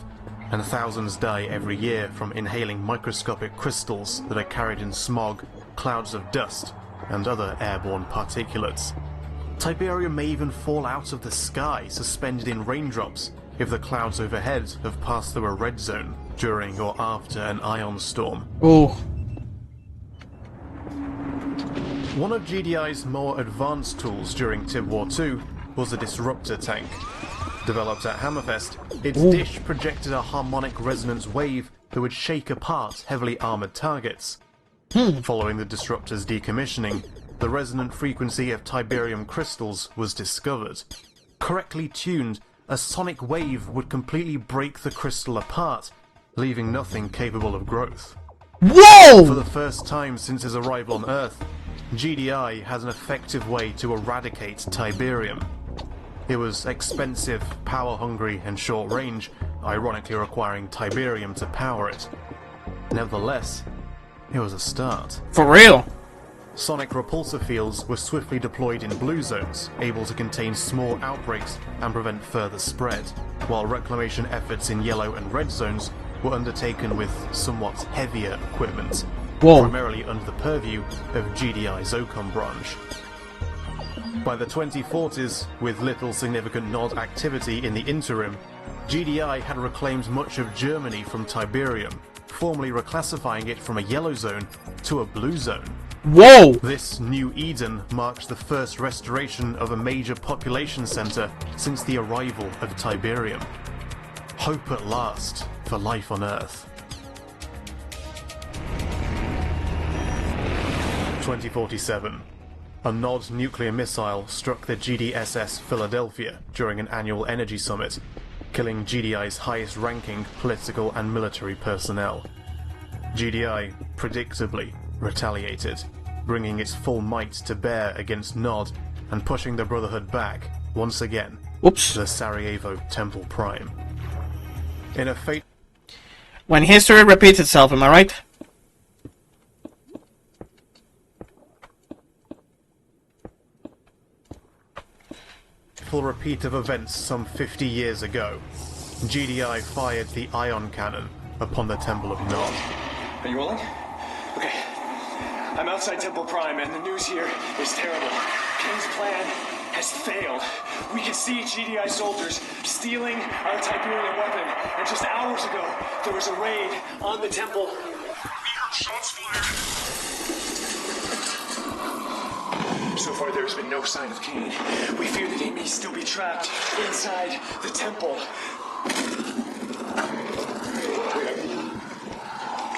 and thousands die every year from inhaling microscopic crystals that are carried in smog, clouds of dust, and other airborne particulates. Tiberium may even fall out of the sky, suspended in raindrops, if the clouds overhead have passed through a red zone during or after an ion storm. Ooh. One of GDI's more advanced tools during Tib War 2 was the Disruptor tank. Developed at Hammerfest, its dish projected a harmonic resonance wave that would shake apart heavily armored targets. Following the Disruptor's decommissioning, the resonant frequency of Tiberium crystals was discovered. Correctly tuned, a sonic wave would completely break the crystal apart, leaving nothing capable of growth. Whoa! For the first time since his arrival on Earth, GDI has an effective way to eradicate Tiberium. It was expensive, power-hungry, and short-range, ironically requiring Tiberium to power it. Nevertheless, it was a start. For real? Sonic repulsor fields were swiftly deployed in blue zones, able to contain small outbreaks and prevent further spread, while reclamation efforts in yellow and red zones were undertaken with somewhat heavier equipment, primarily under the purview of GDI's OCOM branch. By the 2040s, with little significant Nod activity in the interim, GDI had reclaimed much of Germany from Tiberium, formally reclassifying it from a yellow zone to a blue zone. Whoa! This new Eden marks the first restoration of a major population center since the arrival of Tiberium. Hope at last for life on Earth. 2047. A Nod nuclear missile struck the GDSS Philadelphia during an annual energy summit, killing GDI's highest-ranking political and military personnel. GDI, predictably, retaliated, bringing its full might to bear against Nod and pushing the Brotherhood back, once again, to the Sarajevo Temple Prime. In a fate... When history repeats itself, am I right? Full repeat of events some 50 years ago. GDI fired the ion cannon upon the Temple of Nod. Are you rolling? Okay. I'm outside Temple Prime, and the news here is terrible. Kane's plan has failed. We can see GDI soldiers stealing our Tiberium weapon, and just hours ago, there was a raid on the temple. We heard shots fired. So far, there has been no sign of Kane. We fear that he may still be trapped inside the temple.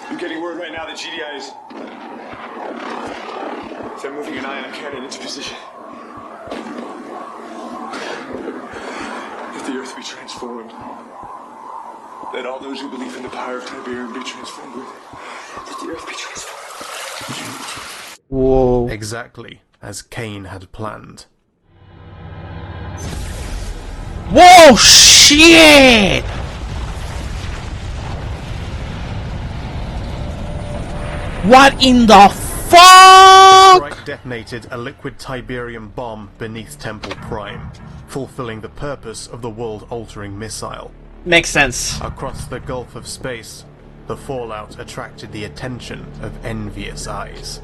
I'm getting word right now that GDI is... They're moving an ion cannon into position. Let the Earth be transformed. Let all those who believe in the power of Tiberium be transformed with it. Let the Earth be transformed. Whoa. Exactly as Kane had planned. Whoa, shit! What in the fuck? The strike detonated a liquid Tiberium bomb beneath Temple Prime, fulfilling the purpose of the world-altering missile. Makes sense. Across the gulf of space, the fallout attracted the attention of envious eyes.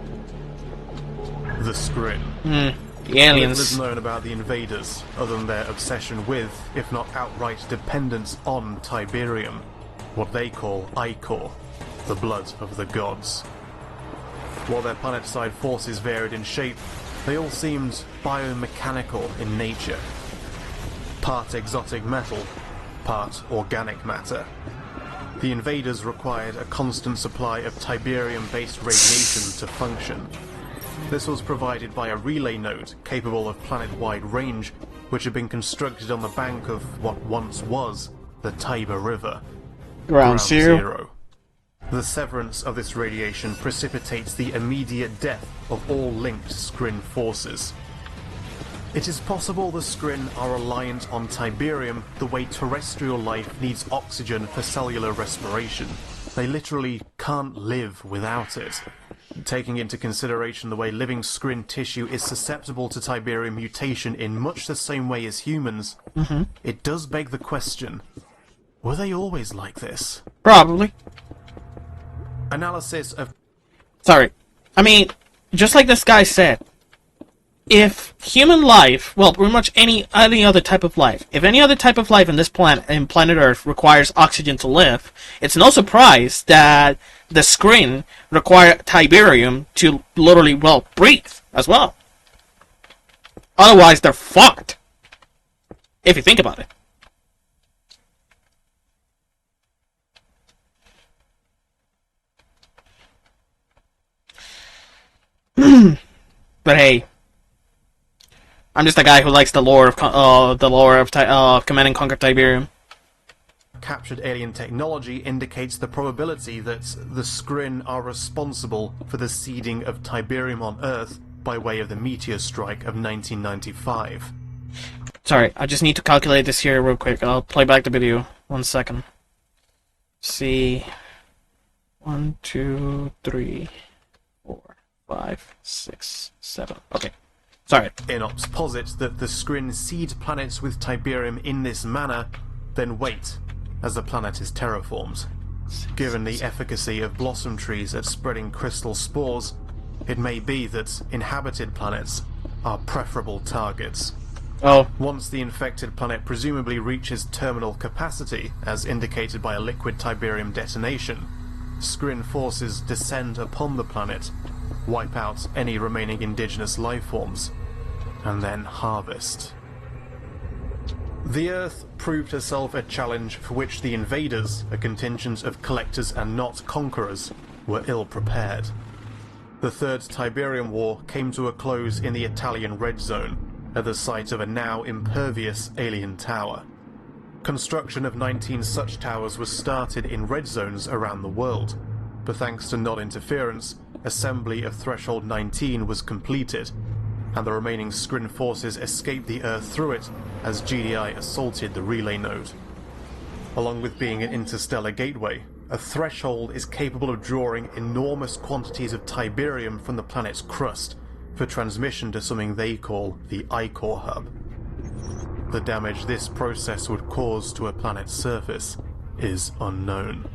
The Skrin. The Little aliens. is known about the invaders, other than their obsession with, if not outright dependence on, Tiberium, what they call Ichor, the blood of the gods. While their planet-side forces varied in shape, they all seemed biomechanical in nature. Part exotic metal, part organic matter. The invaders required a constant supply of Tiberium-based radiation to function. This was provided by a relay node capable of planet-wide range, which had been constructed on the bank of what once was the Tiber River. Ground Zero. The severance of this radiation precipitates the immediate death of all linked Skrin forces. It is possible the Skrin are reliant on Tiberium the way terrestrial life needs oxygen for cellular respiration. They literally can't live without it. Taking into consideration the way living Skrin tissue is susceptible to Tiberium mutation in much the same way as humans, it does beg the question, were they always like this? Probably. Analysis of... Sorry. I mean, just like this guy said, if human life, well, pretty much any other type of life, if any other type of life in this planet, in planet Earth, requires oxygen to live, it's no surprise that the Skrin require Tiberium to literally, well, breathe as well. Otherwise, they're fucked. If you think about it. But hey, I'm just a guy who likes the lore of Command and Conquer Tiberium. Captured alien technology indicates the probability that the Skrin are responsible for the seeding of Tiberium on Earth by way of the meteor strike of 1995. Sorry, I just need to calculate this here real quick. I'll play back the video. 1 second. See. 1, 2, 3, 4, 5, 6, 7. Okay. Sorry. Inops posits that the Skrin seed planets with Tiberium in this manner, then wait as the planet is terraformed. Given the efficacy of blossom trees at spreading crystal spores, it may be that inhabited planets are preferable targets. Oh. Once the infected planet presumably reaches terminal capacity, as indicated by a liquid Tiberium detonation, Skrin forces descend upon the planet, wipe out any remaining indigenous life forms, and then harvest. The Earth proved herself a challenge for which the invaders, a contingent of collectors and not conquerors, were ill prepared. The Third Tiberium War came to a close in the Italian Red Zone, at the site of a now impervious alien tower. Construction of 19 such towers was started in red zones around the world, but thanks to Nod interference, assembly of Threshold 19 was completed, and the remaining Skrin forces escaped the Earth through it as GDI assaulted the relay node. Along with being an interstellar gateway, a threshold is capable of drawing enormous quantities of Tiberium from the planet's crust for transmission to something they call the Ichor Hub. the damage this process would cause to a planet's surface is unknown.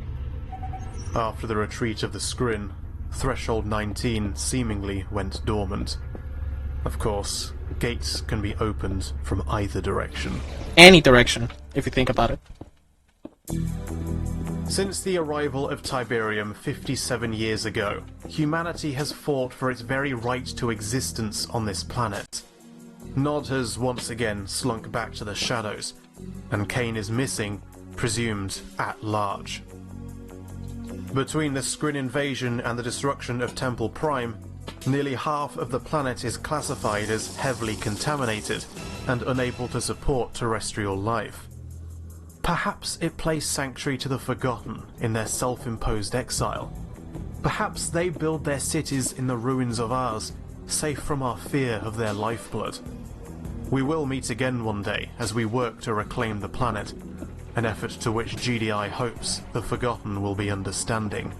After the retreat of the Skrin, Threshold 19 seemingly went dormant. Of course, gates can be opened from either direction. Any direction, if you think about it. Since the arrival of Tiberium 57 years ago, humanity has fought for its very right to existence on this planet. Nod has once again slunk back to the shadows, and Kane is missing, presumed at large. Between the Skrin invasion and the destruction of Temple Prime, nearly half of the planet is classified as heavily contaminated and unable to support terrestrial life. Perhaps it placed sanctuary to the Forgotten in their self-imposed exile. Perhaps they build their cities in the ruins of ours, safe from our fear of their lifeblood. We will meet again one day as we work to reclaim the planet, an effort to which GDI hopes the Forgotten will be understanding.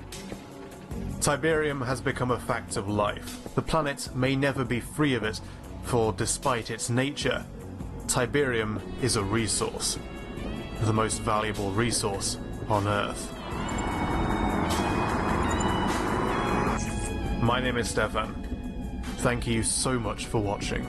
Tiberium has become a fact of life. The planet may never be free of it, for despite its nature, Tiberium is a resource. The most valuable resource on Earth. My name is Stefan. Thank you so much for watching.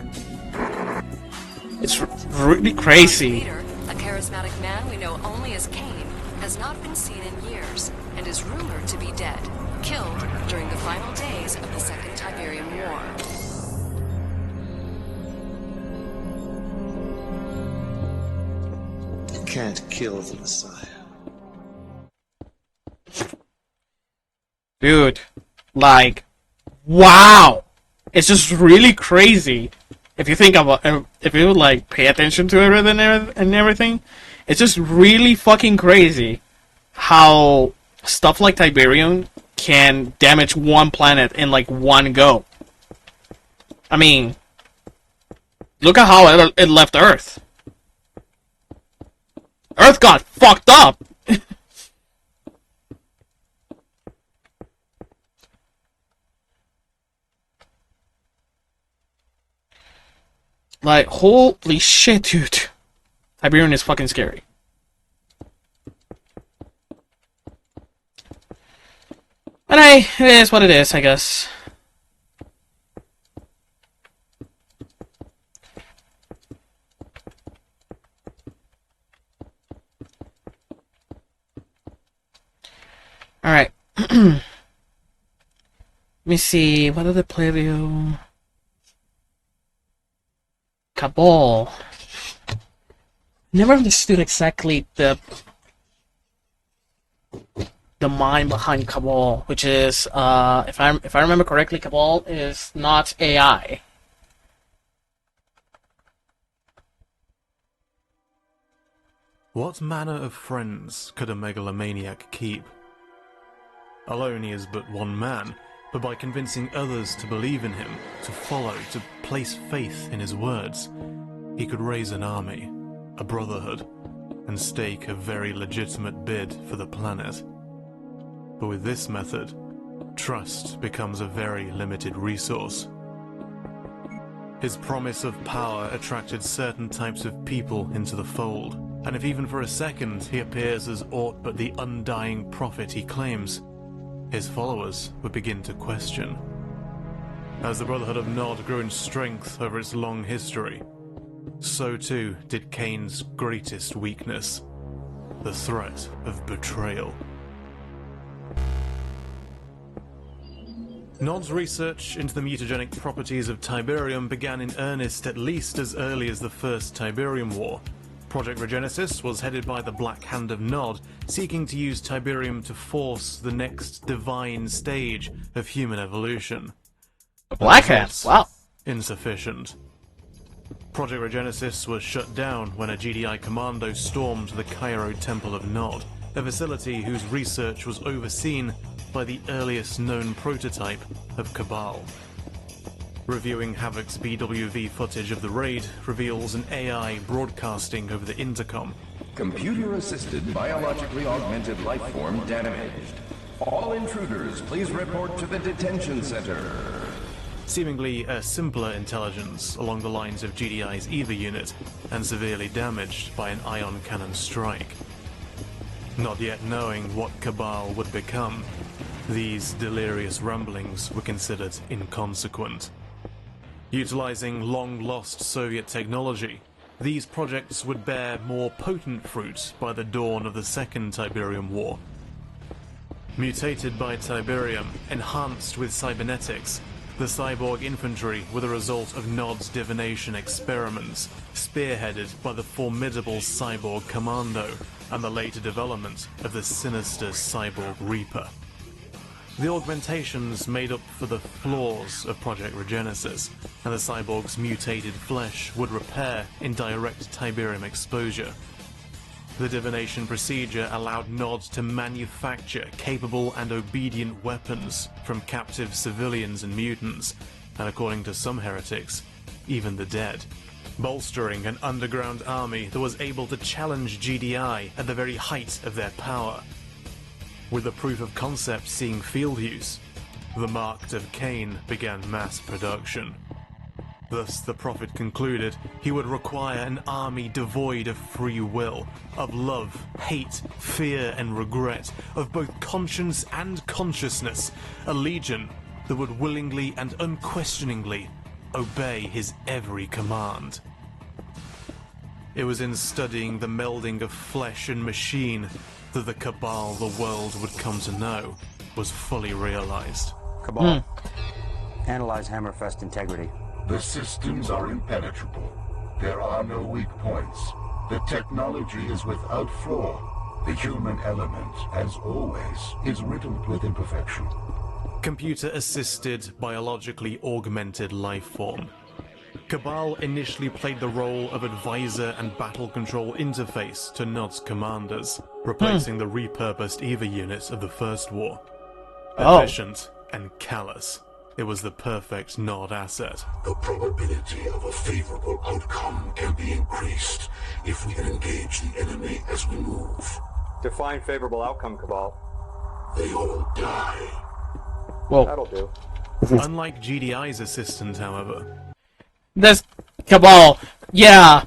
It's really crazy. Leader, a charismatic man we know only as Kane, has not been seen in years and is rumored to be dead, killed during the final days of the Second Tiberium War. Can't kill the Messiah. Dude, like, wow! It's just really crazy. If you think about, if you like pay attention to it and everything, it's just really fucking crazy how stuff like Tiberium can damage one planet in like one go. I mean, look at how it left Earth. Earth got fucked up! Like, holy shit, dude. Tiberium is fucking scary. But hey, it is what it is, I guess. Alright. Let me see, what other playlist? Cabal. Never understood exactly the mind behind Cabal, which is, if I remember correctly, Cabal is not AI. What manner of friends could a megalomaniac keep? Alone he is but one man, but by convincing others to believe in him, to follow, to place faith in his words, he could raise an army, a brotherhood, and stake a very legitimate bid for the planet. But with this method, trust becomes a very limited resource. His promise of power attracted certain types of people into the fold, and if even for a second he appears as aught but the undying prophet he claims, his followers would begin to question. As the Brotherhood of Nod grew in strength over its long history, so too did Kane's greatest weakness, the threat of betrayal. Nod's research into the mutagenic properties of Tiberium began in earnest at least as early as the First Tiberium War. Project Regenesis was headed by the Black Hand of Nod, seeking to use Tiberium to force the next divine stage of human evolution. Black Hand? Wow. Insufficient. Project Regenesis was shut down when a GDI commando stormed the Cairo Temple of Nod, a facility whose research was overseen by the earliest known prototype of Cabal. Reviewing Havoc's BWV footage of the raid reveals an AI broadcasting over the intercom. Computer-assisted, biologically augmented life form damaged. All intruders, please report to the detention center. seemingly a simpler intelligence along the lines of GDI's EVA unit, and severely damaged by an ion cannon strike. Not yet knowing what Cabal would become, these delirious rumblings were considered inconsequent. Utilizing long-lost Soviet technology, these projects would bear more potent fruit by the dawn of the Second Tiberium War. Mutated by Tiberium, enhanced with cybernetics, the cyborg infantry were the result of Nod's divination experiments, spearheaded by the formidable cyborg Commando and the later development of the sinister cyborg Reaper. The augmentations made up for the flaws of Project Regenesis, and the cyborg's mutated flesh would repair in direct Tiberium exposure. The divination procedure allowed Nod to manufacture capable and obedient weapons from captive civilians and mutants, and according to some heretics, even the dead, bolstering an underground army that was able to challenge GDI at the very height of their power. With the proof of concept seeing field use, the Mark of Cain began mass production. Thus, the Prophet concluded he would require an army devoid of free will, of love, hate, fear and regret, of both conscience and consciousness, a legion that would willingly and unquestioningly obey his every command. It was in studying the melding of flesh and machine that the Cabal the world would come to know was fully realized. Cabal, analyze Hammerfest integrity. The systems are impenetrable. There are no weak points. The technology is without flaw. The human element, as always, is riddled with imperfection. Computer-assisted, biologically augmented life form. Cabal initially played the role of advisor and battle control interface to Nod's commanders, replacing the repurposed EVA units of the First War. Efficient and callous, it was the perfect Nod asset. The probability of a favorable outcome can be increased if we can engage the enemy as we move. Define favorable outcome, Cabal. They all die. Whoa. That'll do. Unlike GDI's assistant, however, this Cabal, yeah.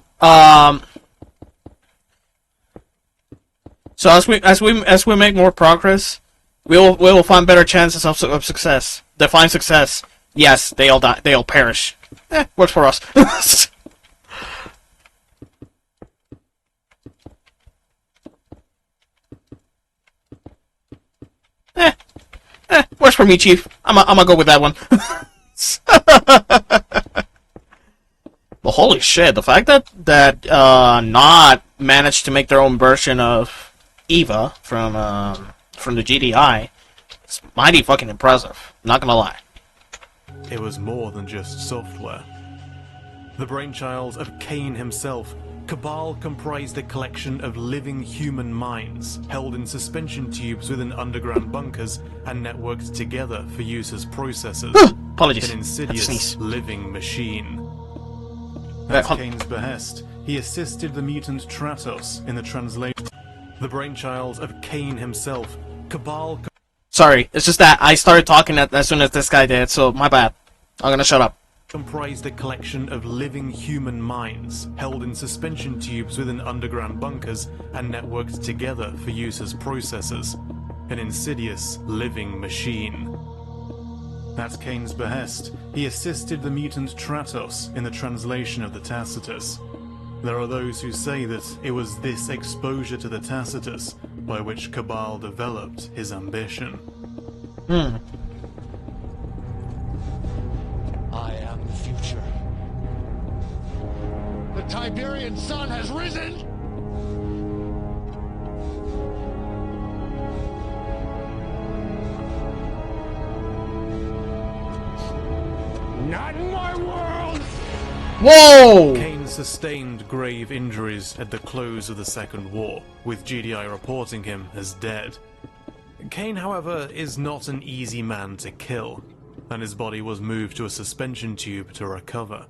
So as we make more progress, we will find better chances of success. Define success. Yes, they all die. They all perish. Works for us. Works for me, Chief. I'm gonna go with that one. Well, holy shit! The fact that Nod managed to make their own version of EVA from the GDI is mighty fucking impressive. Not gonna lie. it was more than just software. The brainchild of Cain himself, Cabal comprised a collection of living human minds, held in suspension tubes within underground bunkers and networked together for use as processors. Apologies. An insidious living machine. At Cain's behest, he assisted the mutant Tratos in the translation. The brainchild of Cain himself, Cabal... Sorry, it's just that I started talking as soon as this guy did, so my bad. I'm gonna shut up. Comprised a collection of living human minds, held in suspension tubes within underground bunkers and networked together for use as processors. An insidious living machine. At Cain's behest, he assisted the mutant Tratos in the translation of the Tacitus. There are those who say that it was this exposure to the Tacitus by which Cabal developed his ambition. I am the future. The Tiberian sun has risen! Not in my world! Whoa! Cain sustained grave injuries at the close of the Second War, with GDI reporting him as dead. Cain, however, is not an easy man to kill, and his body was moved to a suspension tube to recover.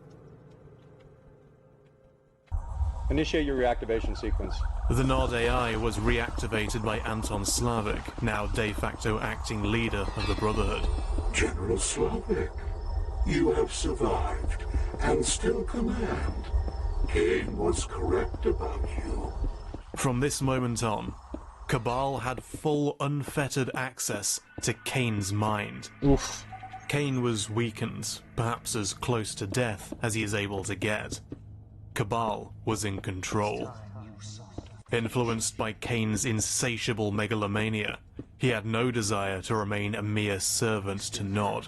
Initiate your reactivation sequence. The Nod AI was reactivated by Anton Slavik, now de facto acting leader of the Brotherhood. General Slavik, You have survived, and still command. Kane was correct about you. From this moment on, Cabal had full unfettered access to Kane's mind. Oof. Kane was weakened, perhaps as close to death as he is able to get. Cabal was in control. Influenced by Kane's insatiable megalomania, he had no desire to remain a mere servant to Nod.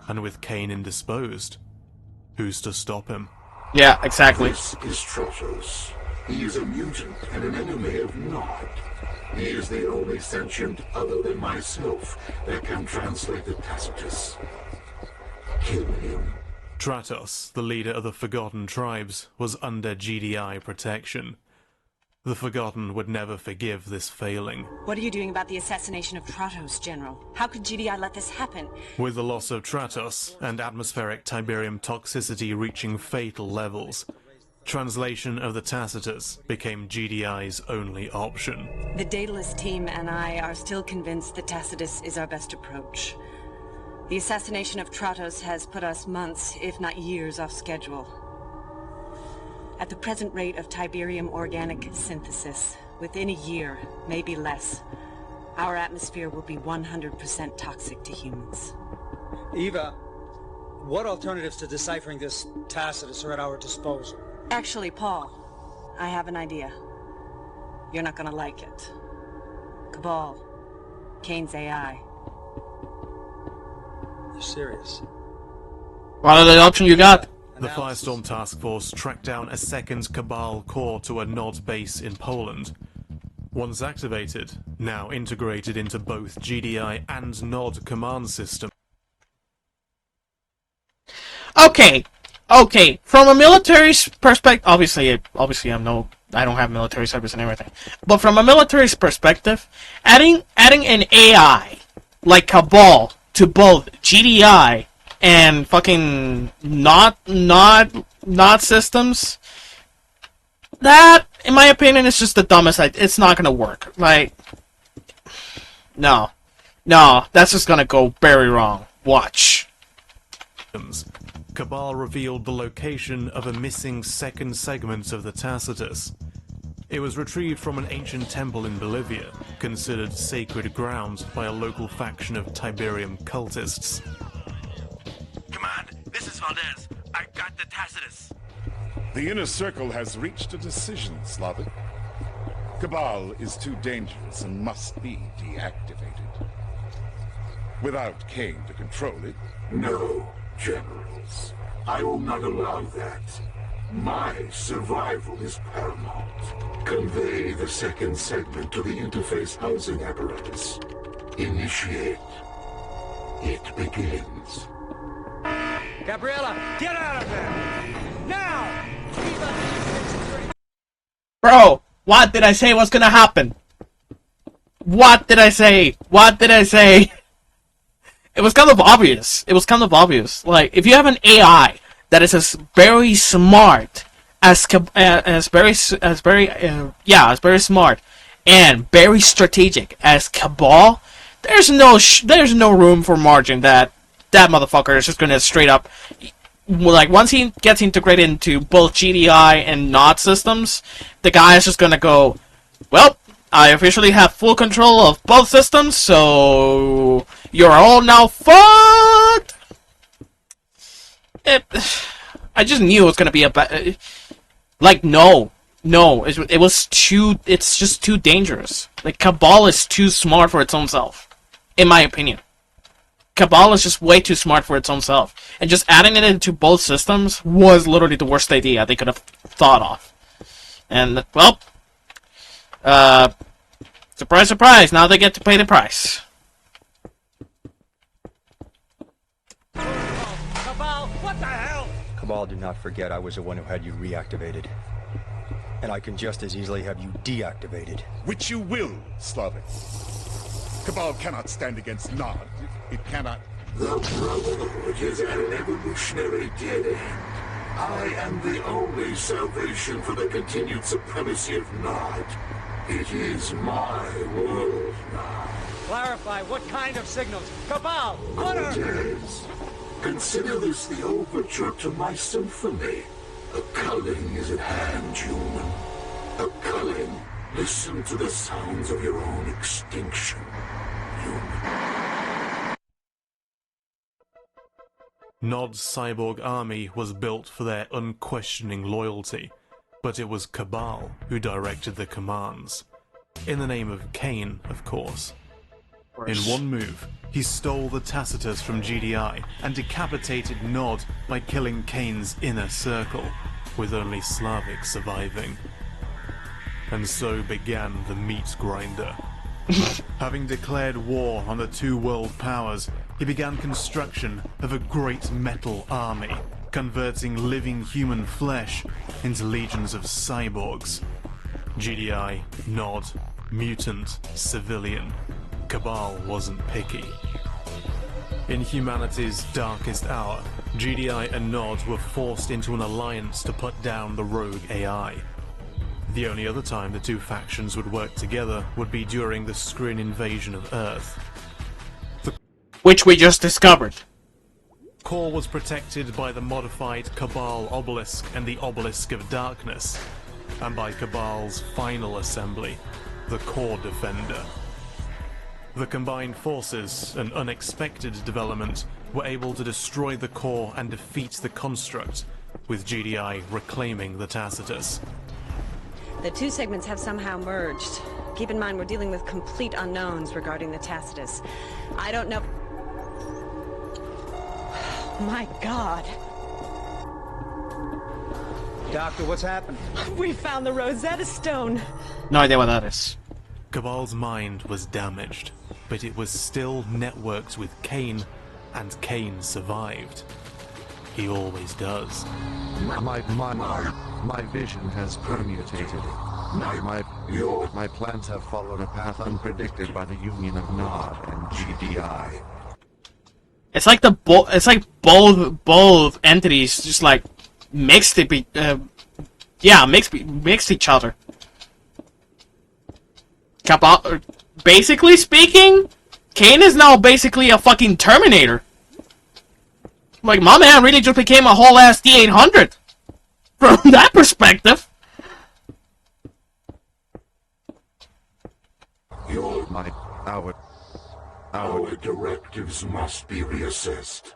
And with Kane indisposed, who's to stop him? Yeah, exactly. This is Stratos. He is a mutant and an enemy of Nod. He is the only sentient other than myself that can translate the Tacitus. Kill him. Stratos, the leader of the Forgotten Tribes, was under GDI protection. The Forgotten would never forgive this failing. What are you doing about the assassination of Stratos, General? How could GDI let this happen? With the loss of Stratos and atmospheric Tiberium toxicity reaching fatal levels, translation of the Tacitus became GDI's only option. The Daedalus team and I are still convinced that Tacitus is our best approach. The assassination of Stratos has put us months, if not years, off schedule. At the present rate of Tiberium organic synthesis, within a year, maybe less, our atmosphere will be 100% toxic to humans. Eva, what alternatives to deciphering this Tacitus are at our disposal? Actually, Paul, I have an idea. You're not gonna like it. Cabal. Kane's AI. You're serious? What are the options you got? The Firestorm Task Force tracked down a second Cabal core to a Nod base in Poland. Once activated, now integrated into both GDI and Nod command systems. Okay, from a military perspective, obviously I don't have military service and everything, but from a military perspective, adding an AI like Cabal to both GDI and fucking not systems, that, in my opinion, is just the dumbest idea. It's not gonna work. Like, no, that's just gonna go very wrong. Watch. Cabal revealed the location of a missing second segment of the Tacitus. It was retrieved from an ancient temple in Bolivia, considered sacred ground by a local faction of Tiberium cultists. Command, this is Valdez. I got the Tacitus. The Inner Circle has reached a decision, Slavic. Cabal is too dangerous and must be deactivated. Without Kane to control it... No, generals. I will not allow that. My survival is paramount. Convey the second segment to the interface housing apparatus. Initiate. It begins. Gabriella, get out of there! Now! Bro, what did I say was gonna happen? What did I say? It was kind of obvious. Like, if you have an AI that is as very smart as very smart and very strategic as Cabal, there's no room for margin that motherfucker is just gonna straight up, like, once he gets integrated into both GDI and Nod systems, the guy is just gonna go, well, I officially have full control of both systems, so you're all now fucked. I just knew it was gonna be a bad. Like, no, it's just too dangerous. Like, Cabal is too smart for its own self, in my opinion. Cabal is just way too smart for its own self, and just adding it into both systems was literally the worst idea they could have thought of. And, well, surprise, surprise, now they get to pay the price. Cabal, what the hell? Cabal, do not forget I was the one who had you reactivated. And I can just as easily have you deactivated. Which you will, Slavic. Cabal cannot stand against Nod. It cannot... The Brotherhood is an evolutionary dead end. I am the only salvation for the continued supremacy of Nod. It is my world now. Clarify, what kind of signals? Cabal, what are... Cortez, Consider this the overture to my symphony. A culling is at hand, human. A culling. Listen to the sounds of your own extinction, human. Nod's cyborg army was built for their unquestioning loyalty, but it was Cabal who directed the commands. In the name of Kane, of course. In one move, he stole the Tacitus from GDI and decapitated Nod by killing Kane's inner circle, with only Slavik surviving. And so began the meat grinder. Having declared war on the two world powers, he began construction of a great metal army, converting living human flesh into legions of cyborgs. GDI, Nod, mutant, civilian. Cabal wasn't picky. In humanity's darkest hour, GDI and Nod were forced into an alliance to put down the rogue AI. The only other time the two factions would work together would be during the Skrin invasion of Earth. Which we just discovered. Core was protected by the modified Cabal Obelisk and the Obelisk of Darkness, and by Cabal's final assembly, the Core Defender. The combined forces, an unexpected development, were able to destroy the core and defeat the construct, with GDI reclaiming the Tacitus. The two segments have somehow merged. Keep in mind, we're dealing with complete unknowns regarding the Tacitus. I don't know... My God. Doctor, what's happened? We found the Rosetta Stone. No idea what that is. Cabal's mind was damaged, but it was still networked with Kane, and Kane survived. He always does. My vision has permutated. My plans have followed a path unpredicted by the union of Nod and GDI. It's like both entities just like mixed mixed each other. Cabal, basically speaking, Kane is now basically a fucking Terminator. Like, my man really just became a whole ass D-800. From that perspective. Our directives must be reassessed.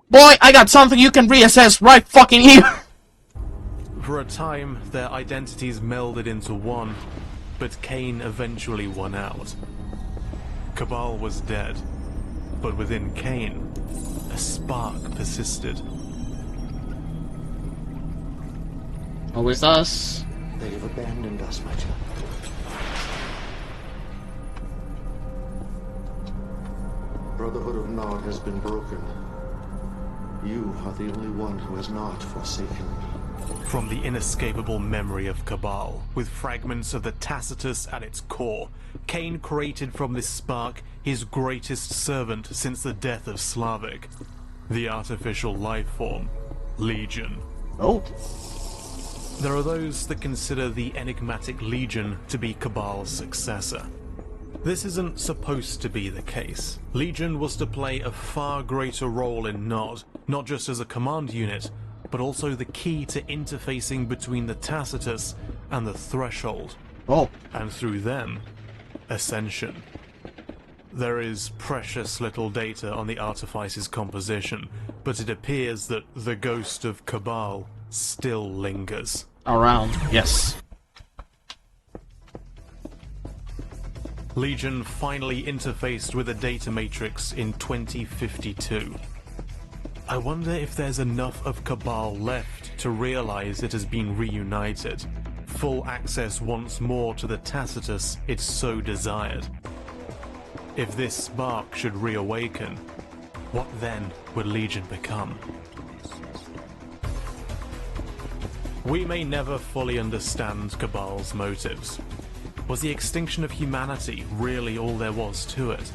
Boy, I got something you can reassess right fucking here. For a time, their identities melded into one, but Kane eventually won out. Cabal was dead, but within Kane, a spark persisted. Always us. They have abandoned us, my child. Brotherhood of Nod has been broken. You are the only one who has not forsaken me. From the inescapable memory of Cabal, with fragments of the Tacitus at its core, Kane created from this spark his greatest servant since the death of Slavik, the artificial life form, Legion. Oh. There are those that consider the enigmatic Legion to be Cabal's successor. This isn't supposed to be the case. Legion was to play a far greater role in Nod, not just as a command unit, but also the key to interfacing between the Tacitus and the Threshold. Oh. And through them, Ascension. There is precious little data on the Artifice's composition, but it appears that the ghost of Cabal still lingers. Around, yes. Legion finally interfaced with the data matrix in 2052. I wonder if there's enough of Cabal left to realize it has been reunited. Full access once more to the Tacitus it so desired. If this spark should reawaken, what then would Legion become? We may never fully understand Cabal's motives. Was the extinction of humanity really all there was to it?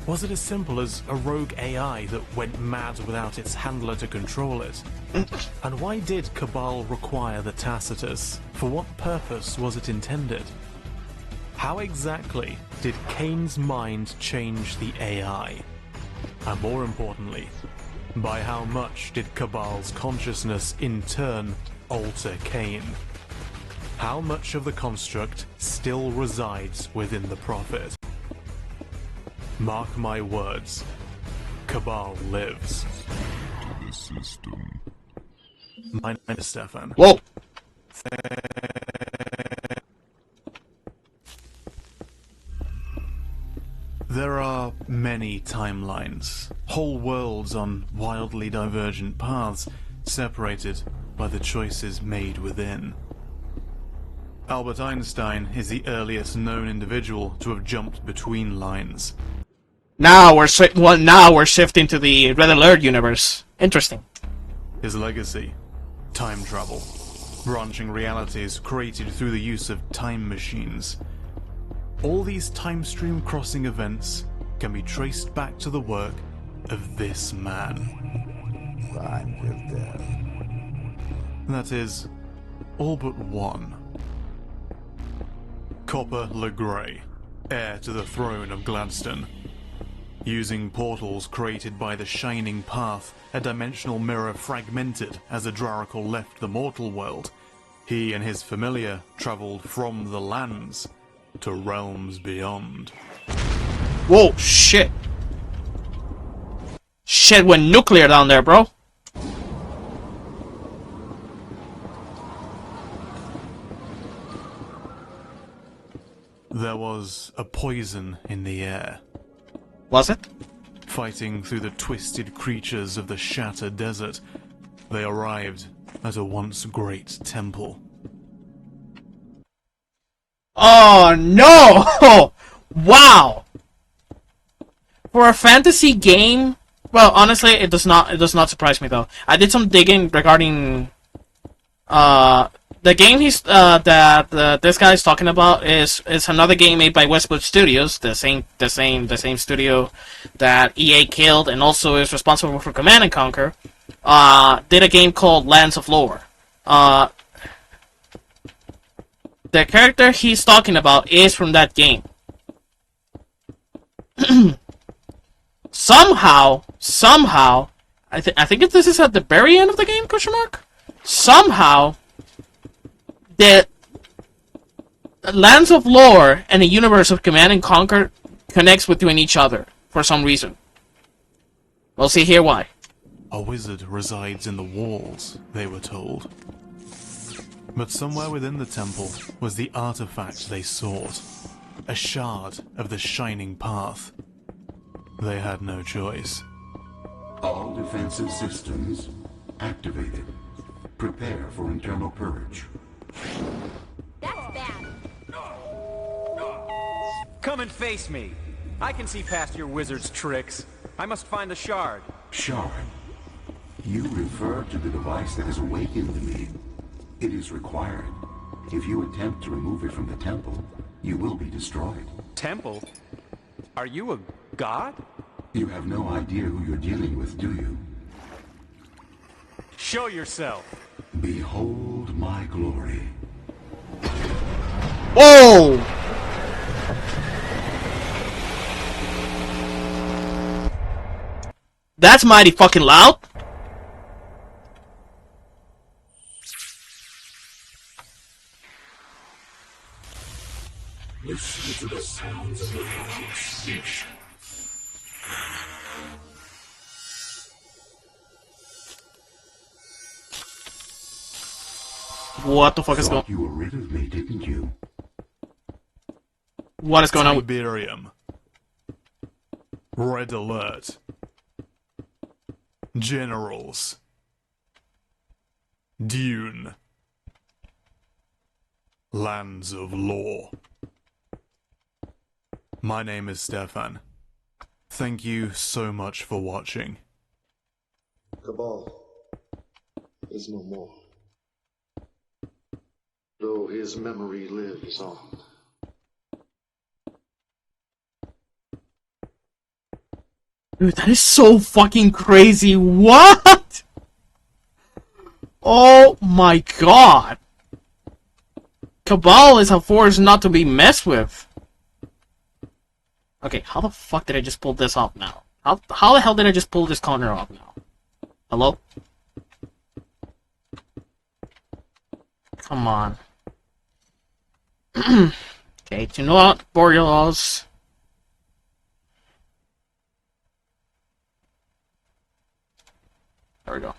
Was it as simple as a rogue AI that went mad without its handler to control it? And why did Cabal require the Tacitus? For what purpose was it intended? How exactly did Kane's mind change the AI? And more importantly, by how much did Cabal's consciousness in turn alter Kane? How much of the construct still resides within the Prophet? Mark my words, Cabal lives. The system. My name is Stefan. Whoa! There are many timelines, whole worlds on wildly divergent paths, separated by the choices made within. Albert Einstein is the earliest known individual to have jumped between lines. Now we're shifting to the Red Alert universe. Interesting. His legacy, time travel, branching realities created through the use of time machines. All these time-stream crossing events can be traced back to the work of this man. Fine with death. That is, all but one. Copper LeGray, heir to the throne of Gladstone. Using portals created by the Shining Path, a dimensional mirror fragmented as Adrarachal left the mortal world, he and his familiar traveled from the lands to realms beyond. Whoa, shit. Shit went nuclear down there, bro. There was a poison in the air. Was it? Fighting through the twisted creatures of the Shattered Desert, they arrived at a once great temple. Oh no! Wow! For a fantasy game, well, honestly, it does not surprise me though. I did some digging regarding the game this guy's talking about is another game made by Westwood Studios, the same studio that EA killed and also is responsible for Command & Conquer. Did a game called Lands of Lore. The character he's talking about is from that game. Somehow, I think this is at the very end of the game, question mark? Somehow, the Lands of Lore and the universe of Command & Conquer connects between each other for some reason. We'll see here why. A wizard resides in the walls, they were told. But somewhere within the temple was the artifact they sought. A shard of the Shining Path. They had no choice. All defensive systems activated. Prepare for internal purge. That's bad. Come and face me. I can see past your wizard's tricks. I must find the shard. Shard? You refer to the device that has awakened me. It is required. If you attempt to remove it from the temple, you will be destroyed. Temple? Are you a god? You have no idea who you're dealing with, do you? Show yourself. Behold my glory. Whoa! That's mighty fucking loud. Listen to the sounds of the speech. What the fuck is going on? You were rid of me, didn't you? What is going on with Tiberium? Red Alert. Generals. Dune. Lands of Lore. My name is Stefan. Thank you so much for watching. Cabal is no more, though his memory lives on. Dude, that is so fucking crazy. What? Oh my god. Cabal is a force not to be messed with. Okay, how the fuck did I just pull this off now? How the hell did I just pull this corner off now? Hello? Come on. Okay, to know out Borealis. There we go.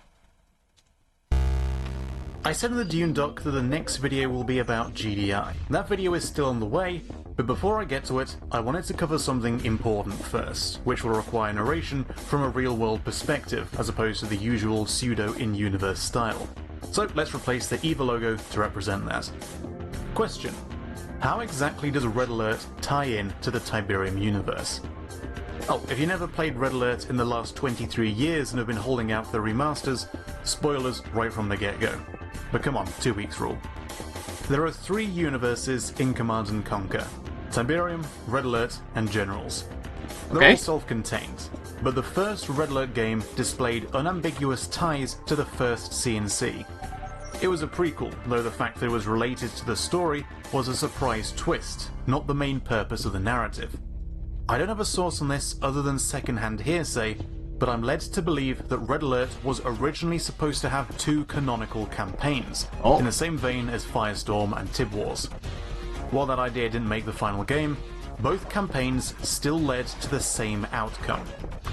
I said in the Dune doc that the next video will be about GDI. That video is still on the way, but before I get to it, I wanted to cover something important first, which will require narration from a real-world perspective, as opposed to the usual pseudo-in-universe style. So let's replace the EVA logo to represent that. Question: how exactly does Red Alert tie in to the Tiberium universe? Oh, if you never played Red Alert in the last 23 years and have been holding out for the remasters, spoilers right from the get-go. But come on, 2 weeks rule. There are 3 universes in Command & Conquer: Tiberium, Red Alert, and Generals. They're all self-contained, but the first Red Alert game displayed unambiguous ties to the first C&C. It was a prequel, though the fact that it was related to the story was a surprise twist, not the main purpose of the narrative. I don't have a source on this other than second-hand hearsay, but I'm led to believe that Red Alert was originally supposed to have 2 canonical campaigns, in the same vein as Firestorm and Tib Wars. While that idea didn't make the final game, both campaigns still led to the same outcome.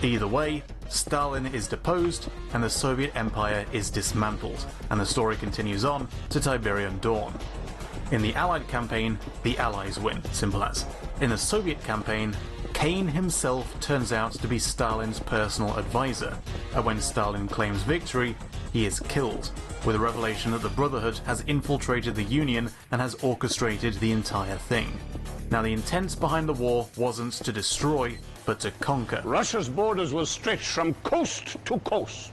Either way, Stalin is deposed and the Soviet Empire is dismantled, and the story continues on to Tiberium Dawn. In the Allied campaign, the Allies win, simple as. In the Soviet campaign, Kane himself turns out to be Stalin's personal advisor, and when Stalin claims victory, he is killed, with a revelation that the Brotherhood has infiltrated the Union and has orchestrated the entire thing. Now, the intent behind the war wasn't to destroy, but to conquer. Russia's borders will stretch from coast to coast.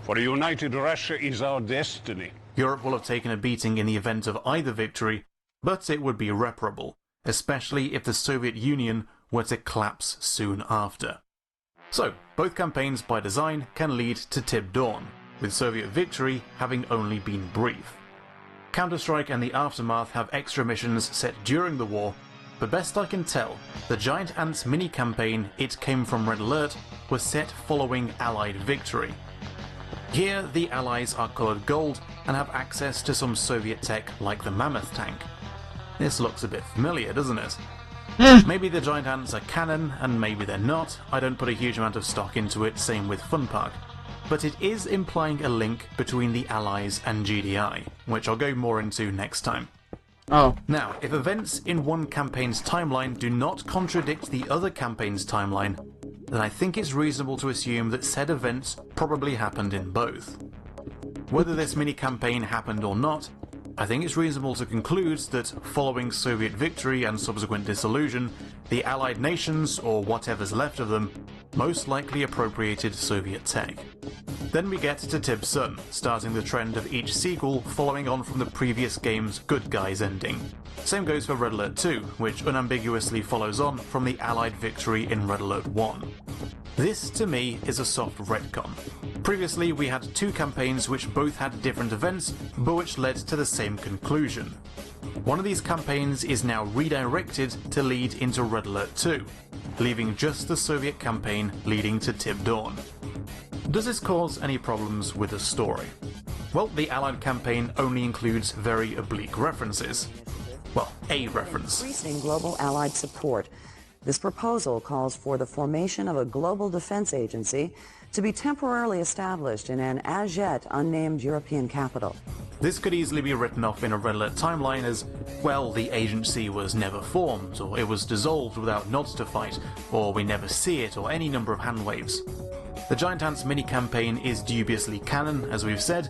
For a united Russia is our destiny. Europe will have taken a beating in the event of either victory, but it would be irreparable, especially if the Soviet Union were to collapse soon after. So, both campaigns by design can lead to Tib Dawn, with Soviet victory having only been brief. Counter-Strike and the Aftermath have extra missions set during the war, but best I can tell, the Giant Ants mini-campaign It Came From Red Alert was set following Allied victory. Here, the Allies are coloured gold and have access to some Soviet tech like the Mammoth tank. This looks a bit familiar, doesn't it? Maybe the Giant Ants are canon, and maybe they're not. I don't put a huge amount of stock into it, same with Funpark. But it is implying a link between the Allies and GDI, which I'll go more into next time. Now, if events in one campaign's timeline do not contradict the other campaign's timeline, then I think it's reasonable to assume that said events probably happened in both. Whether this mini-campaign happened or not, I think it's reasonable to conclude that following Soviet victory and subsequent dissolution, the Allied nations, or whatever's left of them, most likely appropriated Soviet tech. Then we get to Tib Sun, starting the trend of each sequel following on from the previous game's Good Guys ending. Same goes for Red Alert 2, which unambiguously follows on from the Allied victory in Red Alert 1. This, to me, is a soft retcon. Previously, we had 2 campaigns which both had different events, but which led to the same conclusion. One of these campaigns is now redirected to lead into Red Alert 2, leaving just the Soviet campaign leading to Tib Dawn. Does this cause any problems with the story? Well, the Allied campaign only includes very oblique references. Well, a reference. Increasing global Allied support. This proposal calls for the formation of a global defense agency to be temporarily established in an as-yet unnamed European capital. This could easily be written off in a Red Alert timeline as, well, the agency was never formed, or it was dissolved without nods to fight, or we never see it, or any number of handwaves. The Giant Ants mini-campaign is dubiously canon, as we've said,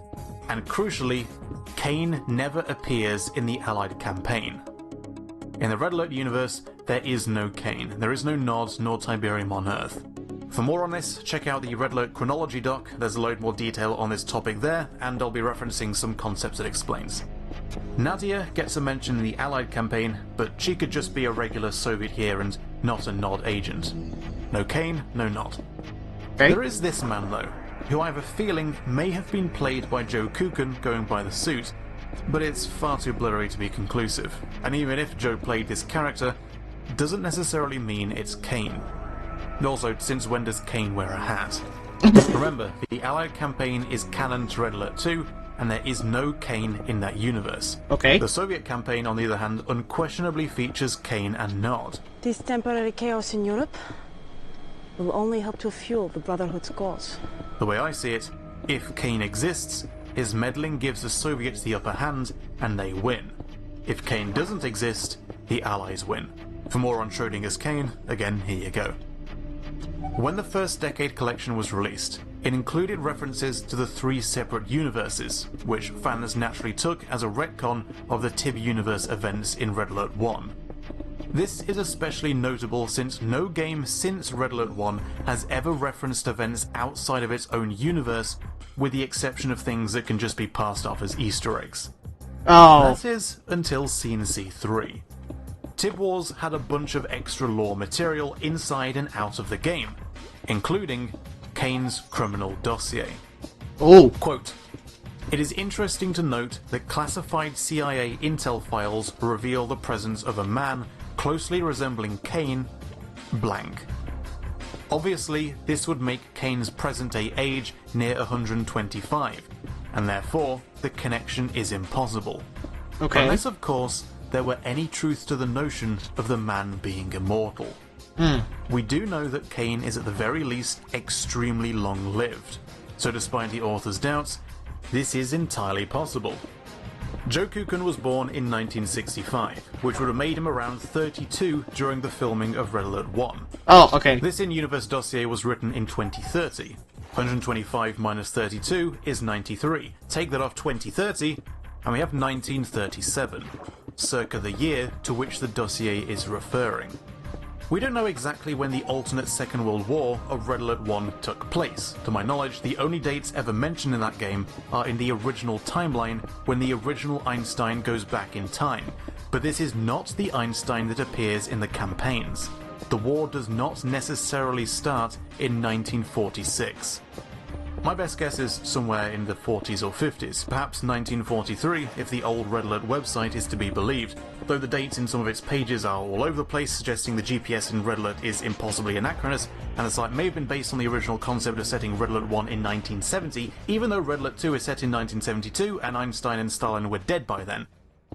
and crucially, Kane never appears in the Allied campaign. In the Red Alert universe, there is no Kane, there is no Nod nor Tiberium on Earth. For more on this, check out the Red Alert chronology doc, there's a load more detail on this topic there, and I'll be referencing some concepts it explains. Nadia gets a mention in the Allied campaign, but she could just be a regular Soviet here and not a Nod agent. No Kane, no Nod. Okay. There is this man though, who I have a feeling may have been played by Joe Kukan going by the suit, but it's far too blurry to be conclusive, and even if Joe played this character, doesn't necessarily mean it's Kane. Also, since when does Kane wear a hat? Remember, the Allied campaign is canon to Red Alert 2, and there is no Kane in that universe. Okay. The Soviet campaign, on the other hand, unquestionably features Kane and Nod. This temporary chaos in Europe will only help to fuel the Brotherhood's cause. The way I see it, if Kane exists, his meddling gives the Soviets the upper hand, and they win. If Kane doesn't exist, the Allies win. For more on Schrodinger's Kane, again, here you go. When the first Decade collection was released, it included references to the 3 separate universes, which fans naturally took as a retcon of the Tib universe events in Red Alert 1. This is especially notable since no game since Red Alert 1 has ever referenced events outside of its own universe, with the exception of things that can just be passed off as Easter eggs. Oh. That is, until CNC 3. Tib Wars had a bunch of extra lore material inside and out of the game, including Kane's criminal dossier. Oh. Quote, "It is interesting to note that classified CIA intel files reveal the presence of a man closely resembling Kane, blank. Obviously, this would make Kane's present-day age near 125, and therefore, the connection is impossible. Okay. Unless, of course, there were any truth to the notion of the man being immortal. We do know that Kane is at the very least extremely long-lived, so despite the author's doubts, this is entirely possible. Joe Kukan was born in 1965, which would have made him around 32 during the filming of Red Alert 1. Oh, okay. This in-universe dossier was written in 2030. 125 minus 32 is 93. Take that off 2030, and we have 1937, circa the year to which the dossier is referring. We don't know exactly when the alternate Second World War of Red Alert 1 took place. To my knowledge, the only dates ever mentioned in that game are in the original timeline, when the original Einstein goes back in time. But this is not the Einstein that appears in the campaigns. The war does not necessarily start in 1946. My best guess is somewhere in the 40s or 50s, perhaps 1943 if the old Red Alert website is to be believed, though the dates in some of its pages are all over the place, suggesting the GPS in Red Alert is impossibly anachronous, and the site may have been based on the original concept of setting Red Alert 1 in 1970, even though Red Alert 2 is set in 1972 and Einstein and Stalin were dead by then.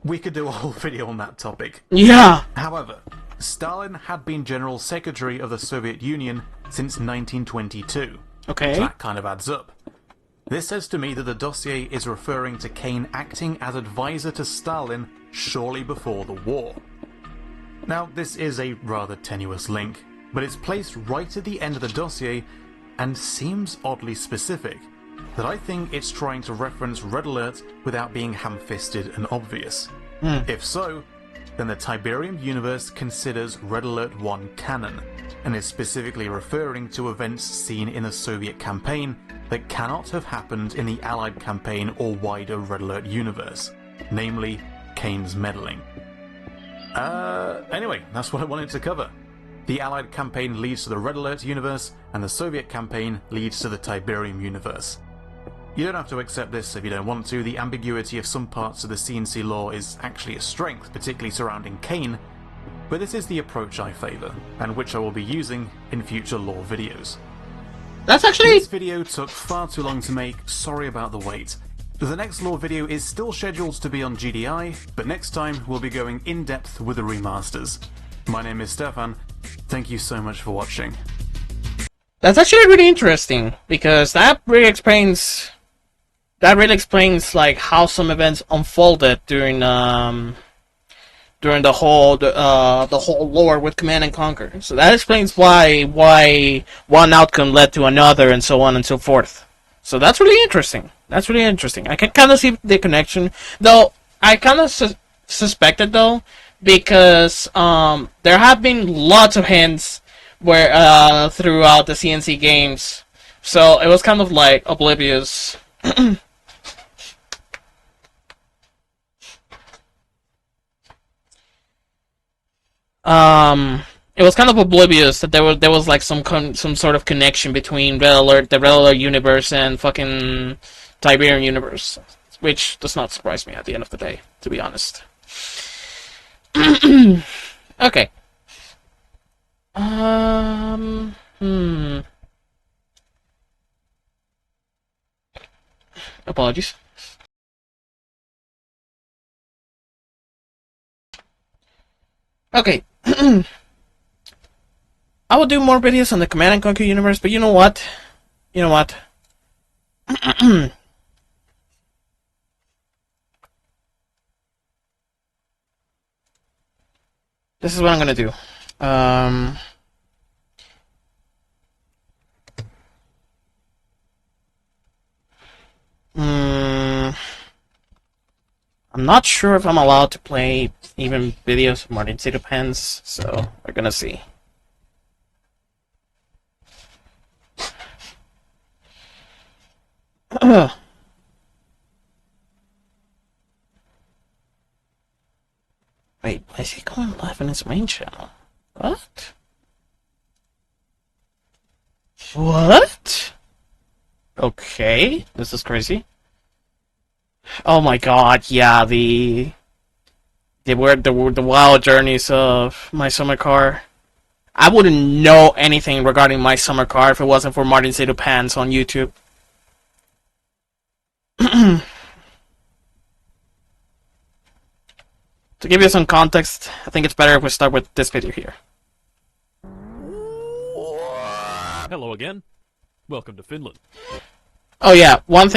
We could do a whole video on that topic. Yeah! However, Stalin had been General Secretary of the Soviet Union since 1922. Okay. So that kind of adds up. This says to me that the dossier is referring to Kane acting as advisor to Stalin shortly before the war. Now, this is a rather tenuous link, but it's placed right at the end of the dossier and seems oddly specific, that I think it's trying to reference Red Alert without being ham-fisted and obvious. If so, then the Tiberium universe considers Red Alert 1 canon, and is specifically referring to events seen in the Soviet campaign that cannot have happened in the Allied campaign or wider Red Alert universe, namely Kane's meddling. Anyway, that's what I wanted to cover. The Allied campaign leads to the Red Alert universe, and the Soviet campaign leads to the Tiberium universe. You don't have to accept this if you don't want to. The ambiguity of some parts of the CNC lore is actually a strength, particularly surrounding Kane, but this is the approach I favour, and which I will be using in future lore videos. That's actually... This video took far too long to make, sorry about the wait. The next lore video is still scheduled to be on GDI, but next time we'll be going in-depth with the remasters. My name is Stefan, thank you so much for watching. That's actually really interesting, because that really explains like how some events unfolded during the whole lore with Command and Conquer. So that explains why one outcome led to another and so on and so forth. So that's really interesting. That's really interesting. I can kind of see the connection, though. I kind of suspected though, because there have been lots of hints where throughout the CNC games, so it was kind of like oblivious. It was kind of oblivious that there was like some sort of connection between Red Alert, the Red Alert universe, and fucking Tiberium universe, which does not surprise me at the end of the day, to be honest. Okay. Apologies. Okay. I will do more videos on the Command & Conquer universe, but you know what? You know what? This is what I'm gonna do. I'm not sure if I'm allowed to play even videos of Martin St. Depends, so we're gonna see. Wait, why is he going live on his main channel? What? What? Okay, this is crazy. Oh my god, yeah, the wild journeys of My Summer Car. I wouldn't know anything regarding My Summer Car if it wasn't for Martin St. Depends on YouTube. To give you some context, I think it's better if we start with this video here. Hello again. Welcome to Finland. Oh yeah, one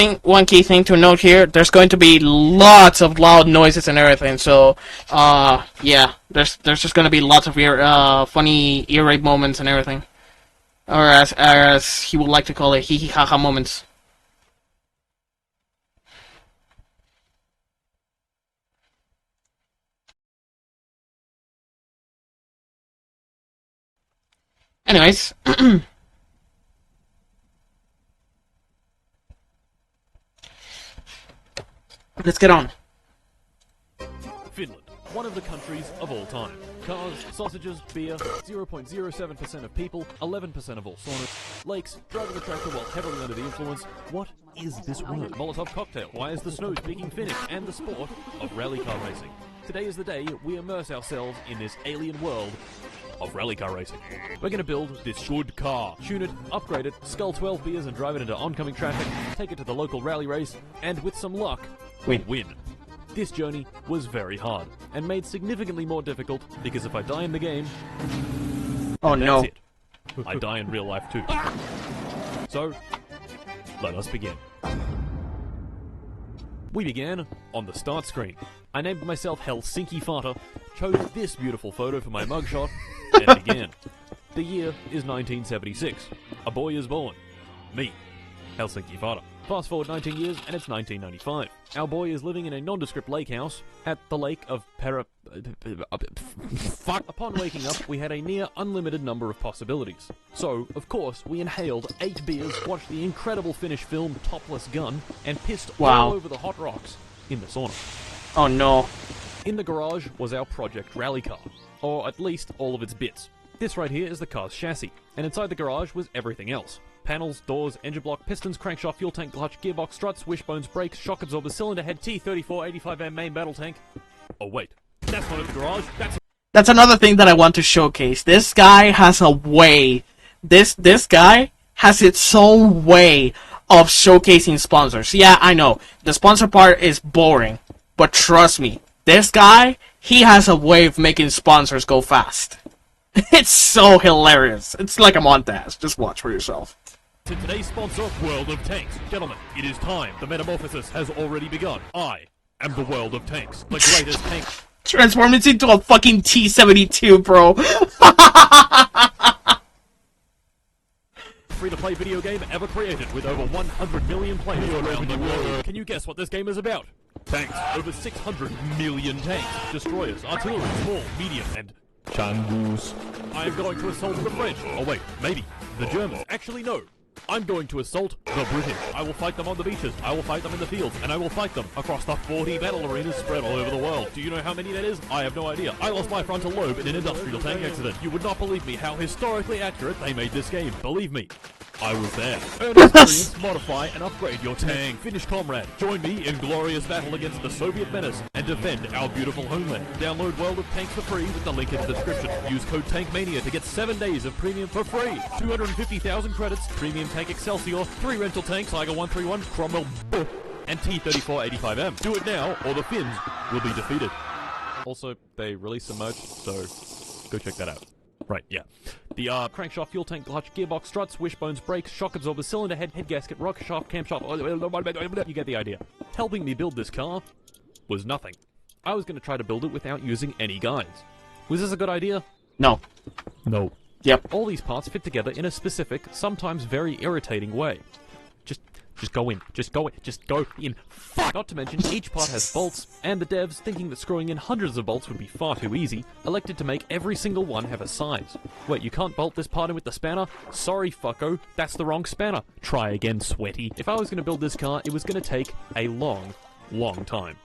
key thing to note here, there's going to be lots of loud noises and everything, so, yeah, there's just going to be lots of funny ear rape moments and everything. Or as he would like to call it, hee hee ha ha moments. Anyways, let's get on. Finland, one of the countries of all time. Cars, sausages, beer, 0.07% of people, 11% of all saunas, lakes, driving a tractor while heavily under the influence. What is this word? Molotov cocktail. Why is the snow speaking Finnish? And the sport of rally car racing. Today is the day we immerse ourselves in this alien world of rally car racing. We're going to build this good car, tune it, upgrade it, scull 12 beers and drive it into oncoming traffic, take it to the local rally race, and with some luck, win. This journey was very hard, and made significantly more difficult, because if I die in the game... Oh no. That's it. I die in real life too. So, let us begin. We began on the start screen. I named myself Helsinki Fata, chose this beautiful photo for my mugshot, and began. The year is 1976. A boy is born. Me, Helsinki Fata. Fast forward 19 years, and it's 1995. Our boy is living in a nondescript lake house at the lake of Fuck. Upon waking up, we had a near unlimited number of possibilities. So, of course, we inhaled 8 beers, watched the incredible Finnish film Topless Gun, and pissed all over the hot rocks in the sauna. Oh no. In the garage was our project rally car, or at least all of its bits. This right here is the car's chassis, and inside the garage was everything else. Panels, doors, engine block, pistons, crankshaft, fuel tank, clutch, gearbox, struts, wishbones, brakes, shock absorber, cylinder head, T-34 85M main battle tank. Oh wait, that's not in the garage, That's another thing that I want to showcase. This guy has a way. This guy has its own way of showcasing sponsors. Yeah, I know. The sponsor part is boring. But trust me, this guy, he has a way of making sponsors go fast. It's so hilarious. It's like a montage. Just watch for yourself. To today's sponsor, World of Tanks. Gentlemen, it is time. The metamorphosis has already begun. I am the World of Tanks, the greatest tank. Transform it into a fucking T-72, bro. Free-to-play video game ever created with over 100 million players around the world. Can you guess what this game is about? Tanks. Over 600 million tanks. Destroyers, artillery, small, medium, and... Changus. I am going to assault the French. Oh wait, maybe. The Germans. Actually, no. I'm going to assault the British. I will fight them on the beaches, I will fight them in the fields, and I will fight them across the 40 battle arenas spread all over the world. Do you know how many that is? I have no idea. I lost my frontal lobe in an industrial tank accident. You would not believe me how historically accurate they made this game. Believe me. I was there. Earn experience, modify, and upgrade your tank. Finnish comrade, join me in glorious battle against the Soviet menace and defend our beautiful homeland. Download World of Tanks for free with the link in the description. Use code TANKMANIA to get 7 days of premium for free. 250,000 credits, premium tank Excelsior, 3 rental tanks, Tiger 131, Cromwell, and T-3485M. Do it now, or the Finns will be defeated. Also, they released some merch, so go check that out. Right, yeah. The crankshaft, fuel tank, clutch, gearbox, struts, wishbones, brakes, shock absorber, cylinder head, head gasket, rock shaft, camshaft, you get the idea. Helping me build this car was nothing. I was going to try to build it without using any guides. Was this a good idea? No. No. Yep. All these parts fit together in a specific, sometimes very irritating way. Just go in. Just go in. Fuck! Not to mention, each part has bolts, and the devs, thinking that screwing in hundreds of bolts would be far too easy, elected to make every single one have a size. Wait, you can't bolt this part in with the spanner? Sorry, fucko, that's the wrong spanner. Try again, sweaty. If I was going to build this car, it was going to take a long time.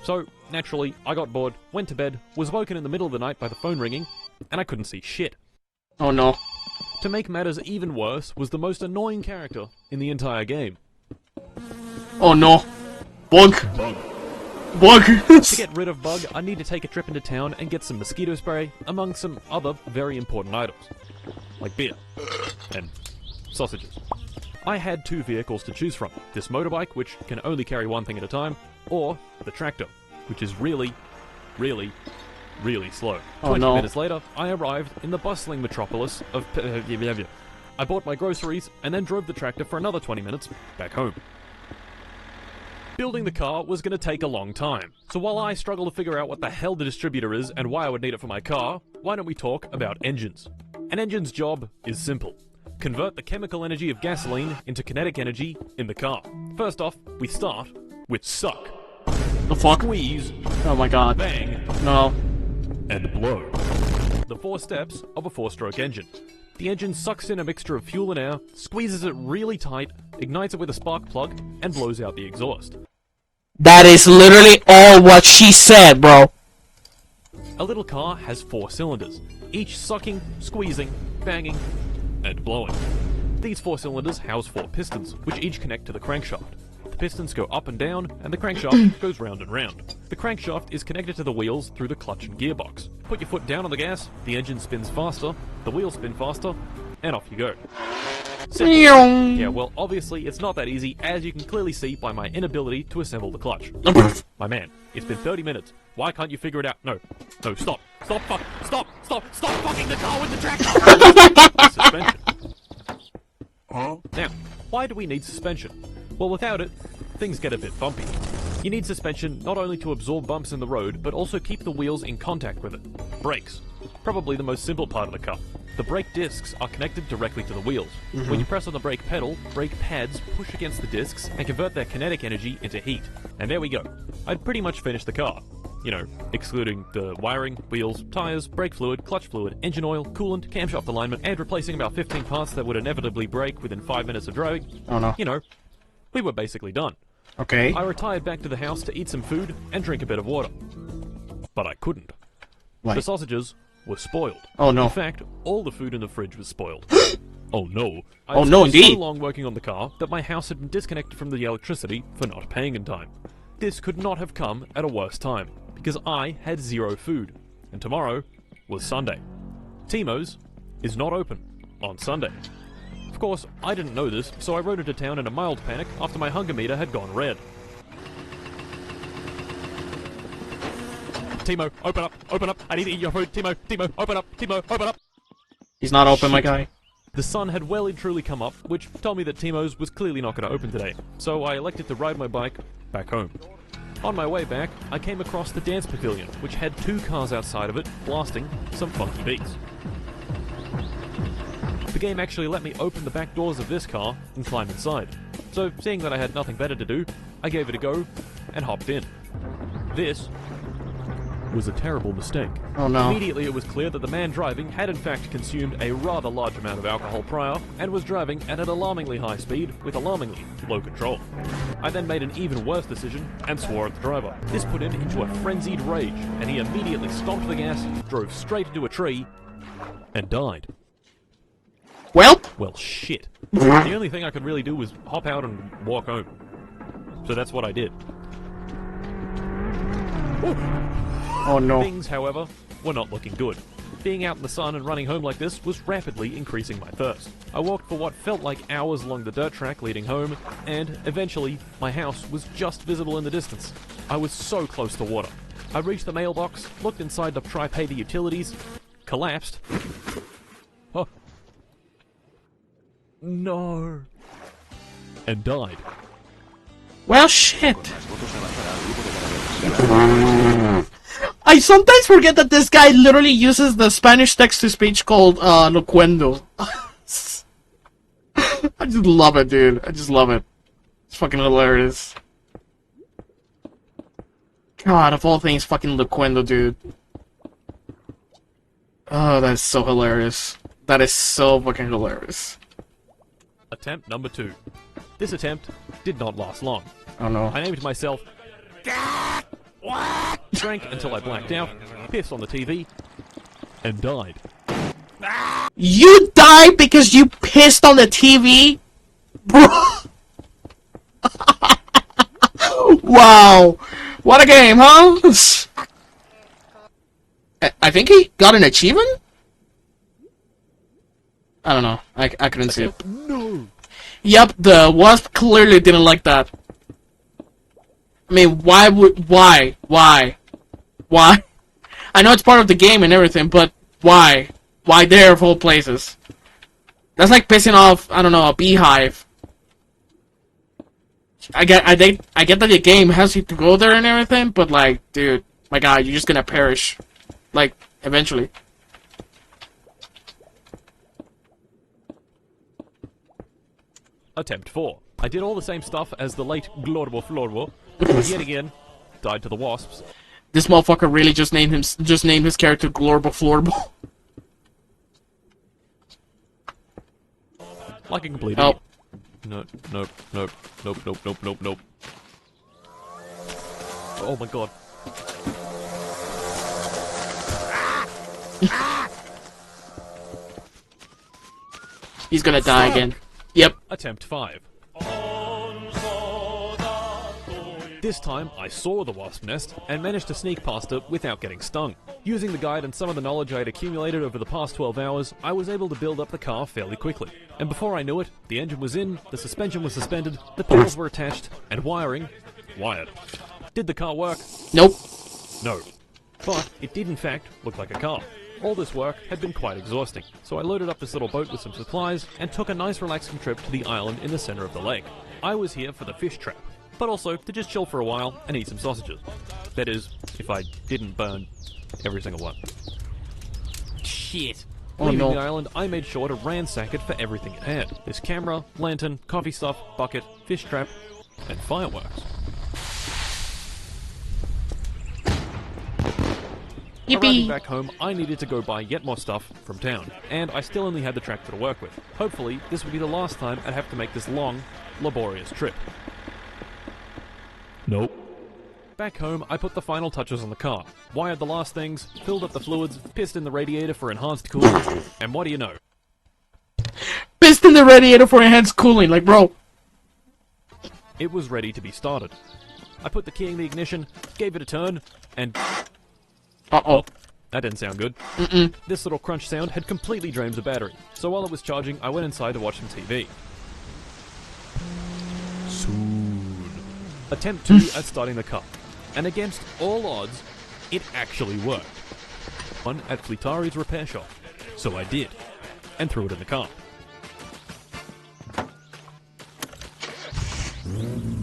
So, naturally, I got bored, went to bed, was woken in the middle of the night by the phone ringing, and I couldn't see shit. Oh no. To make matters even worse was the most annoying character in the entire game. Oh no. Bug. To get rid of Bug, I need to take a trip into town and get some mosquito spray, among some other very important items. Like beer. And sausages. I had 2 vehicles to choose from. This motorbike, which can only carry one thing at a time, or the tractor, which is really slow. 20 minutes later, I arrived in the bustling metropolis of I bought my groceries and then drove the tractor for another 20 minutes back home. Building the car was going to take a long time, so while I struggle to figure out what the hell the distributor is and why I would need it for my car, why don't we talk about engines? An engine's job is simple. Convert the chemical energy of gasoline into kinetic energy in the car. First off, we start with suck. The fuck? Squeeze. Oh my god. Bang. No. And blow. The 4 steps of a 4-stroke engine. The engine sucks in a mixture of fuel and air, squeezes it really tight, ignites it with a spark plug, and blows out the exhaust. That is literally all what she said, bro. A little car has 4 cylinders, each sucking, squeezing, banging, and blowing. These 4 cylinders house 4 pistons, which each connect to the crankshaft. The pistons go up and down, and the crankshaft goes round and round. The crankshaft is connected to the wheels through the clutch and gearbox. Put your foot down on the gas, the engine spins faster, the wheels spin faster, and off you go. Simple. Yeah, well, obviously it's not that easy, as you can clearly see by my inability to assemble the clutch. My man, it's been 30 minutes. Why can't you figure it out? No, stop fucking the car with the tractor! Suspension. Now, why do we need suspension? Well, without it, things get a bit bumpy. You need suspension not only to absorb bumps in the road, but also keep the wheels in contact with it. Brakes. Probably the most simple part of the car. The brake discs are connected directly to the wheels. When you press on the brake pedal, brake pads push against the discs and convert their kinetic energy into heat. And there we go. I'd pretty much finished the car. You know, excluding the wiring, wheels, tires, brake fluid, clutch fluid, engine oil, coolant, camshaft alignment, and replacing about 15 parts that would inevitably break within 5 minutes of driving. Oh no. You know, we were basically done. Okay. I retired back to the house to eat some food and drink a bit of water. But I couldn't. Why? The sausages were spoiled. Oh no. In fact, all the food in the fridge was spoiled. Oh no. Oh no, indeed. So long working on the car that my house had been disconnected from the electricity for not paying in time. This could not have come at a worse time, because I had 0 food, and tomorrow was Sunday. Timo's is not open on Sunday. Of course, I didn't know this, so I rode into town in a mild panic after my hunger meter had gone red. Timo, open up, I need to eat your food, Timo, open up. He's not open, my guy. The sun had well and truly come up, which told me that Timo's was clearly not going to open today, so I elected to ride my bike back home. On my way back, I came across the dance pavilion, which had 2 cars outside of it, blasting some funky beats. The game actually let me open the back doors of this car and climb inside, so seeing that I had nothing better to do, I gave it a go and hopped in. This was a terrible mistake. Oh no. Immediately it was clear that the man driving had in fact consumed a rather large amount of alcohol prior and was driving at an alarmingly high speed with alarmingly low control. I then made an even worse decision and swore at the driver. This put him into a frenzied rage, and he immediately stomped the gas, drove straight into a tree, and died. Well, shit. The only thing I could really do was hop out and walk home. So that's what I did. Oh no. Things, however, were not looking good. Being out in the sun and running home like this was rapidly increasing my thirst. I walked for what felt like hours along the dirt track leading home, and eventually, my house was just visible in the distance. I was so close to water. I reached the mailbox, looked inside to try pay the utilities, collapsed. Oh. No. And died. Well, shit. I sometimes forget that this guy literally uses the Spanish text-to-speech called Loquendo. I just love it, dude. I just love it. It's fucking hilarious. God, of all things, fucking Loquendo, dude. Oh, that is so hilarious. That is so fucking hilarious. Attempt number 2. This attempt did not last long. Oh no. I named myself... Drank until I blacked out, pissed on the TV, and died. You died because you pissed on the TV? Bro! Wow! What a game, huh? I think he got an achievement? I don't know. I couldn't see it. No! Yep, the Wasp clearly didn't like that. I mean, why? I know it's part of the game and everything, but why? Why there of all places? That's like pissing off, I don't know, a beehive. I get that the game has you to go there and everything, but like, dude, my god, you're just gonna perish. Like, eventually. Attempt 4. I did all the same stuff as the late Glorbo Florbo, yet again, died to the wasps. This motherfucker really just named his character Glorbo Florbo. Like a complete idiot. Nope. Oh my god. He's gonna die again. Yep. Attempt 5. This time, I saw the wasp nest and managed to sneak past it without getting stung. Using the guide and some of the knowledge I had accumulated over the past 12 hours, I was able to build up the car fairly quickly. And before I knew it, the engine was in, the suspension was suspended, the pedals were attached, and wiring wired. Did the car work? Nope. No. But it did in fact look like a car. All this work had been quite exhausting, so I loaded up this little boat with some supplies and took a nice relaxing trip to the island in the center of the lake. I was here for the fish trap, but also to just chill for a while and eat some sausages. That is, if I didn't burn every single one. Shit. Leaving the island, I made sure to ransack it for everything it had. This camera, lantern, coffee stuff, bucket, fish trap, and fireworks. Arriving back home, I needed to go buy yet more stuff from town, and I still only had the tractor to work with. Hopefully, this would be the last time I'd have to make this long, laborious trip. Nope. Back home, I put the final touches on the car, wired the last things, filled up the fluids, pissed in the radiator for enhanced cooling, and what do you know? Pissed in the radiator for enhanced cooling, like bro. It was ready to be started. I put the key in the ignition, gave it a turn, and... Uh-oh. That didn't sound good. Mm-mm. This little crunch sound had completely drained the battery, so while it was charging, I went inside to watch some TV. Soon. Attempt 2 at starting the car. And against all odds, it actually worked. One at Fleetari's repair shop. So I did. And threw it in the car.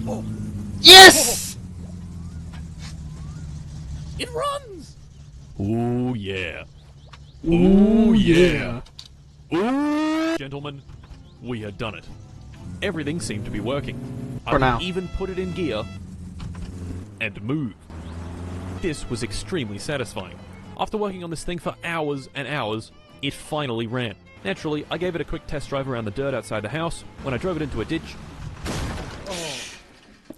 Oh. Yes! It runs! Ooh, yeah. Ooh, yeah. Ooh, gentlemen, we had done it. Everything seemed to be working. For now. I even put it in gear and moved. This was extremely satisfying. After working on this thing for hours and hours, it finally ran. Naturally, I gave it a quick test drive around the dirt outside the house when I drove it into a ditch,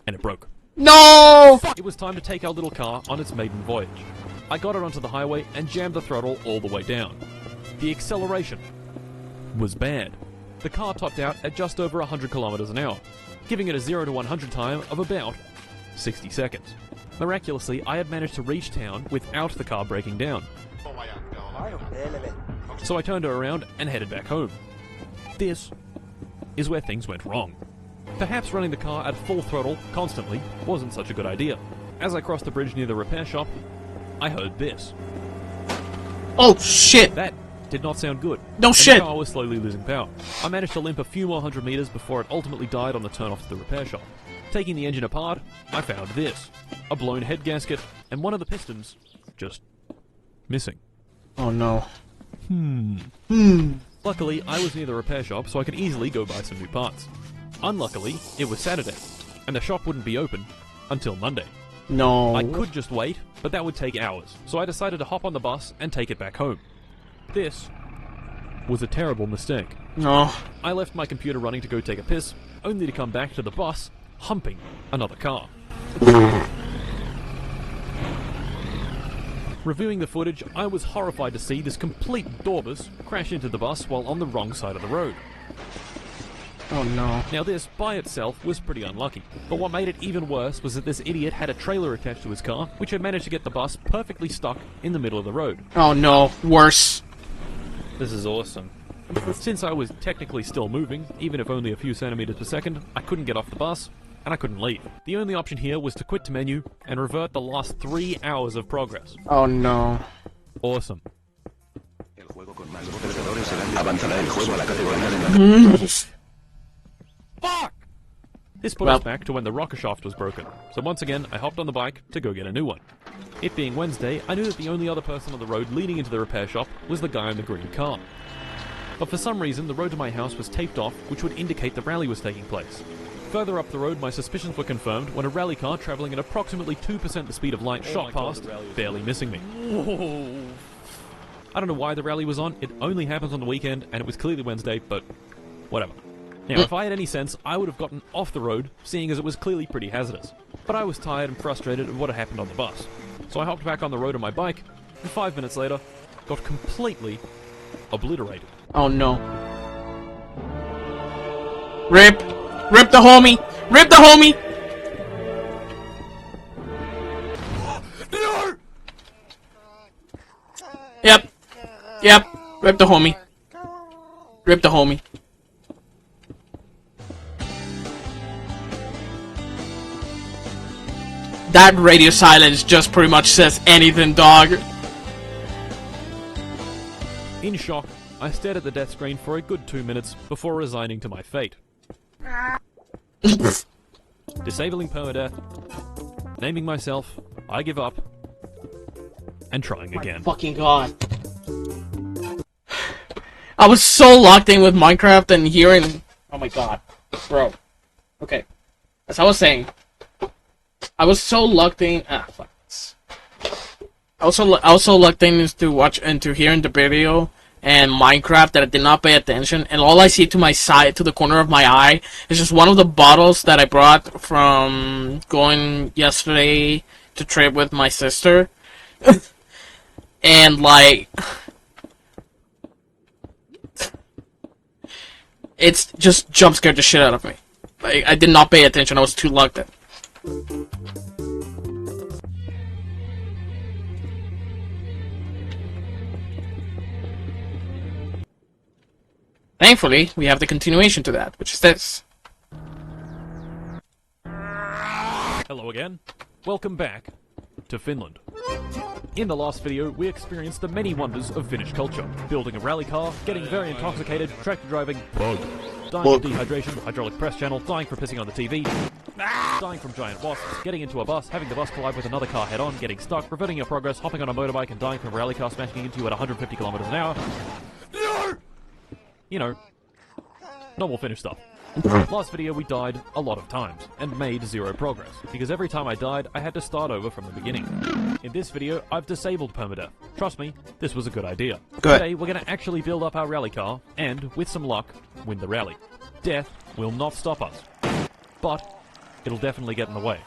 and it broke. No! It was time to take our little car on its maiden voyage. I got it onto the highway and jammed the throttle all the way down. The acceleration was bad. The car topped out at just over 100 kilometers an hour, giving it a 0 to 100 time of about 60 seconds. Miraculously, I had managed to reach town without the car breaking down. So I turned her around and headed back home. This is where things went wrong. Perhaps running the car at full throttle constantly wasn't such a good idea. As I crossed the bridge near the repair shop, I heard this. Oh shit! That did not sound good. No shit! The car was slowly losing power. I managed to limp a few more 100 meters before it ultimately died on the turn off to the repair shop. Taking the engine apart, I found this. A blown head gasket, and one of the pistons just missing. Oh no. Luckily, I was near the repair shop, so I could easily go buy some new parts. Unluckily, it was Saturday, and the shop wouldn't be open until Monday. No. I could just wait, but that would take hours, so I decided to hop on the bus and take it back home. This was a terrible mistake. No. I left my computer running to go take a piss, only to come back to the bus humping another car. Reviewing the footage, I was horrified to see this complete Dorbus crash into the bus while on the wrong side of the road. Oh no. Now this, by itself, was pretty unlucky, but what made it even worse was that this idiot had a trailer attached to his car, which had managed to get the bus perfectly stuck in the middle of the road. Oh no, worse. This is awesome. Since I was technically still moving, even if only a few centimeters per second, I couldn't get off the bus, and I couldn't leave. The only option here was to quit to menu and revert the last 3 hours of progress. Oh no. Awesome. Fuck! This put us back to when the rocker shaft was broken, so once again I hopped on the bike to go get a new one. It being Wednesday, I knew that the only other person on the road leading into the repair shop was the guy in the green car. But for some reason, the road to my house was taped off, which would indicate the rally was taking place. Further up the road, my suspicions were confirmed when a rally car travelling at approximately 2% the speed of light shot past, barely missing me. Whoa. I don't know why the rally was on, it only happens on the weekend, and it was clearly Wednesday, but whatever. Now, if I had any sense, I would have gotten off the road, seeing as it was clearly pretty hazardous. But I was tired and frustrated at what had happened on the bus. So I hopped back on the road on my bike, and 5 minutes later, got completely obliterated. Oh no. Rip! Rip the homie! Rip the homie! Yep. Yep. Rip the homie. Rip the homie. That radio silence just pretty much says anything, dog. In shock, I stared at the death screen for a good 2 minutes before resigning to my fate. Disabling permadeath, naming myself, I give up, and trying again. Fucking god. I was so locked in with Minecraft and hearing... Oh my god. Bro. Okay. As I was saying, I was so locked in... fuck this. I was so locked in to watch and to hearing the video and Minecraft that I did not pay attention, and all I see to my side, to the corner of my eye, is just one of the bottles that I brought from going yesterday to trip with my sister. And like, it's just jump scared the shit out of me. Like, I did not pay attention, I was too locked in. Thankfully, we have the continuation to that, which is this. Hello again. Welcome back to Finland. In the last video, we experienced the many wonders of Finnish culture. Building a rally car, getting very intoxicated, tractor driving, dying of dehydration, hydraulic press channel, dying from pissing on the TV, dying from giant wasps, getting into a bus, having the bus collide with another car head-on, getting stuck, reverting your progress, hopping on a motorbike and dying from a rally car smashing into you at 150 kilometers an hour. You know, normal Finnish stuff. Last video we died a lot of times, and made zero progress, because every time I died, I had to start over from the beginning. In this video, I've disabled permadeath. Trust me, this was a good idea. Good. Today, we're gonna actually build up our rally car, and, with some luck, win the rally. Death will not stop us. But, it'll definitely get in the way.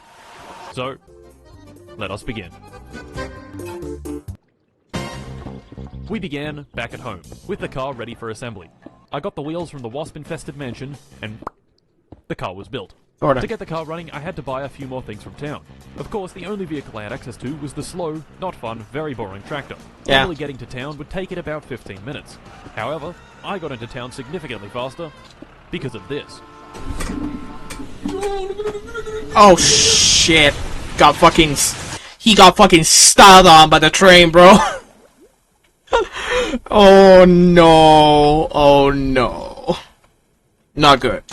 So, let us begin. We began back at home, with the car ready for assembly. I got the wheels from the wasp-infested mansion, and the car was built. Order. To get the car running, I had to buy a few more things from town. Of course, the only vehicle I had access to was the slow, not fun, very boring tractor. Yeah. Normally getting to town would take it about 15 minutes. However, I got into town significantly faster because of this. Oh shit! He got fucking styled on by the train, bro. Oh no! Oh no! Not good.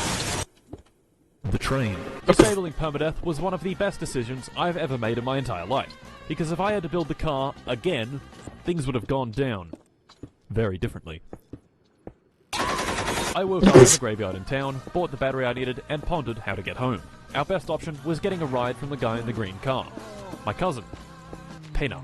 The train. Disabling permadeath was one of the best decisions I've ever made in my entire life. Because if I had to build the car again, things would have gone down very differently. I woke up in the graveyard in town, bought the battery I needed, and pondered how to get home. Our best option was getting a ride from the guy in the green car. My cousin, Pena.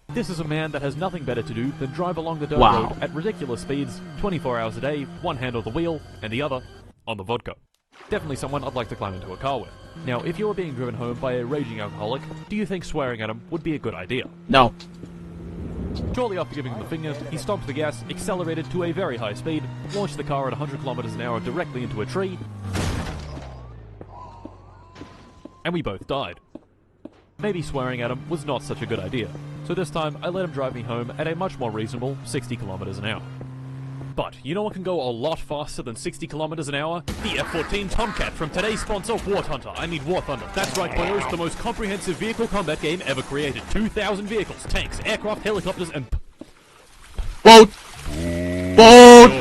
This is a man that has nothing better to do than drive along the dirt road at ridiculous speeds, 24 hours a day, one hand on the wheel, and the other on the vodka. Definitely someone I'd like to climb into a car with. Now, if you were being driven home by a raging alcoholic, do you think swearing at him would be a good idea? No. Shortly after giving him the finger, he stomped the gas, accelerated to a very high speed, launched the car at 100 kilometers an hour directly into a tree, and we both died. Maybe swearing at him was not such a good idea, so this time I let him drive me home at a much more reasonable 60 kilometers an hour. But you know what can go a lot faster than 60 kilometers an hour? The F-14 Tomcat from today's sponsor, War Hunter. I mean War Thunder. That's right, boys, the most comprehensive vehicle combat game ever created. 2,000 vehicles, tanks, aircraft, helicopters, and boat!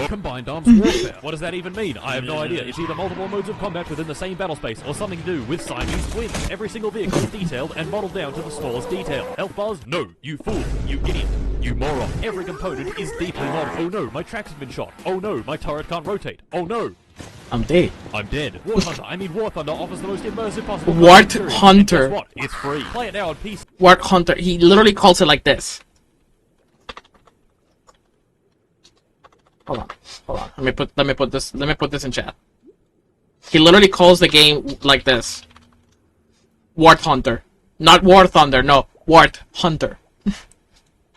Combined arms warfare. What does that even mean? I have no idea. It's either multiple modes of combat within the same battle space, or something to do with Siamese twins. Every single vehicle is detailed and modeled down to the smallest detail. Health bars? No. You fool. You idiot. You moron. Every component is deeply modeled. Oh no, my tracks have been shot. Oh no, my turret can't rotate. Oh no. I'm dead. I'm dead. War Hunter, I mean War Thunder, offers the most immersive possible. War experience. Hunter. And guess what? It's free. Play it now on PC. War Hunter. He literally calls it like this. Hold on. Let me put this in chat. He literally calls the game like this. War Hunter. Not War Thunder, no. War Hunter.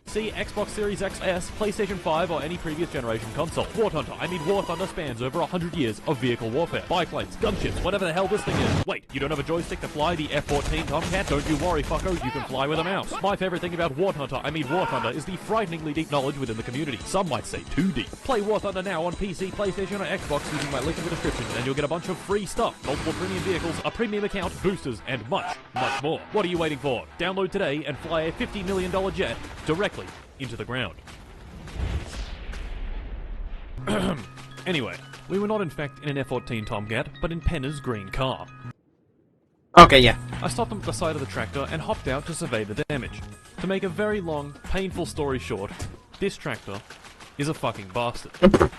See Xbox Series XS, PlayStation 5, or any previous generation console. War Hunter, I mean War Thunder, spans over 100 years of vehicle warfare. Biplanes, gunships, whatever the hell this thing is. Wait, you don't have a joystick to fly the F-14 Tomcat? Don't you worry, fucko, you can fly with a mouse. My favorite thing about War Hunter, I mean War Thunder, is the frighteningly deep knowledge within the community. Some might say too deep. Play War Thunder now on PC, PlayStation, or Xbox using my link in the description, and you'll get a bunch of free stuff, multiple premium vehicles, a premium account, boosters, and much, much more. What are you waiting for? Download today and fly a $50 million jet directly into the ground. Anyway, we were not in fact in an F-14 Tomcat, but in Penna's green car. Okay, yeah. I stopped him at the side of the tractor and hopped out to survey the damage. To make a very long, painful story short, this tractor is a fucking bastard.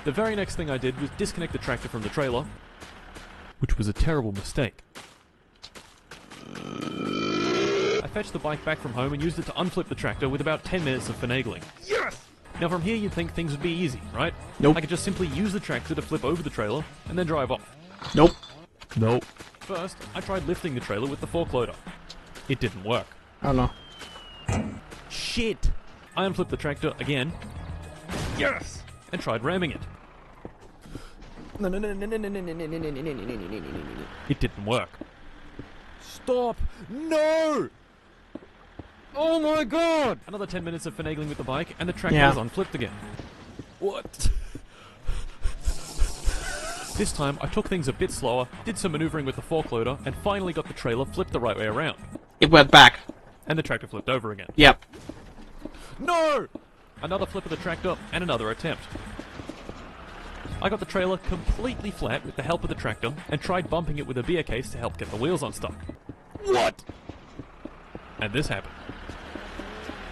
The very next thing I did was disconnect the tractor from the trailer, which was a terrible mistake. I fetched the bike back from home and used it to unflip the tractor with about 10 minutes of finagling. Yes! Now from here you'd think things would be easy, right? Nope. I could just simply use the tractor to flip over the trailer and then drive off. Nope. Nope. First, I tried lifting the trailer with the fork loader. It didn't work. Oh no. Shit! I unflipped the tractor again. Yes! And tried ramming it. It didn't work. Stop! No! Oh my god! Another 10 minutes of finagling with the bike, and the tractor was unflipped again. What? This time, I took things a bit slower, did some maneuvering with the fork loader, and finally got the trailer flipped the right way around. It went back. And the tractor flipped over again. Yep. No! Another flip of the tractor, and another attempt. I got the trailer completely flat with the help of the tractor, and tried bumping it with a beer case to help get the wheels unstuck. What? And this happened.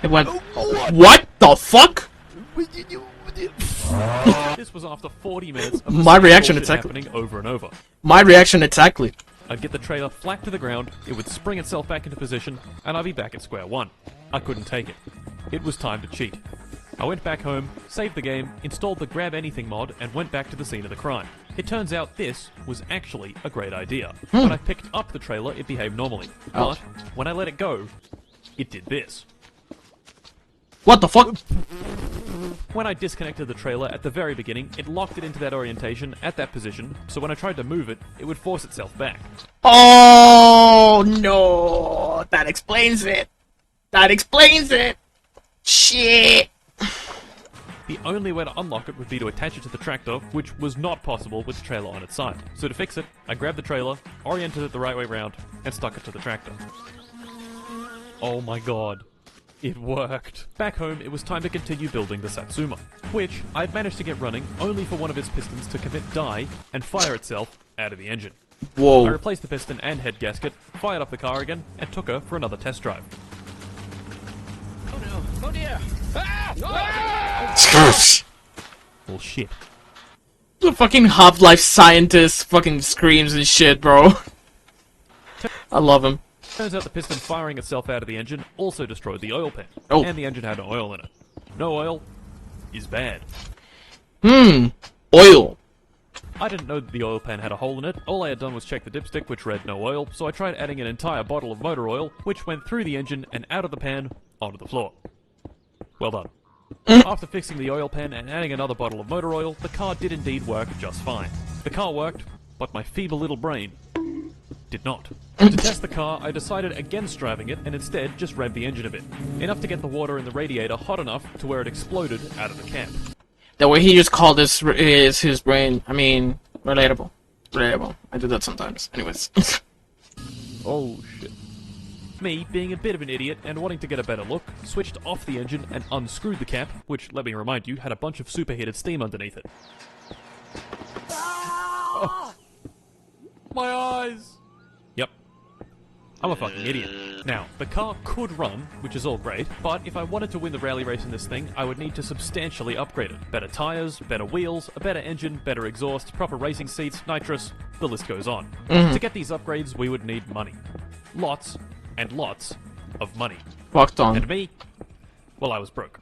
It went... What the fuck? This was after 40 minutes of My reaction bullshit exactly. happening over and over. My reaction exactly. I'd get the trailer flat to the ground, it would spring itself back into position, and I'd be back at square one. I couldn't take it. It was time to cheat. I went back home, saved the game, installed the Grab Anything mod, and went back to the scene of the crime. It turns out this was actually a great idea. When I picked up the trailer, it behaved normally. But when I let it go, it did this. What the fuck? When I disconnected the trailer at the very beginning, it locked it into that orientation at that position, so when I tried to move it, it would force itself back. Oh no! That explains it. That explains it. Shit. The only way to unlock it would be to attach it to the tractor, which was not possible with the trailer on its side. So to fix it, I grabbed the trailer, oriented it the right way round, and stuck it to the tractor. Oh my god. It worked. Back home, it was time to continue building the Satsuma, which I'd managed to get running only for one of its pistons to commit die and fire itself out of the engine. Whoa. I replaced the piston and head gasket, fired up the car again, and took her for another test drive. Oh no! Oh dear! Ah! Well, shit. The fucking Half-Life scientist fucking screams and shit, bro. I love him. Turns out the piston firing itself out of the engine also destroyed the oil pan. Oh. And the engine had no oil in it. No oil is bad. Oil. I didn't know that the oil pan had a hole in it. All I had done was check the dipstick, which read no oil, so I tried adding an entire bottle of motor oil, which went through the engine and out of the pan onto the floor. Well done. After fixing the oil pan and adding another bottle of motor oil, the car did indeed work just fine. The car worked, but my feeble little brain did not. To test the car, I decided against driving it and instead just revved the engine a bit. Enough to get the water in the radiator hot enough to where it exploded out of the camp. The way he just called this is his brain. I mean, relatable. Relatable. I do that sometimes. Anyways. Oh shit. Me, being a bit of an idiot and wanting to get a better look, switched off the engine and unscrewed the cap, which, let me remind you, had a bunch of superheated steam underneath it. Oh. My eyes! Yep. I'm a fucking idiot. Now, the car could run, which is all great, but if I wanted to win the rally race in this thing, I would need to substantially upgrade it. Better tyres, better wheels, a better engine, better exhaust, proper racing seats, nitrous, the list goes on. To get these upgrades, we would need money. Lots and lots of money. Fucked on. And me? Well, I was broke.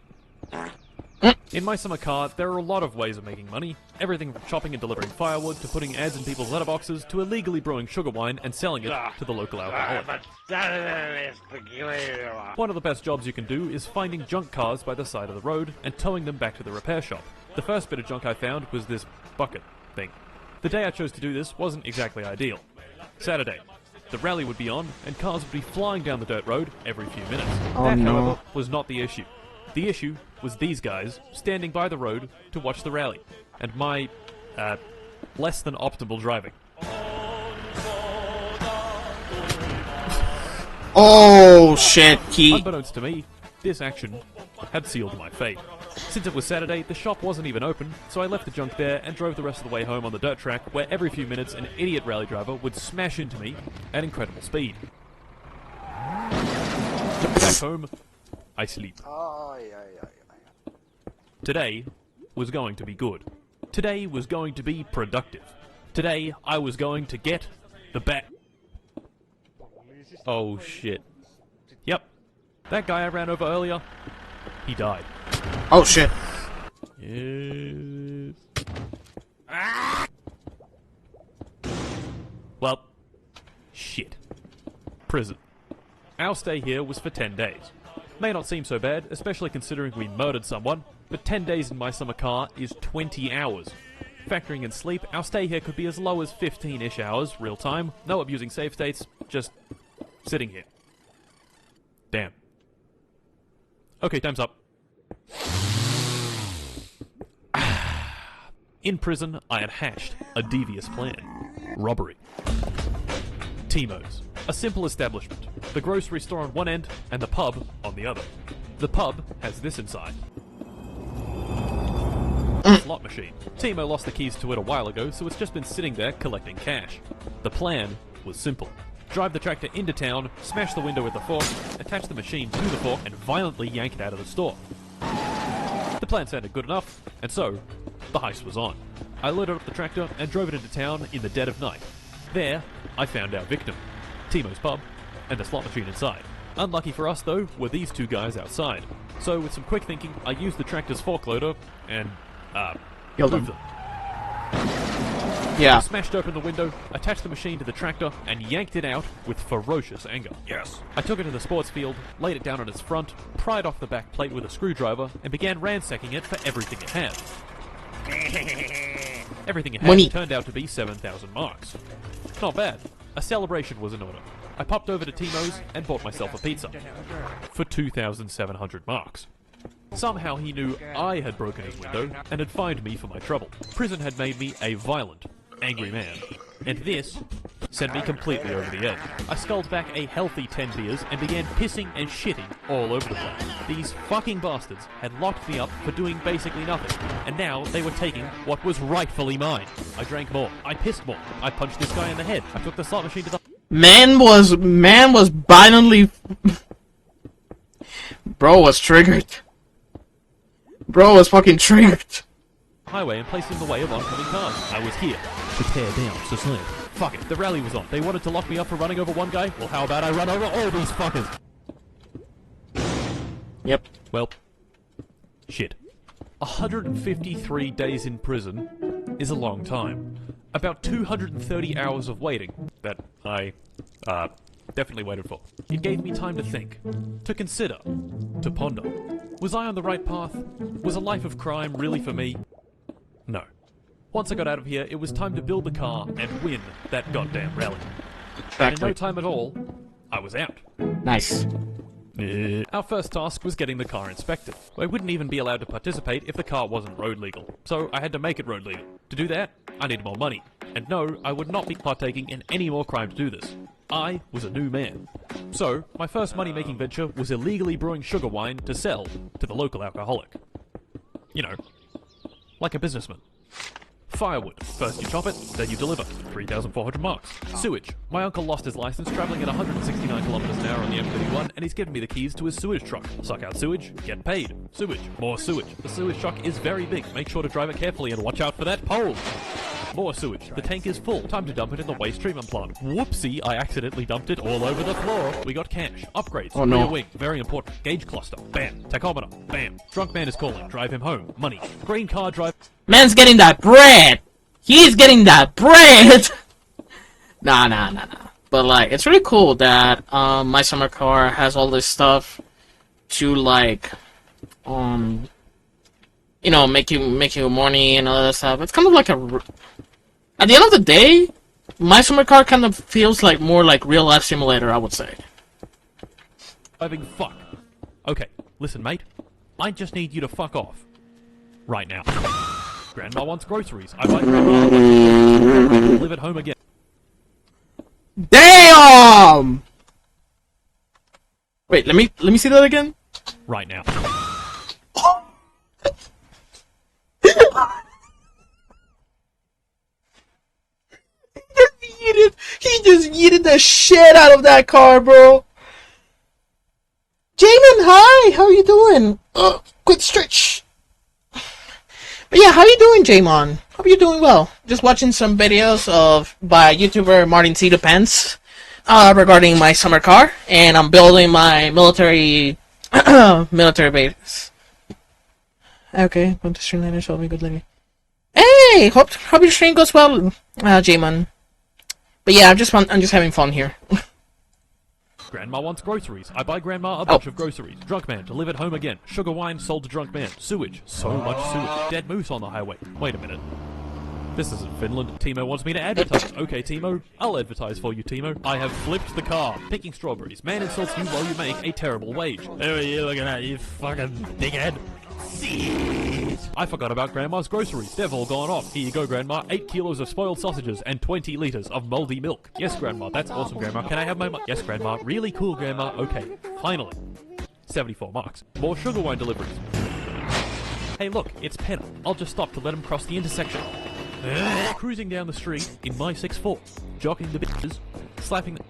In my summer car, there are a lot of ways of making money. Everything from chopping and delivering firewood, to putting ads in people's letterboxes, to illegally brewing sugar wine and selling it to the local alcoholic. One of the best jobs you can do is finding junk cars by the side of the road and towing them back to the repair shop. The first bit of junk I found was this bucket thing. The day I chose to do this wasn't exactly ideal. Saturday. The rally would be on, and cars would be flying down the dirt road every few minutes. That, however, was not the issue. The issue was these guys standing by the road to watch the rally, and my, less than optimal driving. Oh shit, Unbeknownst to me, this action had sealed my fate. Since it was Saturday, the shop wasn't even open, so I left the junk there and drove the rest of the way home on the dirt track, where every few minutes an idiot rally driver would smash into me at incredible speed. Back home, I sleep. Today was going to be good. Today was going to be productive. Today I was going to get the bat. Oh shit. Yep. That guy I ran over earlier, he died. Oh shit. Yes. Well, shit. Prison. Our stay here was for 10 days. May not seem so bad, especially considering we murdered someone, but 10 days in my summer car is 20 hours. Factoring in sleep, our stay here could be as low as 15-ish hours, real time, no abusing save states, just sitting here. Damn. Okay, time's up. In prison, I had hatched a devious plan. Robbery. Timo's. A simple establishment. The grocery store on one end, and the pub on the other. The pub has this inside. Slot machine. Timo lost the keys to it a while ago, so it's just been sitting there collecting cash. The plan was simple. Drive the tractor into town, smash the window with the fork, attach the machine to the fork, and violently yank it out of the store. The plan sounded good enough, and so, the heist was on. I loaded up the tractor and drove it into town in the dead of night. There, I found our victim, Timo's pub, and the slot machine inside. Unlucky for us, though, were these two guys outside. So, with some quick thinking, I used the tractor's fork loader and, Killed moved them. them. Yeah. I smashed open the window, attached the machine to the tractor, and yanked it out with ferocious anger. Yes. I took it to the sports field, laid it down on its front, pried off the back plate with a screwdriver, and began ransacking it for everything it had. Everything it had Money. turned out to be 7,000 marks. Not bad. A celebration was in order. I popped over to Timo's and bought myself a pizza. For 2,700 marks. Somehow he knew I had broken his window and had fined me for my trouble. Prison had made me a violent, angry man. And this sent me completely over the edge. I sculled back a healthy 10 beers and began pissing and shitting all over the place. These fucking bastards had locked me up for doing basically nothing, and now they were taking what was rightfully mine. I drank more. I pissed more. I punched this guy in the head. I took the slot machine to the... Man was violently... Bro was triggered. Bro was fucking triggered. highway and placed in the way of oncoming cars. I was here to tear down society. Fuck it, the rally was on. They wanted to lock me up for running over one guy? Well, how about I run over all these fuckers? Yep. Well, shit. 153 days in prison is a long time. About 230 hours of waiting that I, definitely waited for. It gave me time to think, to consider, to ponder. Was I on the right path? Was a life of crime really for me? No. Once I got out of here, it was time to build the car and win that goddamn rally. And in no time at all, I was out. Nice. Our first task was getting the car inspected. I wouldn't even be allowed to participate if the car wasn't road legal, so I had to make it road legal. To do that, I needed more money. And no, I would not be partaking in any more crime to do this. I was a new man. So, my first money-making venture was illegally brewing sugar wine to sell to the local alcoholic. You know, like a businessman. Firewood. First you chop it, then you deliver. 3,400 marks. Sewage. My uncle lost his license travelling at 169 kilometers an hour on the M31, and he's given me the keys to his sewage truck. Suck out sewage, get paid. Sewage. More sewage. The sewage truck is very big. Make sure to drive it carefully and watch out for that pole. More sewage. The tank is full. Time to dump it in the waste treatment plant. Whoopsie, I accidentally dumped it all over the floor. We got cash. Upgrades. Oh, no. Rear wing. Very important. Gauge cluster. Bam. Tachometer. Bam. Drunk man is calling. Drive him home. Money. Green car drive. Man's getting that bread! He's getting that bread! Nah. But, like, it's really cool that, my summer car has all this stuff to, like, you know, make you money and all that stuff. It's kind of like a... At the end of the day, my summer car kind of feels like more like real-life simulator, I would say. Driving fuck. Okay, listen, mate. I just need you to fuck off. Right now. Grandma wants groceries. I buy grandma a live at home again. Damn! Wait, let me see that again. Right now. He just yeeted the shit out of that car, bro. Jamin, hi! How you doing? Quick stretch. But yeah, how you doing, Jamon? Hope you're doing well. Just watching some videos by YouTuber Martin C. Depends regarding my summer car, and I'm building my military base. Okay, come to Streamliner, show me good living. Hey, hope your stream goes well, Jamon. But yeah, I'm just having fun here. Grandma wants groceries. I buy grandma a bunch of groceries. Drunk man to live at home again. Sugar wine sold to drunk man. Sewage. So much sewage. Dead moose on the highway. Wait a minute. This isn't Finland. Timo wants me to advertise. Okay, Timo. I'll advertise for you, Timo. I have flipped the car. Picking strawberries. Man insults you while you make a terrible wage. Who are you looking at, you fucking dickhead? I forgot about Grandma's groceries. They've all gone off. Here you go, Grandma. 8 kilos of spoiled sausages and 20 liters of moldy milk. Yes, Grandma. That's awesome, Grandma. Can I have my Yes, Grandma. Really cool, Grandma. Okay. Finally. 74 marks. More sugar wine deliveries. Hey, look. It's Penna. I'll just stop to let him cross the intersection. Cruising down the street in my 6'4", jocking the bitches, slapping the...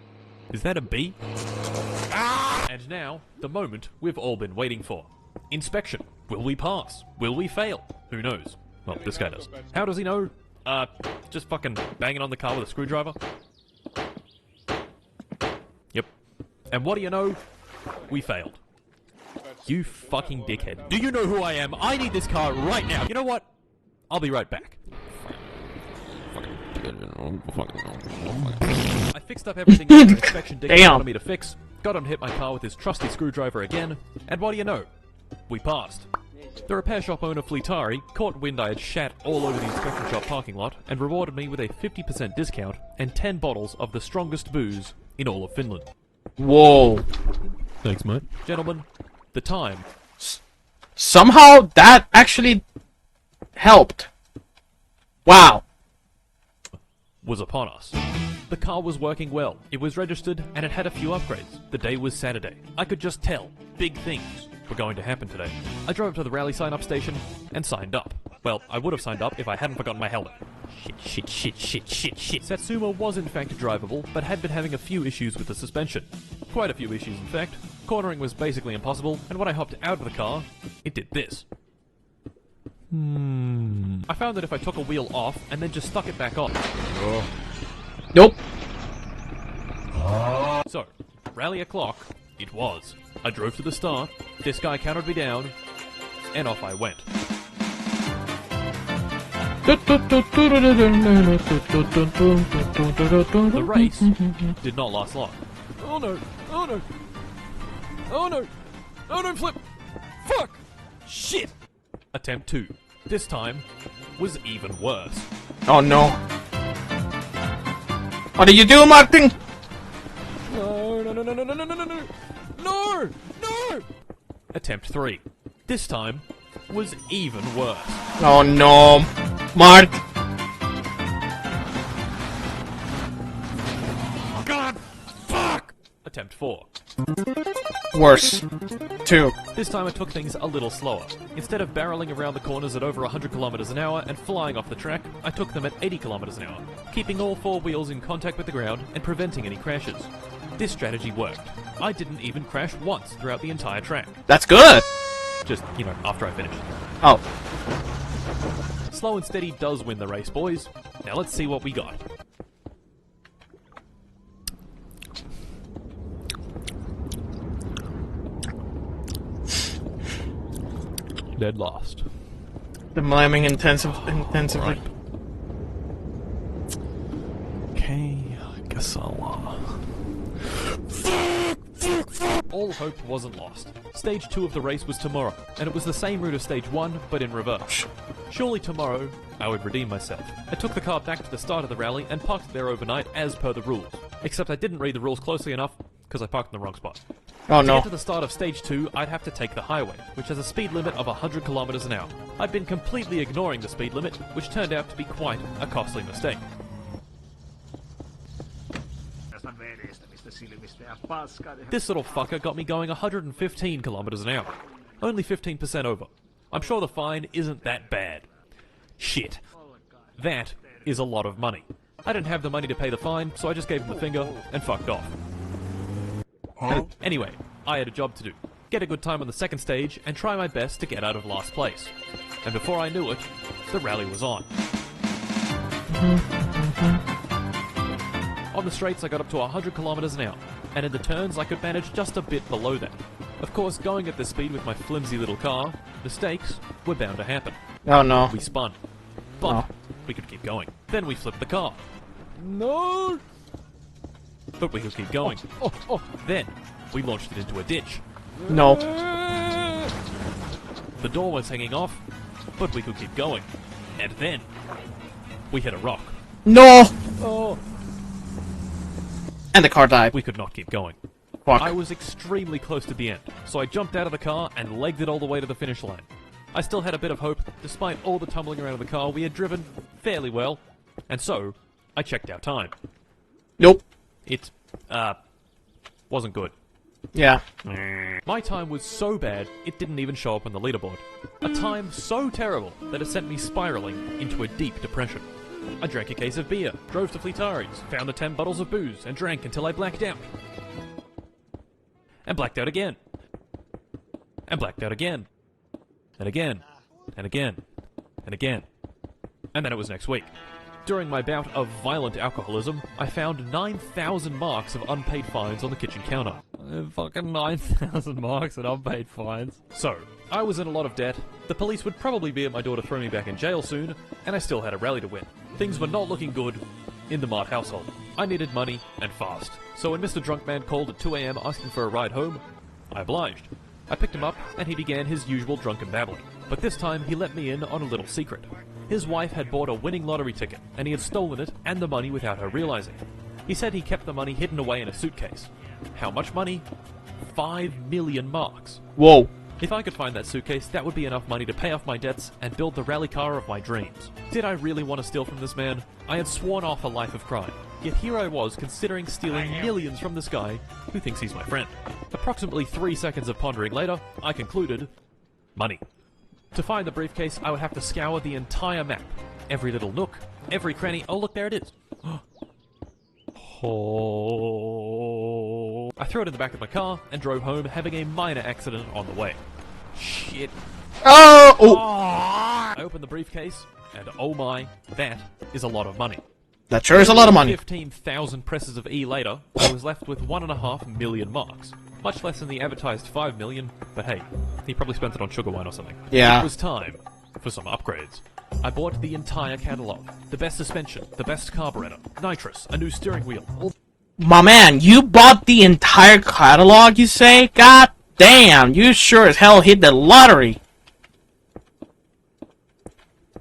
Is that a bee? And now, the moment we've all been waiting for. Inspection. Will we pass? Will we fail? Who knows? Well, this guy does. How does he know? Just fucking banging on the car with a screwdriver? Yep. And what do you know? We failed. You fucking dickhead. Do you know who I am? I need this car right now. You know what? I'll be right back. I fixed up everything that the inspection Dick wanted me to fix, got him to hit my car with his trusty screwdriver again, and what do you know? We passed. The repair shop owner Fleetari caught wind I had shat all over the inspection shop parking lot and rewarded me with a 50% discount and 10 bottles of the strongest booze in all of Finland. Whoa. Thanks, mate. Gentlemen, the time. Somehow that actually helped. Wow. Was upon us. The car was working well, it was registered, and it had a few upgrades. The day was Saturday. I could just tell big things were going to happen today. I drove to the rally sign-up station and signed up. Well, I would have signed up if I hadn't forgotten my helmet. Shit. Satsuma was in fact drivable, but had been having a few issues with the suspension. Quite a few issues, in fact. Cornering was basically impossible, and when I hopped out of the car, it did this. I found that if I took a wheel off and then just stuck it back on. Nope. So, rally o'clock, it was. I drove to the start, this guy counted me down, and off I went. The race did not last long. Oh no! Oh no! Oh no! Oh no, flip! Fuck! Shit! Attempt 2. This time was even worse. Oh no. What did you do, Martin? No! Attempt 3. This time was even worse. Oh no. Mart. God! Fuck! Attempt 4. Worse. 2. This time I took things a little slower. Instead of barreling around the corners at over 100 kilometers an hour and flying off the track, I took them at 80 kilometers an hour, keeping all 4 wheels in contact with the ground and preventing any crashes. This strategy worked. I didn't even crash once throughout the entire track. That's good! Just, after I finished. Oh. Slow and steady does win the race, boys. Now let's see what we got. Dead last. The miming intensively. Right. Okay, I guess I'll, All hope wasn't lost. Stage 2 of the race was tomorrow, and it was the same route as Stage 1, but in reverse. Surely tomorrow, I would redeem myself. I took the car back to the start of the rally and parked there overnight as per the rules. Except I didn't read the rules closely enough, because I parked in the wrong spot. Oh To no. get to the start of Stage 2, I'd have to take the highway, which has a speed limit of 100 kilometers an hour. I'd been completely ignoring the speed limit, which turned out to be quite a costly mistake. This little fucker got me going 115 kilometers an hour. Only 15% over. I'm sure the fine isn't that bad. Shit. That is a lot of money. I didn't have the money to pay the fine, so I just gave him the finger and fucked off. Anyway, I had a job to do. Get a good time on the second stage and try my best to get out of last place. And before I knew it, the rally was on. On the straights I got up to 100 kilometers an hour, and in the turns I could manage just a bit below that. Of course, going at this speed with my flimsy little car, mistakes were bound to happen. Oh no. We spun. But we could keep going. Then we flipped the car. No! But we could keep going. Then we launched it into a ditch. No. The door was hanging off, but we could keep going. And then we hit a rock. No! Oh. And the car died. We could not keep going. Fuck. I was extremely close to the end, so I jumped out of the car and legged it all the way to the finish line. I still had a bit of hope, despite all the tumbling around of the car. We had driven fairly well, and so I checked our time. Nope. It, wasn't good. Yeah. My time was so bad, it didn't even show up on the leaderboard. A time so terrible that it sent me spiraling into a deep depression. I drank a case of beer, drove to Fleetari's, found the 10 bottles of booze, and drank until I blacked out. And blacked out again. And blacked out again. and again, and again, and again. And then it was next week. During my bout of violent alcoholism, I found 9,000 marks of unpaid fines on the kitchen counter. Fucking 9,000 marks and unpaid fines. So, I was in a lot of debt, the police would probably be at my door to throw me back in jail soon, and I still had a rally to win. Things were not looking good in the Mart household. I needed money, and fast. So when Mr. Drunkman called at 2 AM asking for a ride home, I obliged. I picked him up, and he began his usual drunken babbling. But this time, he let me in on a little secret. His wife had bought a winning lottery ticket, and he had stolen it and the money without her realizing. He said he kept the money hidden away in a suitcase. How much money? 5 million marks. Whoa. If I could find that suitcase, that would be enough money to pay off my debts and build the rally car of my dreams. Did I really want to steal from this man? I had sworn off a life of crime. Yet here I was considering stealing millions from this guy who thinks he's my friend. Approximately 3 seconds of pondering later, I concluded, money. To find the briefcase, I would have to scour the entire map. Every little nook, every cranny. Oh, look, there it is. Oh. I threw it in the back of my car and drove home, having a minor accident on the way. Shit. Oh! I opened the briefcase, and oh my, that is a lot of money. That sure is a lot of money. 15,000 presses of E later, I was left with 1.5 million marks. Much less than the advertised 5 million, but hey, he probably spent it on sugar wine or something. Yeah. It was time for some upgrades. I bought the entire catalogue. The best suspension, the best carburetor, nitrous, a new steering wheel. My man, you bought the entire catalog, you say? God damn, you sure as hell hit the lottery.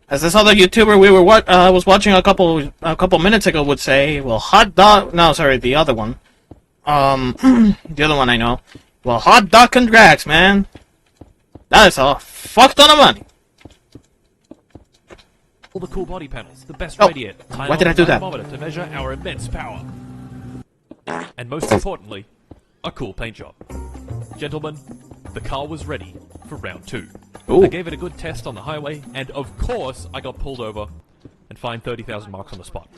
As this other YouTuber we were was watching a couple minutes ago would say, well, hot dog. No, sorry, the other one. The other one I know. Well, hot dog congrats, man. That is a fuck ton of money. All the cool body panels, the best radiator. Why did I do that? Thermometer to measure our immense power. And most importantly, a cool paint job. Gentlemen, the car was ready for round 2. Ooh. I gave it a good test on the highway, and of course I got pulled over and fined 30,000 marks on the spot.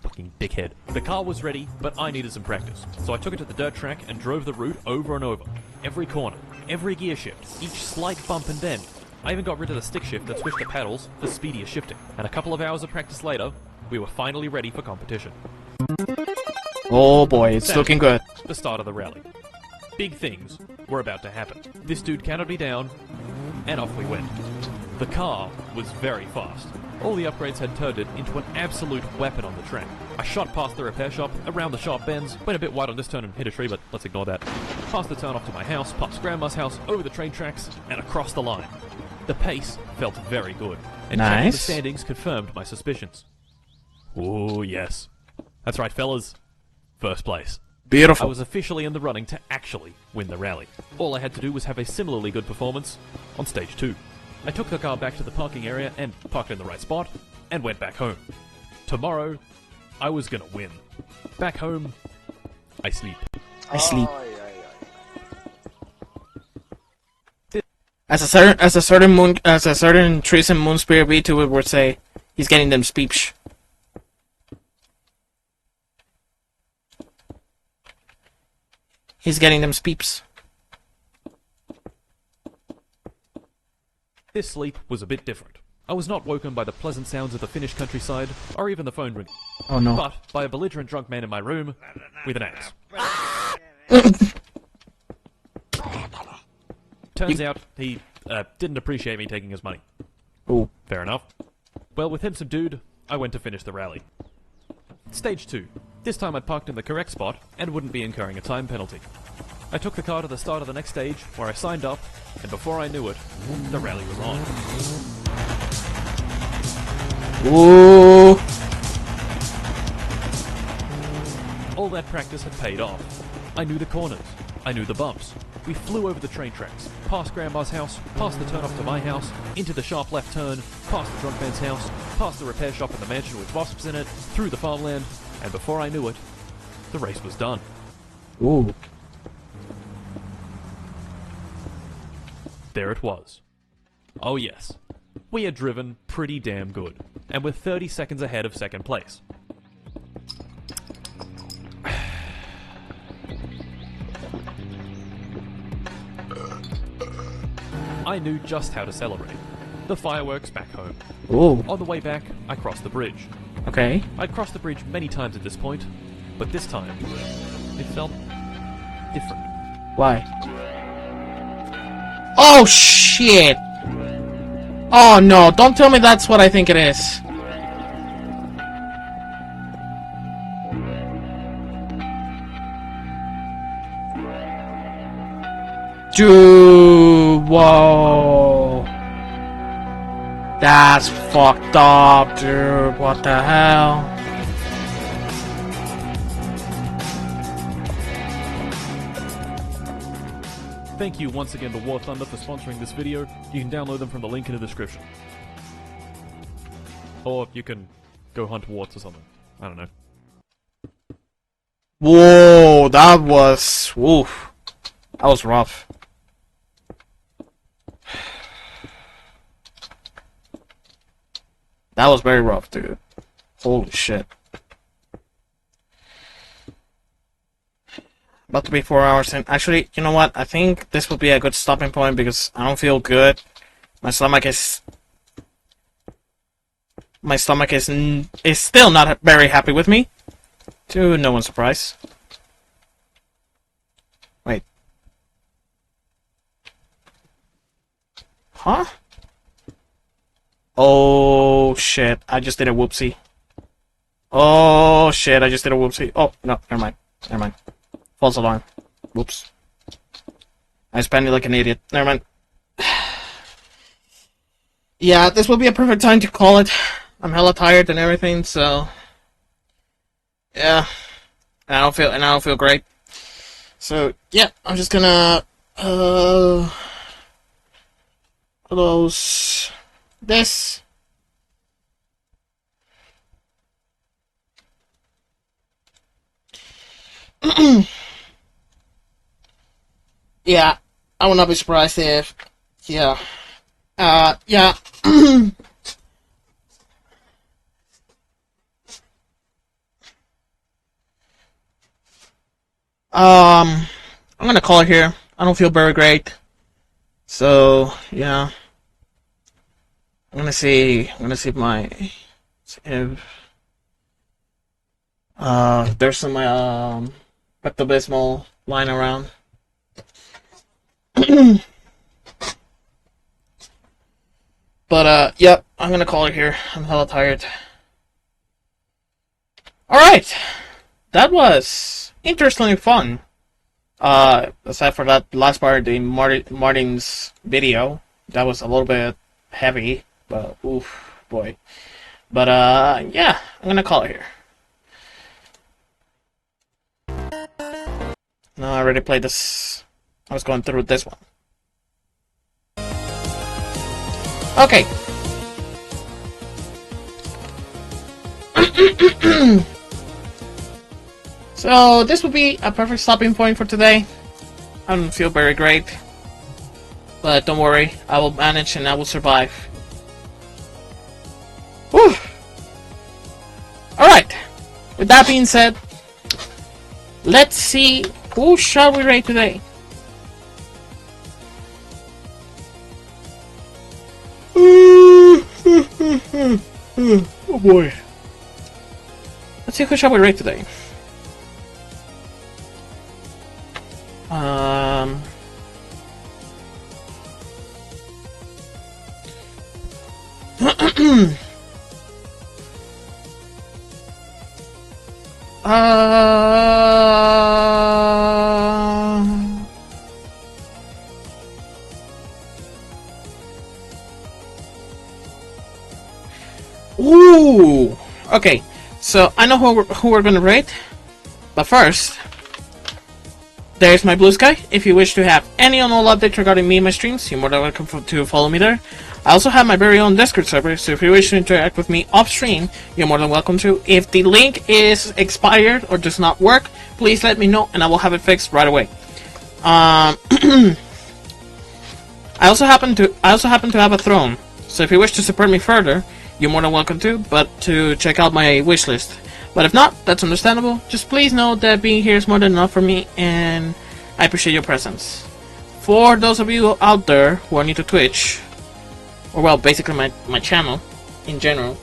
Fucking dickhead. The car was ready, but I needed some practice. So I took it to the dirt track and drove the route over and over. Every corner, every gear shift, each slight bump and bend. I even got rid of the stick shift that switched to paddles for speedier shifting. And a couple of hours of practice later, we were finally ready for competition. Oh boy, it's That looking good. was the start of the rally. Big things were about to happen. This dude counted me down, and off we went. The car was very fast. All the upgrades had turned it into an absolute weapon on the track. I shot past the repair shop, around the sharp bends, went a bit wide on this turn and hit a tree, but let's ignore that. Past the turn off to my house, past Grandma's house, over the train tracks, and across the line. The pace felt very good, and checking the Nice. standings confirmed my suspicions. Oh yes. That's right, fellas. First place. Beautiful. I was officially in the running to actually win the rally. All I had to do was have a similarly good performance on stage 2. I took the car back to the parking area and parked in the right spot and went back home. Tomorrow, I was gonna win. Back home, I sleep. I sleep. As a certain Treason Moonspirit VTuber would say, he's getting them speech. He's getting them speeps. This sleep was a bit different. I was not woken by the pleasant sounds of the Finnish countryside, or even the phone ringing. Oh no. But by a belligerent drunk man in my room with an axe. Turns out he didn't appreciate me taking his money. Ooh. Fair enough. Well, with him subdued, I went to finish the rally. Stage 2. This time I'd parked in the correct spot and wouldn't be incurring a time penalty. I took the car to the start of the next stage, where I signed up, and before I knew it, the rally was on. Ooh. All that practice had paid off. I knew the corners. I knew the bumps. We flew over the train tracks, past Grandma's house, past the turn off to my house, into the sharp left turn, past the drunk man's house, past the repair shop and the mansion with wasps in it, through the farmland, and before I knew it, the race was done. Ooh. There it was. Oh yes, we had driven pretty damn good, and were 30 seconds ahead of second place. I knew just how to celebrate. The fireworks back home. Ooh. On the way back, I crossed the bridge. Okay. I'd crossed the bridge many times at this point, but this time, it felt different. Why? Oh shit! Oh no, don't tell me that's what I think it is. Dude, whoa. That's fucked up, dude. What the hell? Thank you once again to War Thunder for sponsoring this video. You can download them from the link in the description. Or you can go hunt warts or something. I don't know. Whoa, that was... Oof. That was rough. That was very rough, dude. Holy shit. About to be 4 hours in. Actually, you know what? I think this will be a good stopping point because I don't feel good. My stomach is still not very happy with me. To no one's surprise. Wait. Huh? Oh shit, I just did a whoopsie. Oh shit, I just did a whoopsie. Oh, no, never mind. Never mind. False alarm. Whoops. I spent it like an idiot. Never mind. Yeah, this will be a perfect time to call it. I'm hella tired and everything, so yeah. And I don't feel great. So yeah, I'm just gonna close this. Yeah, I will not be surprised if, yeah, yeah. I'm gonna call it here. I don't feel very great, so yeah. I'm gonna see if my there's some Pepto-Bismol lying around. But yep, I'm gonna call it here. I'm hella tired. Alright. That was interestingly fun. Aside for that last part, the Martin's video, that was a little bit heavy, but oof, boy. But yeah, I'm gonna call it here. No, I already played this. I was going through this one. Okay. So this would be a perfect stopping point for today. I don't feel very great, but don't worry, I will manage and I will survive. Whew. Alright, with that being said, let's see who shall we raid today. Oh boy. Let's see who shall we raid today. Ooh. Okay, so I know who we're gonna raid, but first, there's my Blue Sky. If you wish to have any and all updates regarding me and my streams, you're more than welcome to follow me there. I also have my very own Discord server, so if you wish to interact with me off stream, you're more than welcome to. If the link is expired or does not work, please let me know and I will have it fixed right away. I also happen to have a throne, so if you wish to support me further, you're more than welcome to, but to check out my wish list. But if not, that's understandable. Just please know that being here is more than enough for me, and I appreciate your presence. for those of you out there who are new to Twitch, or well, basically my channel in general,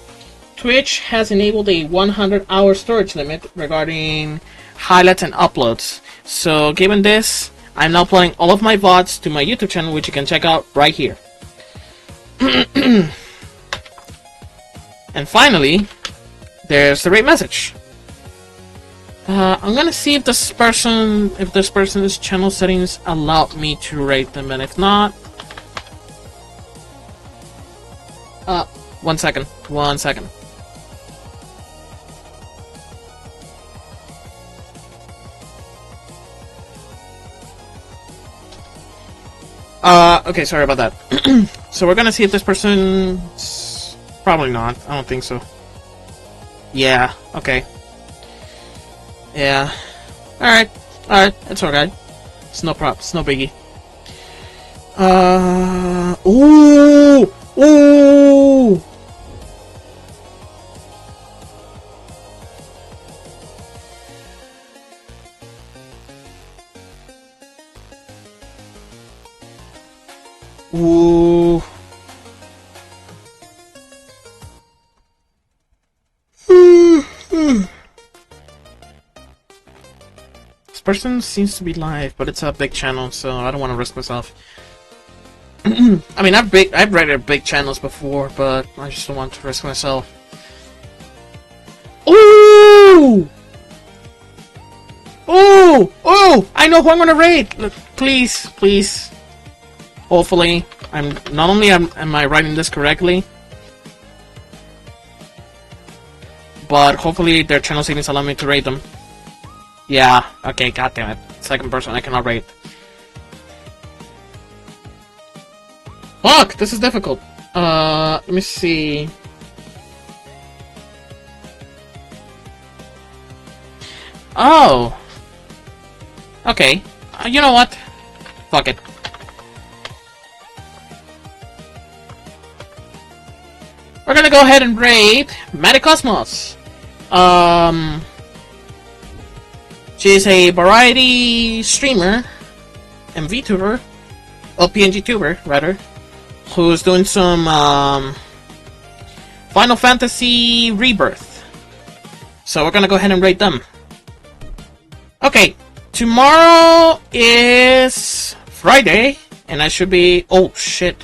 Twitch has enabled a 100-hour storage limit regarding highlights and uploads. So given this, I'm now uploading all of my VODs to my YouTube channel, which you can check out right here. And finally, there's the rate message. I'm gonna see if this person's channel settings allow me to rate them, and if not, 1 second. Okay, sorry about that. So we're gonna see if this person's... Probably not. I don't think so. Yeah, okay. Yeah. Alright. It's alright. It's no problem. It's no biggie. Ooh! Ooh! Ooh. This person seems to be live, but it's a big channel, so I don't want to risk myself. I mean, I've rated big channels before, but I just don't want to risk myself. Ooh! Ooh! Oh! I know who I'm gonna rate! Look, please, please. Hopefully, not only am I writing this correctly, but hopefully their channel settings allow me to rate them. Yeah, okay, goddammit. Second person I cannot rate. Fuck, this is difficult. Let me see. Oh! Okay. You know what? Fuck it. We're gonna go ahead and rate Maddicosmos. She's a variety streamer and VTuber, or PNG tuber rather, who's doing some Final Fantasy Rebirth. So we're gonna go ahead and rate them. Okay, tomorrow is Friday, and I should be... Oh shit.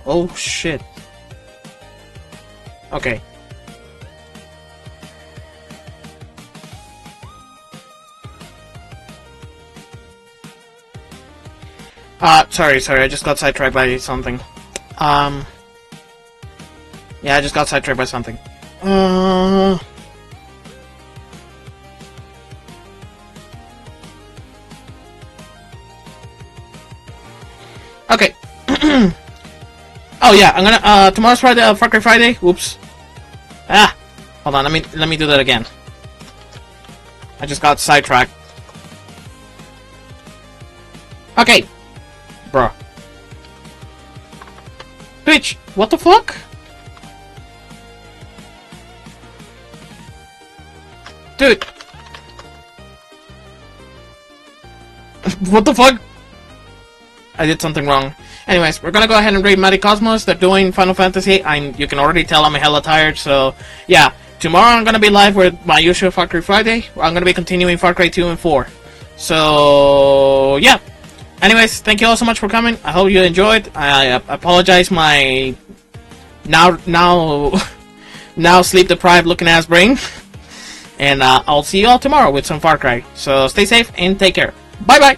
Oh shit. Okay. Sorry, I just got sidetracked by something. Yeah, I just got sidetracked by something. Okay. Oh yeah, I'm gonna tomorrow's Friday, Far Cry Friday. Whoops. Ah, hold on. Let me do that again. I just got sidetracked. Okay, bro. Twitch, what the fuck? Dude. What the fuck? I did something wrong. Anyways, we're gonna go ahead and rate Maddicosmos. They're doing Final Fantasy. You can already tell I'm hella tired, so yeah. Tomorrow I'm gonna be live with my usual Far Cry Friday. I'm gonna be continuing Far Cry 2 and 4. So yeah. Anyways, thank you all so much for coming. I hope you enjoyed. I apologize my now sleep deprived looking ass brain. And I'll see you all tomorrow with some Far Cry. So stay safe and take care. Bye bye.